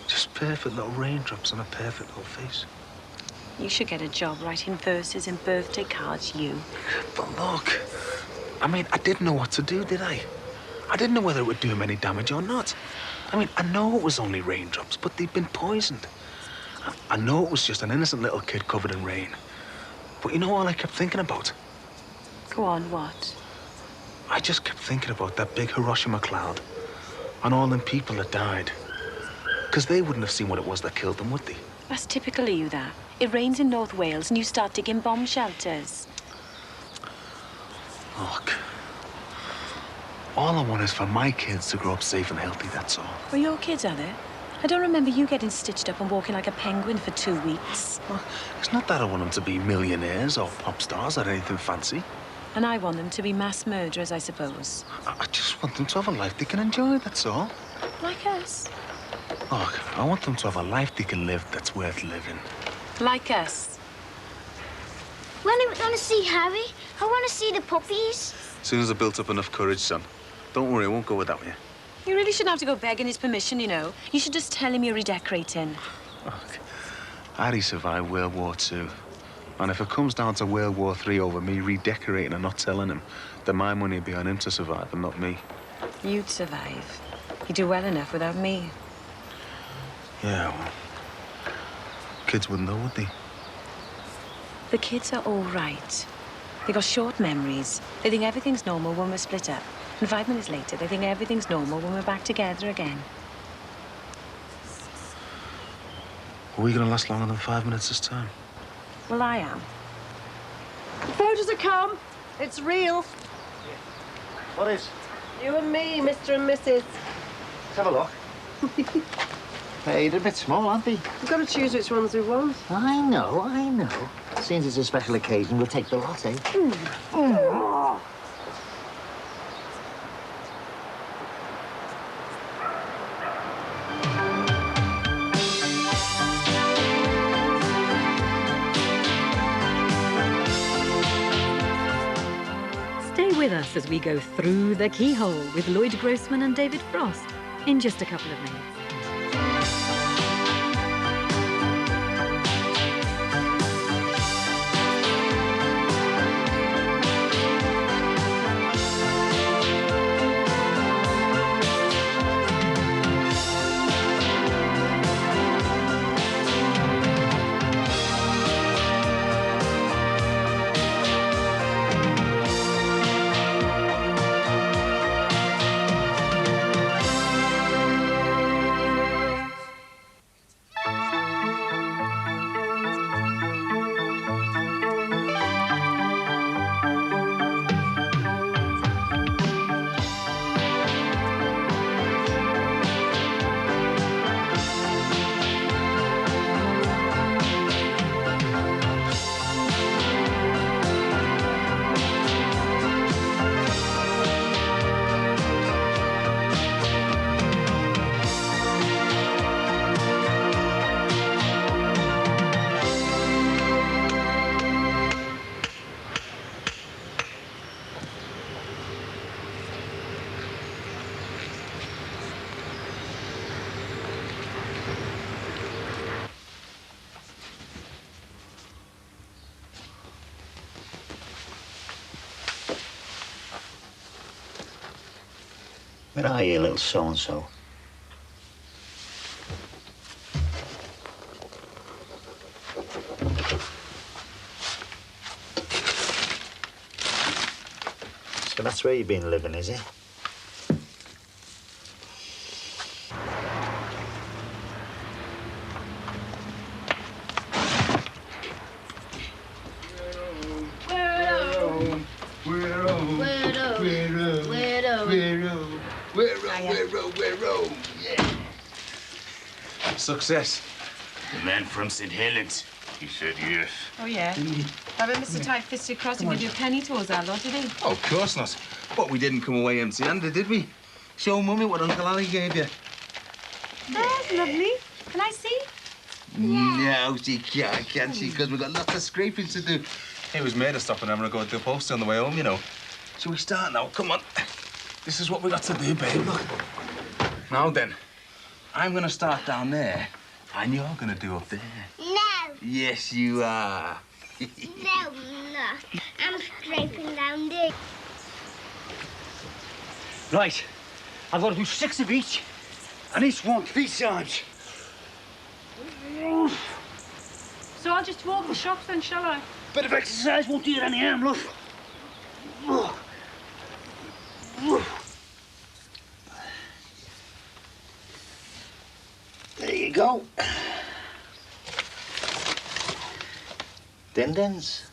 [SPEAKER 19] Just perfect little raindrops on a perfect little face.
[SPEAKER 21] You should get a job writing verses and birthday cards, you.
[SPEAKER 19] But look, I mean, I didn't know what to do, did I? I didn't know whether it would do him any damage or not. I mean, I know it was only raindrops, but they'd been poisoned. I know it was just an innocent little kid covered in rain. But you know all I kept thinking about?
[SPEAKER 21] Go on, what?
[SPEAKER 19] I just kept thinking about that big Hiroshima cloud and all them people that died. Because they wouldn't have seen what it was that killed them, would they?
[SPEAKER 21] That's typical of you, that. It rains in North Wales and you start digging bomb shelters.
[SPEAKER 19] Look, all I want is for my kids to grow up safe and healthy, that's all.
[SPEAKER 21] Well, your kids, are they? I don't remember you getting stitched up and walking like a penguin for 2 weeks.
[SPEAKER 19] Well, it's not that I want them to be millionaires or pop stars or anything fancy.
[SPEAKER 21] And I want them to be mass murderers, I suppose.
[SPEAKER 19] I just want them to have a life they can enjoy, that's all.
[SPEAKER 21] Like us.
[SPEAKER 19] Look, I want them to have a life they can live that's worth living.
[SPEAKER 21] Like us.
[SPEAKER 15] When are we going to see Harry? I want to see the puppies.
[SPEAKER 19] As soon as I've built up enough courage, son. Don't worry, I won't go without you.
[SPEAKER 21] You really shouldn't have to go begging his permission, you know. You should just tell him you're redecorating.
[SPEAKER 19] Look, Harry survived World War II. And if it comes down to World War III over me redecorating and not telling him, then my money would be on him to survive and not me.
[SPEAKER 21] You'd survive. You'd do well enough without me.
[SPEAKER 19] Yeah, well, kids wouldn't know, would they?
[SPEAKER 21] The kids are all right. They got short memories. They think everything's normal when we're split up. And 5 minutes later, they think everything's normal when we're back together again.
[SPEAKER 19] Are we gonna last longer than 5 minutes this time?
[SPEAKER 21] Well, I am.
[SPEAKER 8] The photos have come. It's real.
[SPEAKER 2] What is?
[SPEAKER 8] You and me, Mr. and Mrs.
[SPEAKER 2] Let's have a look. Hey, they're a bit small, aren't they?
[SPEAKER 8] You've got to choose which ones we want.
[SPEAKER 2] I know. Since it's a special occasion, we'll take the lot, eh?
[SPEAKER 12] Stay with us as we go through the keyhole with Lloyd Grossman and David Frost in just a couple of minutes.
[SPEAKER 2] Where are you, little so-and-so? So that's where you've been living, is it?
[SPEAKER 19] Success.
[SPEAKER 22] The man from St. Helens. He said yes.
[SPEAKER 21] Oh, yeah? I bet Mr. Tight-Fisted Crossing would do penny towards our lot, did he?
[SPEAKER 19] Oh, of course not. But we didn't come away empty-handed, did we? Show Mummy what Uncle Ali gave you.
[SPEAKER 21] That's lovely. Can I see?
[SPEAKER 19] No, she can't, can she? Because we've got lots of scraping to do. It was made of stopping having a go at the post on the way home, you know. Shall we start now? Come on. This is what we got to do, babe. Look. Now then, I'm going to start down there, and you're going to do up there.
[SPEAKER 15] No.
[SPEAKER 19] Yes, you are.
[SPEAKER 15] No, I'm not. I'm scraping down there.
[SPEAKER 20] Right. I've got to do 6 of each, and each one 3 times.
[SPEAKER 21] So I'll just walk the shops then, shall I?
[SPEAKER 20] Bit of exercise won't do you any harm, love. There you go.
[SPEAKER 2] Din-dins.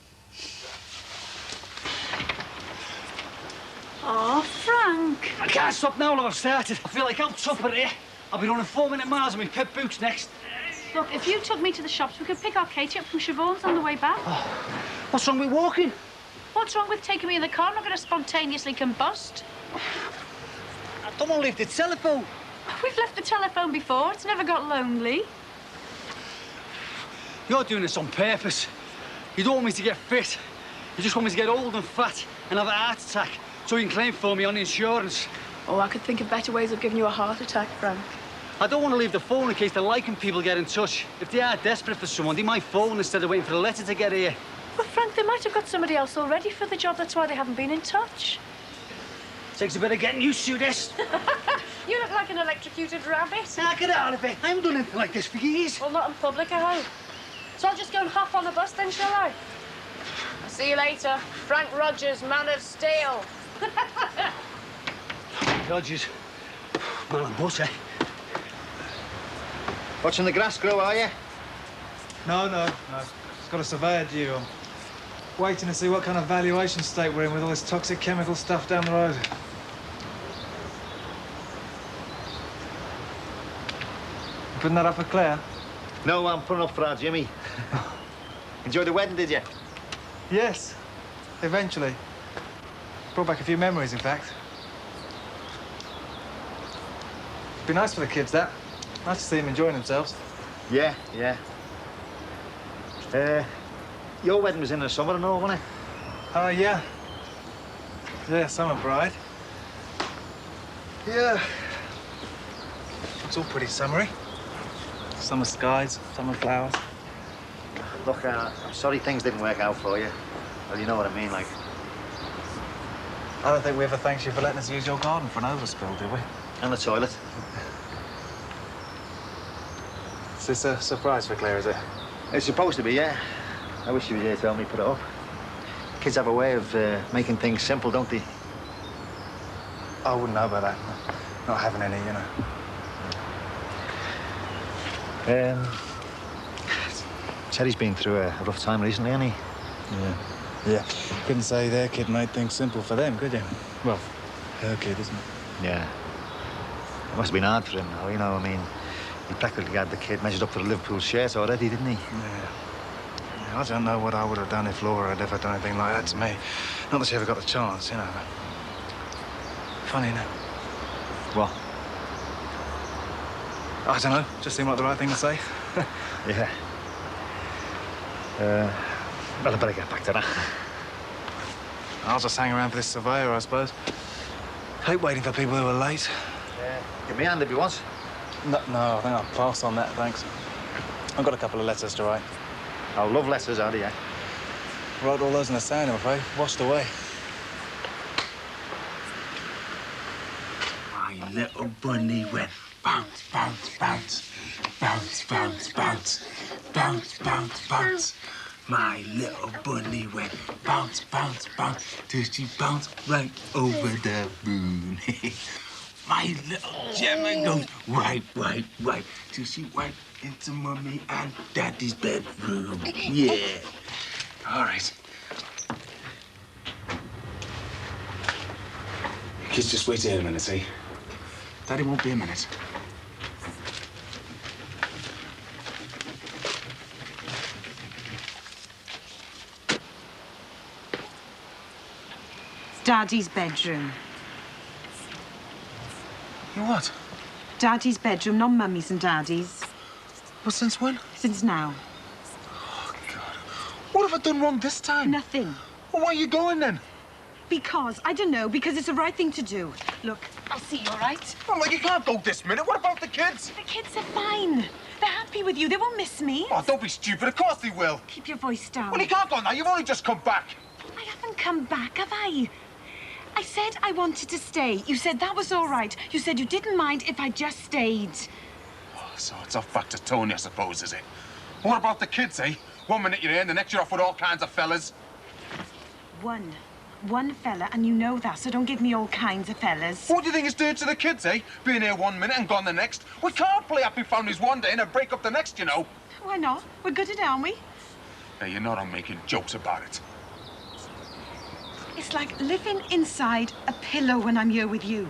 [SPEAKER 21] Oh, Frank.
[SPEAKER 20] I can't stop now, love. I've started. I feel like I'm top of here. I'll be running 4-minute miles in my pet boots next.
[SPEAKER 21] Look, if you took me to the shops, we could pick our Katie up from Siobhan's on the way back.
[SPEAKER 20] What's wrong with walking?
[SPEAKER 21] What
[SPEAKER 3] what's wrong with taking me in the car? I'm not going to spontaneously combust.
[SPEAKER 20] I don't want to leave the telephone.
[SPEAKER 3] We've left the telephone before. It's never got lonely.
[SPEAKER 20] You're doing this on purpose. You don't want me to get fit. You just want me to get old and fat and have a heart attack so you can claim for me on insurance.
[SPEAKER 3] Oh, I could think of better ways of giving you a heart attack, Frank.
[SPEAKER 20] I don't want to leave the phone in case the liking people get in touch. If they are desperate for someone, they might phone instead of waiting for the letter to get here.
[SPEAKER 3] Well, Frank, they might have got somebody else already for the job. That's why they haven't been in touch.
[SPEAKER 20] Takes a bit of getting used to this.
[SPEAKER 3] You look like an electrocuted rabbit.
[SPEAKER 20] Now, get out of it. I haven't done anything like this for years.
[SPEAKER 3] Well, not in public, I hope. So I'll just go and hop on the bus then, shall I? I'll see you later. Frank Rogers, man of steel.
[SPEAKER 20] Rogers, man of butter.
[SPEAKER 2] Watching the grass grow, are you?
[SPEAKER 11] No. It's got a surveyor due. I'm waiting to see what kind of valuation state we're in with all this toxic chemical stuff down the road. You putting that up for Claire?
[SPEAKER 2] No, I'm putting up for our Jimmy. Enjoy the wedding, did you?
[SPEAKER 11] Yes, eventually. Brought back a few memories, in fact. It'd be nice for the kids, that. Nice to see them enjoying themselves.
[SPEAKER 2] Yeah. Your wedding was in the summer and all, wasn't it?
[SPEAKER 11] Oh, yeah. Yeah, summer bride. Yeah. It's all pretty summery. Summer skies, summer flowers.
[SPEAKER 2] Look, I'm sorry things didn't work out for you. Well, you know what I mean, like.
[SPEAKER 11] I don't think we ever thanked you for letting us use your garden for an overspill, did we?
[SPEAKER 2] And the toilet.
[SPEAKER 11] Is this a surprise for Claire, is it?
[SPEAKER 2] It's supposed to be, yeah. I wish you were here to help me put it up. Kids have a way of making things simple, don't they?
[SPEAKER 11] I wouldn't know about that. Not having any, you know.
[SPEAKER 2] Teddy's been through a rough time recently, hasn't he?
[SPEAKER 11] Yeah. Couldn't say their kid made things simple for them, could you? Well, her kid, isn't it?
[SPEAKER 2] Yeah. It must have been hard for him, though, you know, I mean, he practically had the kid measured up for the Liverpool shirt already, didn't he?
[SPEAKER 11] Yeah. I don't know what I would have done if Laura had ever done anything like that to me. Not that she ever got the chance, you know. Funny, you know.
[SPEAKER 2] What?
[SPEAKER 11] I don't know. Just seemed like the right thing to say.
[SPEAKER 2] Yeah. Well, I better get back to that.
[SPEAKER 11] I'll just hang around for this surveyor, I suppose. Hate waiting for people who are late.
[SPEAKER 2] Yeah. Give me a hand if you want.
[SPEAKER 11] No, I think I'll pass on that, thanks. I've got a couple of letters to write.
[SPEAKER 2] I love letters, how do you?
[SPEAKER 11] Wrote all those in the sand, I'm afraid. Washed away.
[SPEAKER 22] My little bunny went bounce, bounce, bounce, bounce, bounce, bounce, bounce, bounce, bounce. My little bunny went bounce, bounce, bounce, till she bounced right over the moon. My little Gemma goes right, right, right, till she went into Mummy and Daddy's bedroom. Yeah. All right. Kids, just wait here a minute, see? Daddy won't be a minute.
[SPEAKER 21] Daddy's bedroom.
[SPEAKER 19] What?
[SPEAKER 21] Daddy's bedroom, not Mummy's and Daddy's.
[SPEAKER 19] Well, since when?
[SPEAKER 21] Since now.
[SPEAKER 19] What have I done wrong this time?
[SPEAKER 21] Nothing.
[SPEAKER 19] Well, why are you going then?
[SPEAKER 21] Because, I don't know, because it's the right thing to do. Look, I'll see you, all right?
[SPEAKER 19] Well, like, you can't go this minute. What about the kids?
[SPEAKER 21] The kids are fine. They're happy with you. They won't miss me.
[SPEAKER 19] Oh, don't be stupid. Of course they will.
[SPEAKER 21] Keep your voice down.
[SPEAKER 19] Well, you can't go now. You've only just come back.
[SPEAKER 21] I haven't come back, have I? I said I wanted to stay. You said that was all right. You said you didn't mind if I just stayed.
[SPEAKER 19] Oh, so it's off back to Tony, I suppose, is it? What about the kids, eh? 1 minute you're here and the next you're off with all kinds of fellas.
[SPEAKER 21] One fella, and you know that, so don't give me all kinds of fellas.
[SPEAKER 19] What do you think it's doing to the kids, eh? Being here 1 minute and gone the next. We can't play happy families one day and then break up the next, you know.
[SPEAKER 21] Why not? We're good at it, aren't we?
[SPEAKER 19] Hey, you know I'm making jokes about it.
[SPEAKER 21] It's like living inside a pillow when I'm here with you.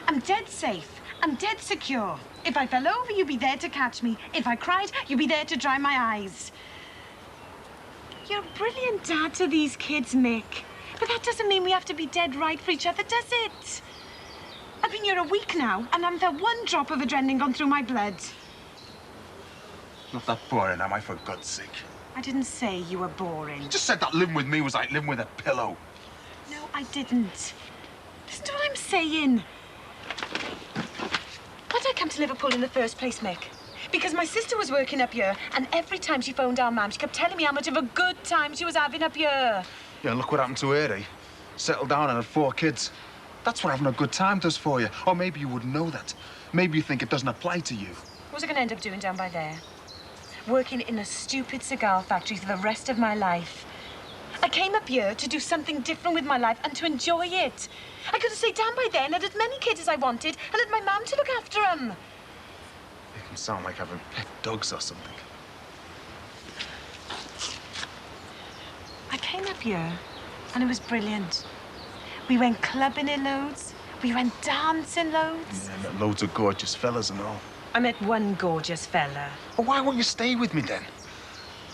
[SPEAKER 21] I'm dead safe. I'm dead secure. If I fell over, you'd be there to catch me. If I cried, you'd be there to dry my eyes. You're a brilliant dad to these kids, Mick. But that doesn't mean we have to be dead right for each other, does it? I've been here a week now, and I haven't felt one drop of adrenaline gone through my blood.
[SPEAKER 19] Not that boring, am I, for God's sake?
[SPEAKER 21] I didn't say you were boring.
[SPEAKER 19] You just said that living with me was like living with a pillow.
[SPEAKER 21] No, I didn't. Listen to what I'm saying. Why did I come to Liverpool in the first place, Mick? Because my sister was working up here, and every time she phoned our mum, she kept telling me how much of a good time she was having up here.
[SPEAKER 19] Yeah, look what happened to her, eh? Settled down and had 4 kids. That's what having a good time does for you. Or maybe you wouldn't know that. Maybe you think it doesn't apply to you.
[SPEAKER 21] What was I going to end up doing down by there? Working in a stupid cigar factory for the rest of my life. I came up here to do something different with my life and to enjoy it. I could have stayed down by there and had as many kids as I wanted and had my mum to look after them.
[SPEAKER 19] It can sound like having pet dogs or something.
[SPEAKER 21] I came up here and it was brilliant. We went clubbing in loads. We went dancing loads.
[SPEAKER 19] Yeah, and met loads of gorgeous fellas and all.
[SPEAKER 21] I met one gorgeous fella.
[SPEAKER 19] Well, why won't you stay with me then?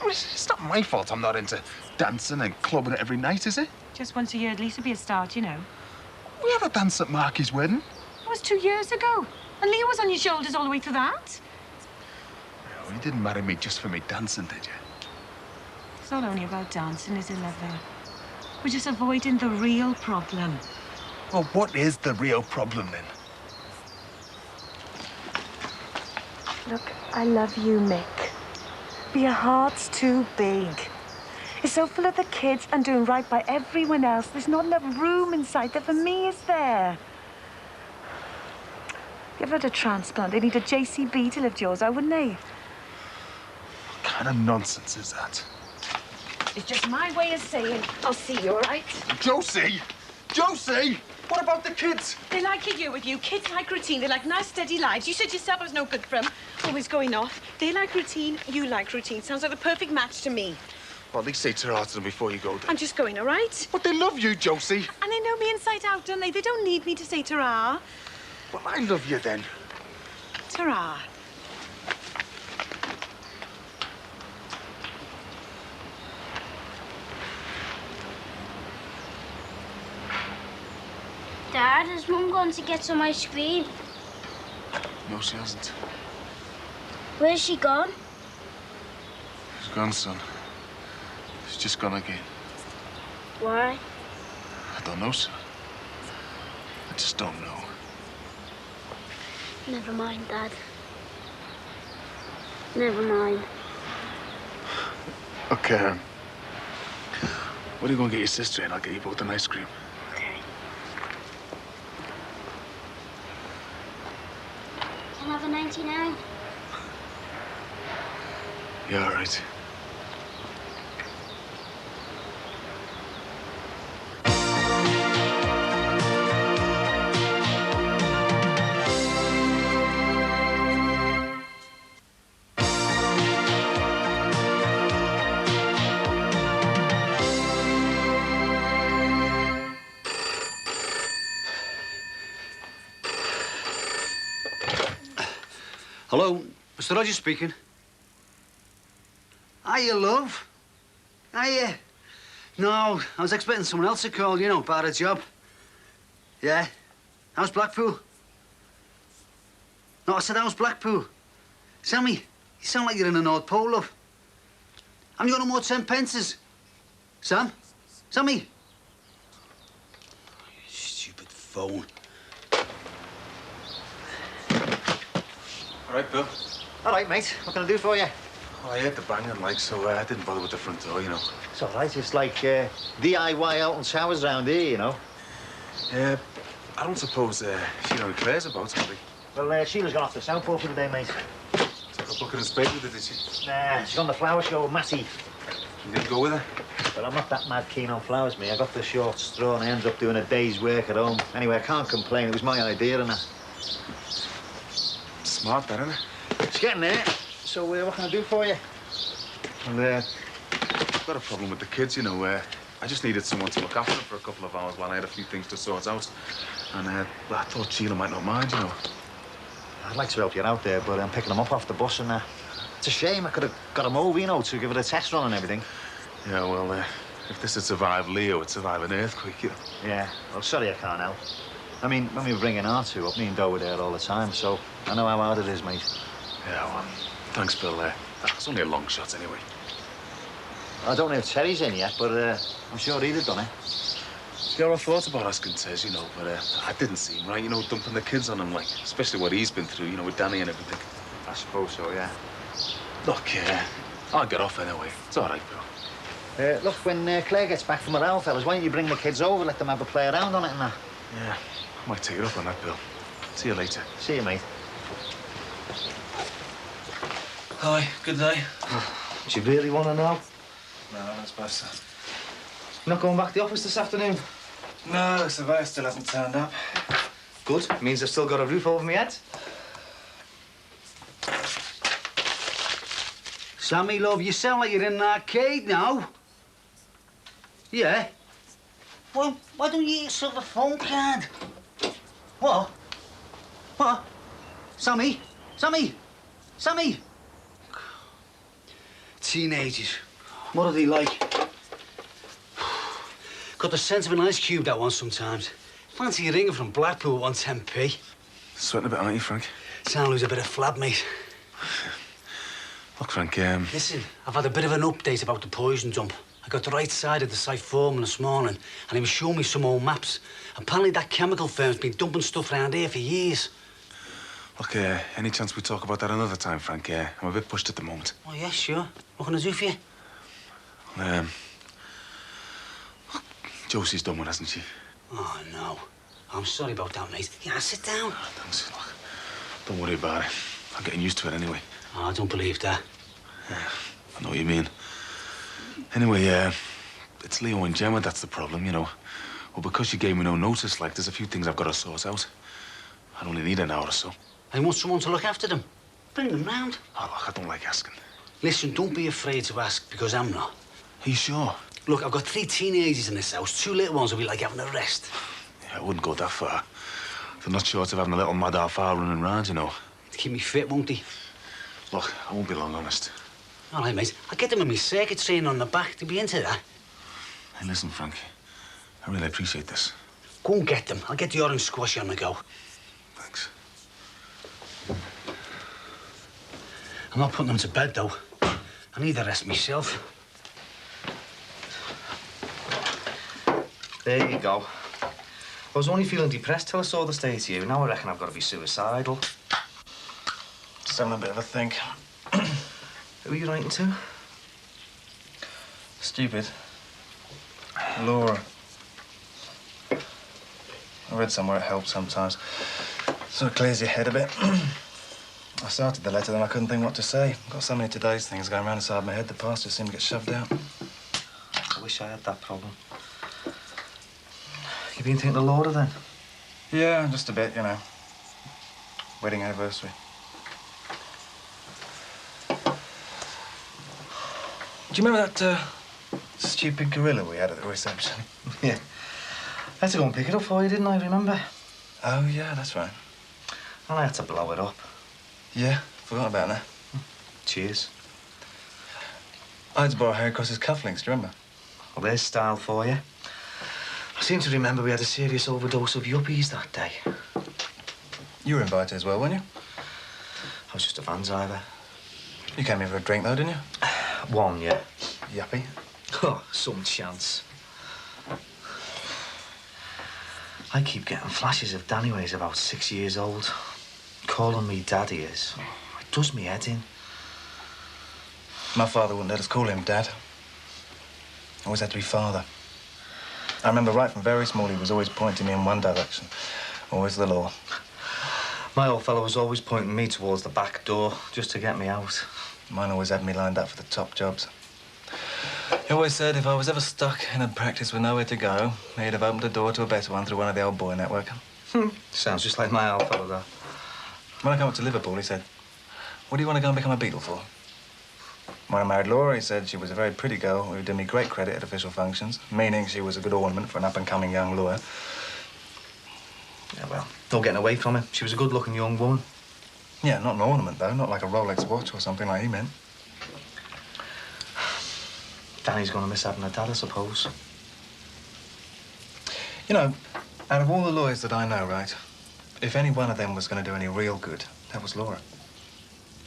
[SPEAKER 19] I mean, it's not my fault I'm not into dancing and clubbing every night, is it?
[SPEAKER 21] Just once a year at least would be a start, you know.
[SPEAKER 19] We had a dance at Marky's wedding.
[SPEAKER 21] It was 2 years ago. And Leo was on your shoulders all the way through that.
[SPEAKER 19] Yeah, well, you didn't marry me just for me dancing, did you?
[SPEAKER 21] It's not only about dancing, is it, lover? We're just avoiding the real problem.
[SPEAKER 19] Well, what is the real problem, then?
[SPEAKER 21] Look, I love you, Mick. But your heart's too big. It's so full of the kids and doing right by everyone else. There's not enough room inside there for me, is there? If you ever had a transplant, they'd need a JCB to lift yours out, wouldn't they?
[SPEAKER 19] What kind of nonsense is that?
[SPEAKER 21] It's just my way of saying I'll see you, all right?
[SPEAKER 19] Josie! Josie! What about the kids?
[SPEAKER 21] They like it here with you. Kids like routine. They like nice, steady lives. You said yourself I was no good for them. Always going off. They like routine. You like routine. Sounds like the perfect match to me.
[SPEAKER 19] Well, at least say ta-ra to them before you go then.
[SPEAKER 21] I'm just going, all right?
[SPEAKER 19] But they love you, Josie.
[SPEAKER 21] And they know me inside out, don't they? They don't need me to say ta-ra.
[SPEAKER 19] Well, I love you then.
[SPEAKER 21] Ta-ra.
[SPEAKER 15] Dad, is Mum going to get some ice cream?
[SPEAKER 19] No, she hasn't.
[SPEAKER 15] Where's she gone?
[SPEAKER 19] She's gone, son. She's just gone again.
[SPEAKER 15] Why?
[SPEAKER 19] I don't know, son. I just don't know.
[SPEAKER 15] Never mind, Dad. Never mind.
[SPEAKER 19] Okay. What are you going to get your sister in? I'll get you both an ice cream.
[SPEAKER 15] Can I have a 99?
[SPEAKER 19] Yeah, all right.
[SPEAKER 4] Hello, Mr. Rogers speaking. Hiya, love. Hiya. No, I was expecting someone else to call, you know, about a job. Yeah. How's Blackpool? No, I said, how's Blackpool? Sammy, you sound like you're in the North Pole, love. Have you got no more 10 pences? Sam? Sammy? Stupid phone.
[SPEAKER 19] All right, Bill.
[SPEAKER 2] All right, mate. What can I do for you?
[SPEAKER 19] Well, I heard the banging, like, so I didn't bother with the front door, you know.
[SPEAKER 2] It's all right. It's like DIY out on showers round here, you know.
[SPEAKER 19] Yeah, I don't suppose Sheila and Claire's about, have they?
[SPEAKER 2] Well, Sheila's gone off to Southport for the day, mate.
[SPEAKER 19] Took a bucket and spade with her, did she?
[SPEAKER 2] Nah, she's on the flower show with Massey.
[SPEAKER 19] You didn't go with her?
[SPEAKER 2] Well, I'm not that mad keen on flowers, me. I got the short straw and I ended up doing a day's work at home. Anyway, I can't complain. It was my idea, and that.
[SPEAKER 19] Smart, that, isn't it?
[SPEAKER 2] It's getting there. So, what can I do for you?
[SPEAKER 19] Well, I've got a problem with the kids, you know. I just needed someone to look after them for a couple of hours while I had a few things to sort out. And, well, I thought Sheila might not mind, you know.
[SPEAKER 2] I'd like to help you out there, but I'm picking them up off the bus and it's a shame. I could have got them over, you know, to give it a test run and everything.
[SPEAKER 19] Yeah, well, if this had survived Leo, it'd survive an earthquake, you know.
[SPEAKER 2] Yeah, well, sorry I can't help. I mean, when we were bringing our two up, me and Doe were there all the time, so I know how hard it is, mate.
[SPEAKER 19] Yeah, well, thanks, Bill. That's only a long shot anyway.
[SPEAKER 2] I don't know if Terry's in yet, but I'm sure he'd have done it.
[SPEAKER 19] Yeah, I thought about asking Tez, you know, but I didn't seem right, you know, dumping the kids on him, like, especially what he's been through, you know, with Danny and everything.
[SPEAKER 2] I suppose so, yeah.
[SPEAKER 19] Look, I'll get off anyway. It's all right, Bill.
[SPEAKER 2] Look, when Claire gets back from her owl, fellas, why don't you bring the kids over, let them have a play around on it and that?
[SPEAKER 19] Yeah, I might take it up on that, Bill. See you later.
[SPEAKER 2] See you, mate.
[SPEAKER 10] Hi, good day.
[SPEAKER 11] Do you really want to know?
[SPEAKER 9] No, I'm not supposed to.
[SPEAKER 11] Not going back to the office this afternoon?
[SPEAKER 9] No, the surveyor still hasn't turned up.
[SPEAKER 11] Good. Means I've still got a roof over my head.
[SPEAKER 20] Sammy, love, you sound like you're in an arcade now. Yeah? Why don't you use a phone card? What? What? Sammy? Sammy? Sammy? Teenagers. What are they like? Got the sense of an ice cube, that one, sometimes. Fancy a ringer from Blackpool at 110p.
[SPEAKER 19] Sweating a bit, aren't you, Frank?
[SPEAKER 20] Sound lose a bit of flab, mate.
[SPEAKER 19] Look, Frank,
[SPEAKER 20] Listen, I've had a bit of an update about the poison dump. I got the right side of the site foreman this morning, and he was showing me some old maps. Apparently that chemical firm's been dumping stuff around here for years.
[SPEAKER 19] Look, any chance we talk about that another time, Frank? I'm a bit pushed at the moment.
[SPEAKER 20] Oh, yeah, sure. What can I do for you?
[SPEAKER 19] Josie's done one, hasn't she?
[SPEAKER 20] Oh, no. I'm sorry about that, mate. Yeah, sit down.
[SPEAKER 19] Thanks. Look, don't worry about it. I'm getting used to it anyway.
[SPEAKER 20] Oh, I don't believe that.
[SPEAKER 19] I know what you mean. Anyway, it's Leo and Gemma that's the problem, you know. Well, because you gave me no notice, like, there's a few things I've got to sort out. I only need an hour or so.
[SPEAKER 20] I want someone to look after them. Bring them round.
[SPEAKER 19] Oh, look, I don't like asking.
[SPEAKER 20] Listen, don't be afraid to ask, because I'm not.
[SPEAKER 19] Are you sure?
[SPEAKER 20] Look, I've got 3 teenagers in this house. 2 little ones will be like having a rest.
[SPEAKER 19] Yeah, I wouldn't go that far. They're not short of having a little mad half-hour running round, you know.
[SPEAKER 20] To keep me fit, won't they?
[SPEAKER 19] Look, I won't be long, honest.
[SPEAKER 20] All right, mate. I'll get them in my circuit training on the back. They'll be into that.
[SPEAKER 19] Hey, listen, Frank. I really appreciate this.
[SPEAKER 20] Go and get them. I'll get the orange squash on the go.
[SPEAKER 19] Thanks.
[SPEAKER 20] I'm not putting them to bed, though. I need the rest myself.
[SPEAKER 11] There you go. I was only feeling depressed till I saw the state of you. Now I reckon I've got to be suicidal.
[SPEAKER 9] Just having a bit of a think.
[SPEAKER 11] Who are you writing to?
[SPEAKER 9] Stupid. Laura. I read somewhere it helps sometimes. Sort of clears your head a bit. I started the letter, then I couldn't think what to say. I've got so many today's things going around inside my head, the past just seemed to get shoved out.
[SPEAKER 11] I wish I had that problem. You been thinking of Laura, then?
[SPEAKER 9] Yeah, just a bit, you know. Wedding anniversary. Do you remember that stupid gorilla we had at the reception?
[SPEAKER 11] Yeah. I had to go and pick it up for you, didn't I? Remember?
[SPEAKER 9] Oh, yeah, that's right.
[SPEAKER 11] And I had to blow it up.
[SPEAKER 9] Yeah, forgot about that.
[SPEAKER 11] Cheers.
[SPEAKER 9] I had to borrow Harry Cross's cufflinks, do you remember?
[SPEAKER 11] Well, there's style for you. I seem to remember we had a serious overdose of yuppies that day.
[SPEAKER 9] You were invited as well, weren't you?
[SPEAKER 11] I was just a van driver.
[SPEAKER 9] You came in for a drink, though, didn't you?
[SPEAKER 11] One, yeah.
[SPEAKER 9] Yuppie.
[SPEAKER 11] Oh, some chance. I keep getting flashes of Danny when he's about 6 years old. Calling me daddy is. Oh, it does me head in.
[SPEAKER 9] My father wouldn't let us call him Dad. Always had to be father. I remember right from very small he was always pointing me in one direction. Always the law.
[SPEAKER 11] My old fellow was always pointing me towards the back door, just to get me out.
[SPEAKER 9] Mine always had me lined up for the top jobs. He always said if I was ever stuck in a practice with nowhere to go, he'd have opened the door to a better one through one of the old boy network.
[SPEAKER 11] Sounds just like my old fellow, though.
[SPEAKER 9] When I came up to Liverpool, he said, "What do you want to go and become a beadle for?" When I married Laura, he said she was a very pretty girl who did me great credit at official functions, meaning she was a good ornament for an up-and-coming young lawyer.
[SPEAKER 11] Yeah, well, no getting away from it. She was a good-looking young woman.
[SPEAKER 9] Yeah, not an ornament, though. Not like a Rolex watch or something like he meant.
[SPEAKER 11] Danny's gonna miss having a dad, I suppose.
[SPEAKER 16] You know, out of all the lawyers that I know, right, if any one of them was going to do any real good, that was Laura.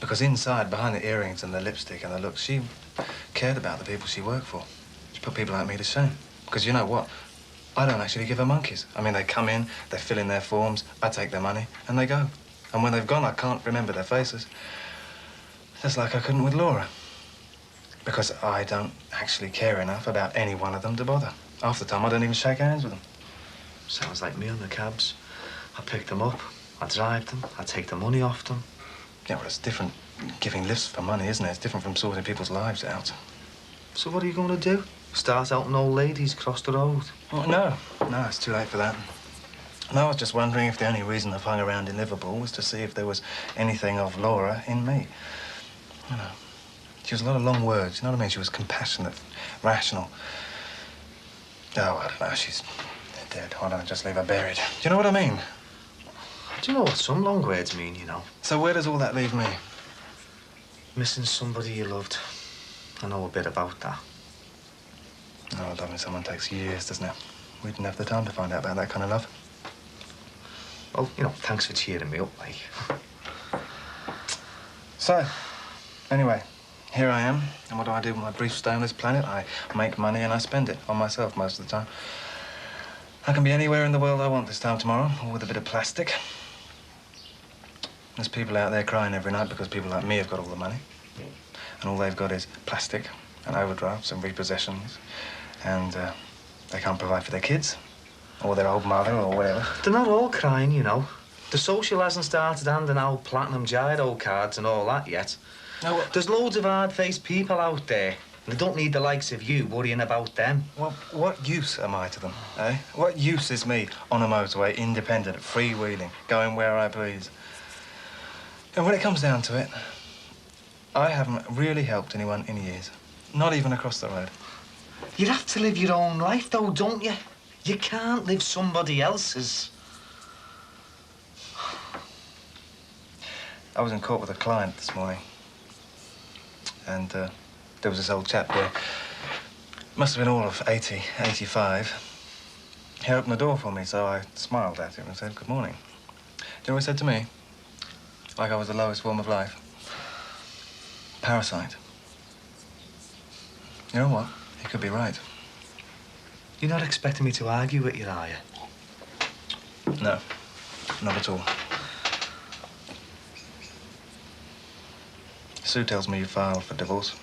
[SPEAKER 16] Because inside, behind the earrings and the lipstick and the looks, she cared about the people she worked for. She put people like me to shame. Because you know what? I don't actually give her monkeys. I mean, they come in, they fill in their forms, I take their money, and they go. And when they've gone, I can't remember their faces. Just like I couldn't with Laura. Because I don't actually care enough about any one of them to bother. Half the time, I don't even shake hands with them.
[SPEAKER 11] Sounds like me on the cabs. I pick them up, I drive them, I take the money off them.
[SPEAKER 16] Yeah, well, it's different giving lifts for money, isn't it? It's different from sorting people's lives out.
[SPEAKER 11] So what are you going to do? Start helping old ladies cross the road?
[SPEAKER 16] Oh, no, it's too late for that. No, I was just wondering if the only reason I've hung around in Liverpool was to see if there was anything of Laura in me. You know, she was a lot of long words, you know what I mean? She was compassionate, rational. Oh, I don't know, she's dead. Why don't I just leave her buried? Do you know what I mean?
[SPEAKER 11] Do you know what some long words mean, you know?
[SPEAKER 16] So where does all that leave me?
[SPEAKER 11] Missing somebody you loved. I know a bit about that.
[SPEAKER 16] Oh, loving someone takes years, doesn't it? We didn't have the time to find out about that kind of love.
[SPEAKER 11] Well, you know, thanks for cheering me up, like.
[SPEAKER 16] So, anyway, here I am. And what do I do with my brief stay on this planet? I make money and I spend it on myself most of the time. I can be anywhere in the world I want this time tomorrow, all with a bit of plastic. There's people out there crying every night because people like me have got all the money. And all they've got is plastic and overdrafts and repossessions. And they can't provide for their kids or their old mother or whatever.
[SPEAKER 11] They're not all crying, you know. The social hasn't started handing out platinum gyro cards and all that yet.
[SPEAKER 16] No,
[SPEAKER 11] there's loads of hard-faced people out there. And they don't need the likes of you worrying about them.
[SPEAKER 16] Well, what use am I to them, eh? What use is me on a motorway, independent, freewheeling, going where I please? And when it comes down to it, I haven't really helped anyone in years. Not even across the road.
[SPEAKER 11] You have to live your own life, though, don't you? You can't live somebody else's.
[SPEAKER 16] I was in court with a client this morning. And there was this old chap there. Must have been all of 80, 85. He opened the door for me, so I smiled at him and said, "Good morning." Do you know what he said to me? Like I was the lowest form of life. Parasite. You know what? He could be right.
[SPEAKER 11] You're not expecting me to argue with you, are you?
[SPEAKER 16] No, not at all. Sue tells me you filed for divorce.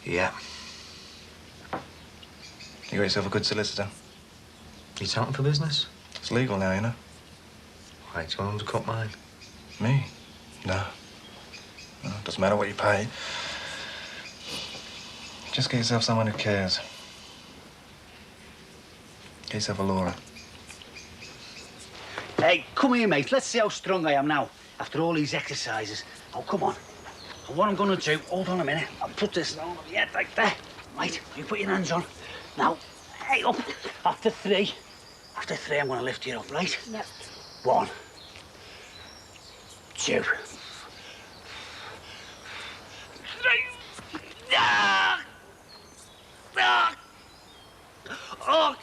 [SPEAKER 11] Yeah.
[SPEAKER 16] You got yourself a good solicitor.
[SPEAKER 11] You talking for business?
[SPEAKER 16] It's legal now, you know.
[SPEAKER 11] Right, do you want to undercut mine?
[SPEAKER 16] Me? No. No, doesn't matter what you pay. Just get yourself someone who cares. Get yourself a Laura.
[SPEAKER 20] Hey, come here, mate. Let's see how strong I am now, after all these exercises. Oh, come on. And what I'm gonna do, hold on a minute. I'll put this down over your head like that. Right, you put your hands on. Now, hey, up. After three, I'm gonna lift you up, right?
[SPEAKER 15] Yep.
[SPEAKER 20] 1, 2, 3. Ah! Ah! Oh!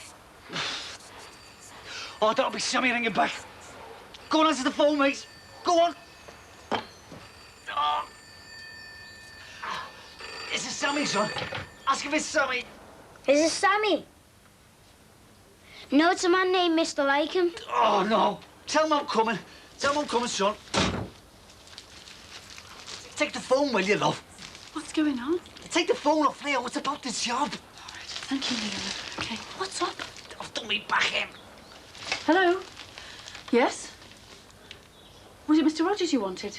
[SPEAKER 20] Oh, that'll be Sammy ringing back. Go on, answer the phone, mate. Go on. Oh. Is it Sammy, son? Ask if it's Sammy.
[SPEAKER 15] Is it Sammy? No, it's a man named Mr. Lakem.
[SPEAKER 20] Oh, no. Tell him I'm coming. Tell him I'm coming, son. Take the phone, will you, love?
[SPEAKER 21] What's going on?
[SPEAKER 20] Take the phone off, Leo. It's about the job.
[SPEAKER 21] All right, thank you, Leo. Okay, what's up?
[SPEAKER 20] I've done me back in.
[SPEAKER 21] Hello? Yes? Was it Mr. Rogers you wanted?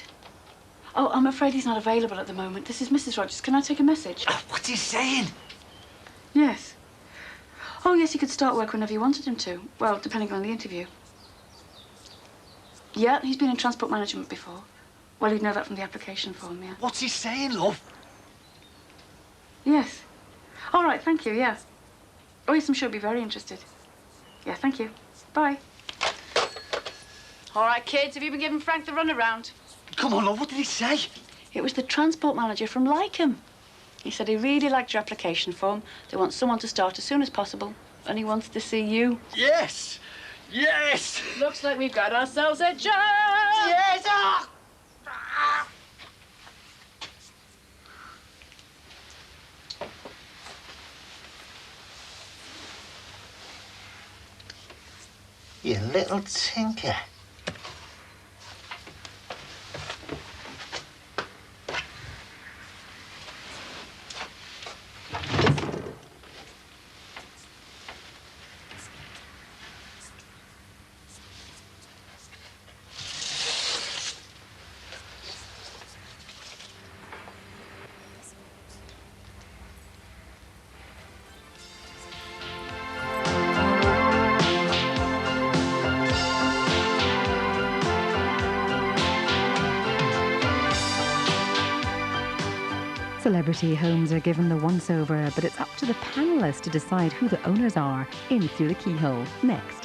[SPEAKER 21] Oh, I'm afraid he's not available at the moment. This is Mrs. Rogers. Can I take a message?
[SPEAKER 20] What's he saying?
[SPEAKER 21] Yes. Oh, yes, he could start work whenever you wanted him to. Well, depending on the interview. Yeah, he's been in transport management before. Well, you'd know that from the application form, yeah.
[SPEAKER 20] What's he saying, love?
[SPEAKER 21] Yes. All right, thank you, yeah. Oh, yes, I'm sure he'll be very interested. Yeah, thank you. Bye. All right, kids, have you been giving Frank the runaround?
[SPEAKER 20] Come on, love, what did he say?
[SPEAKER 21] It was the transport manager from Lycombe.
[SPEAKER 17] He said he really liked your application form. They want someone to start as soon as possible, and he wants to see you.
[SPEAKER 20] Yes! Yes!
[SPEAKER 3] Looks like we've got ourselves a job!
[SPEAKER 20] Yes!
[SPEAKER 2] You little tinker.
[SPEAKER 12] Celebrity homes are given the once-over, but it's up to the panellists to decide who the owners are in Through the Keyhole, next.